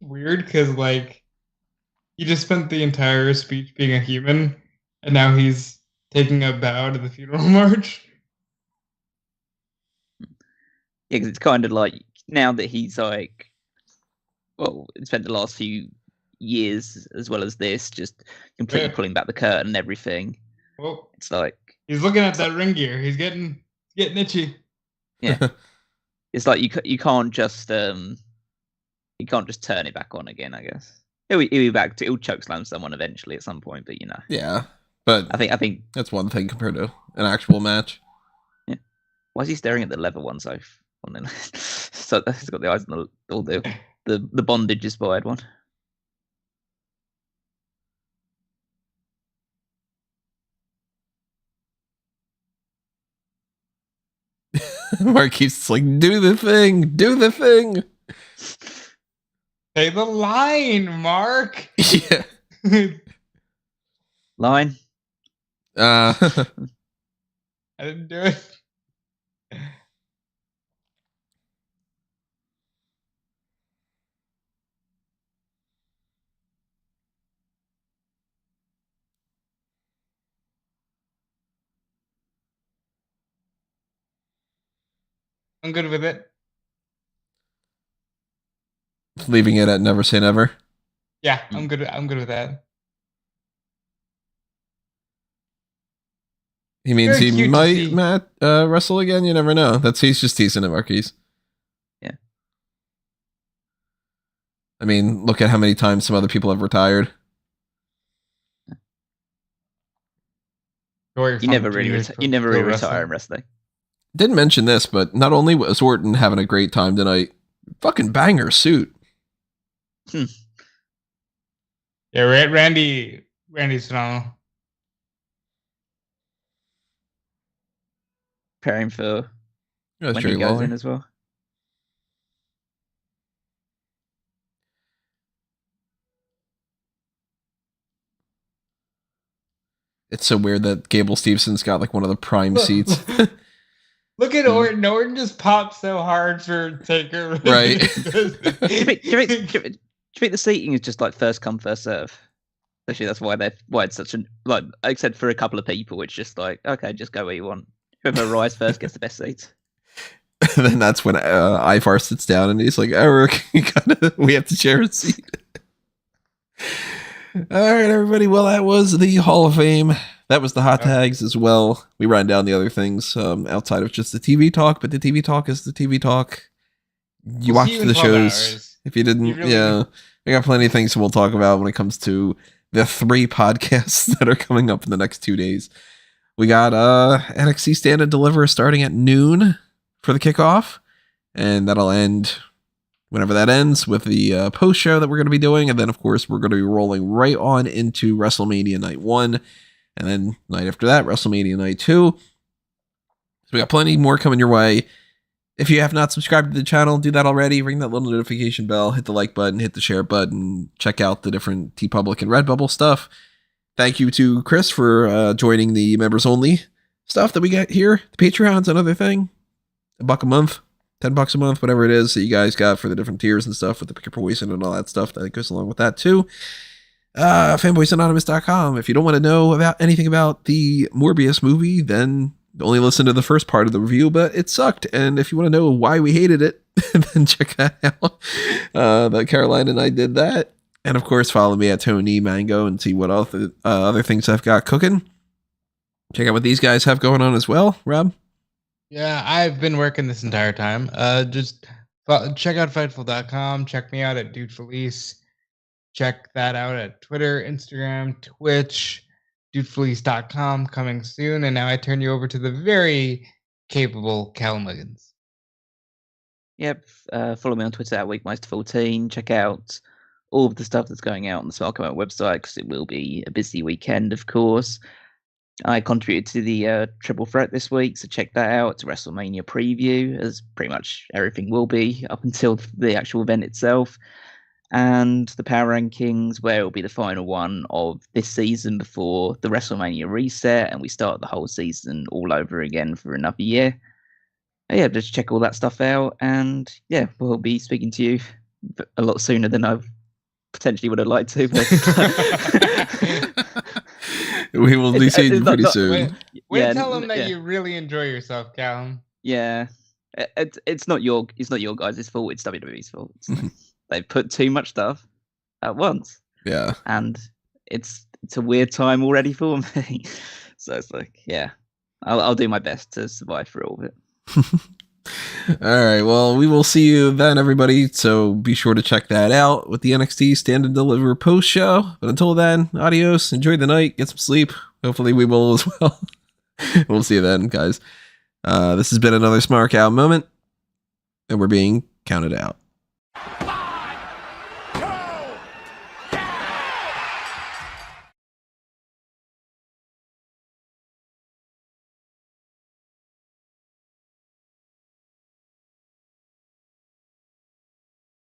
Weird, because like he just spent the entire speech being a human, and now he's taking a bow to the funeral march. Yeah, 'cause it's kind of like now that he's like, well, spent the last few years as well as this, just completely Yeah. pulling back the curtain and everything. Well, It's like, he's looking at that ring gear. He's getting itchy. yeah, it's like you can't just turn it back on again. I guess he'll be back to he'll chokeslam someone eventually at some point, but Yeah, but I think that's one thing compared to an actual match. yeah. Why is he staring at the leather one so? So he's got the eyes on all the bondage inspired one. Mark keeps like, do the thing. Say the line, Mark. Yeah. Line. I didn't do it. I'm good with it. Leaving it at never say never. Yeah, I'm good. I'm good with that. He means Very he cute to might see. wrestle again. You never know. He's just teasing it, Marquise. Yeah. I mean, look at how many times some other people have retired. You never really retire in wrestling. Didn't mention this, but not only was Orton having a great time tonight, fucking banger suit. Yeah, Randy's phenomenal. Preparing for That's when Jerry he goes Lawler. in as well. It's so weird that Gable Stevenson's got like one of the prime seats. Look at Orton. Orton just popped so hard for Taker. Right. Do you think the seating is just like first come first serve? Actually, that's why it's such an like. Except for a couple of people, it's just like, okay, just go where you want. Whoever arrives first gets the best seats. And then that's when Ivar sits down and he's like, Eric, we have to share a seat. All right, everybody. Well, that was the Hall of Fame. That was the hot tags as well. We ran down the other things outside of just the TV talk, but the TV talk is the TV talk. You watch the shows. If you didn't, I got plenty of things we'll talk about when it comes to the 3 podcasts that are coming up in the next 2 days. We got NXT Stand Deliver starting at noon for the kickoff, and that'll end whenever that ends with the post show that we're going to be doing. And then, of course, we're going to be rolling right on into WrestleMania Night 1. And then night after that, WrestleMania Night 2. So we got plenty more coming your way. If you have not subscribed to the channel, do that already. Ring that little notification bell, hit the like button, hit the share button, check out the different TeePublic and Redbubble stuff. Thank you to Chris for joining the members only stuff that we got here. The Patreon's another thing. $1 a month, $10 a month, whatever it is that you guys got for the different tiers and stuff with the Pick Your Poison and all that stuff that goes along with that too. fanboysanonymous.com. If you don't want to know about anything about the Morbius movie, then only listen to the first part of the review, but it sucked. And if you want to know why we hated it, then check that out. That Caroline and I did that. And of course, follow me at Tony Mango and see what other things I've got cooking. Check out what these guys have going on as well, Rob. Yeah, I've been working this entire time. Just check out Fightful.com. Check me out at Dude Felice. Check that out at Twitter, Instagram, Twitch, DudeFelice.com coming soon. And now I turn you over to the very capable Cal Muggins. Yep. Follow me on Twitter at Weekmeister14. Check out all of the stuff that's going out on the Smark website, because it will be a busy weekend, of course. I contributed to the Triple Threat this week, so check that out. It's a WrestleMania preview, as pretty much everything will be up until the actual event itself. And the Power Rankings, where it will be the final one of this season before the WrestleMania reset, and we start the whole season all over again for another year. Yeah, just check all that stuff out, and yeah, we'll be speaking to you a lot sooner than I potentially would have liked to. But we will be seeing you pretty soon. Tell them that you really enjoy yourself, Callum. Yeah, it's not your guys' fault. It's WWE's fault. They put too much stuff at once. Yeah, and it's a weird time already for me. So it's like, yeah, I'll do my best to survive through all of it. All right, well, we will see you then, everybody, so be sure to check that out with the NXT Stand and Deliver post show. But until then, adios, enjoy the night, get some sleep. Hopefully we will as well. We'll see you then, guys. This has been another Smark Out moment, and we're being counted out.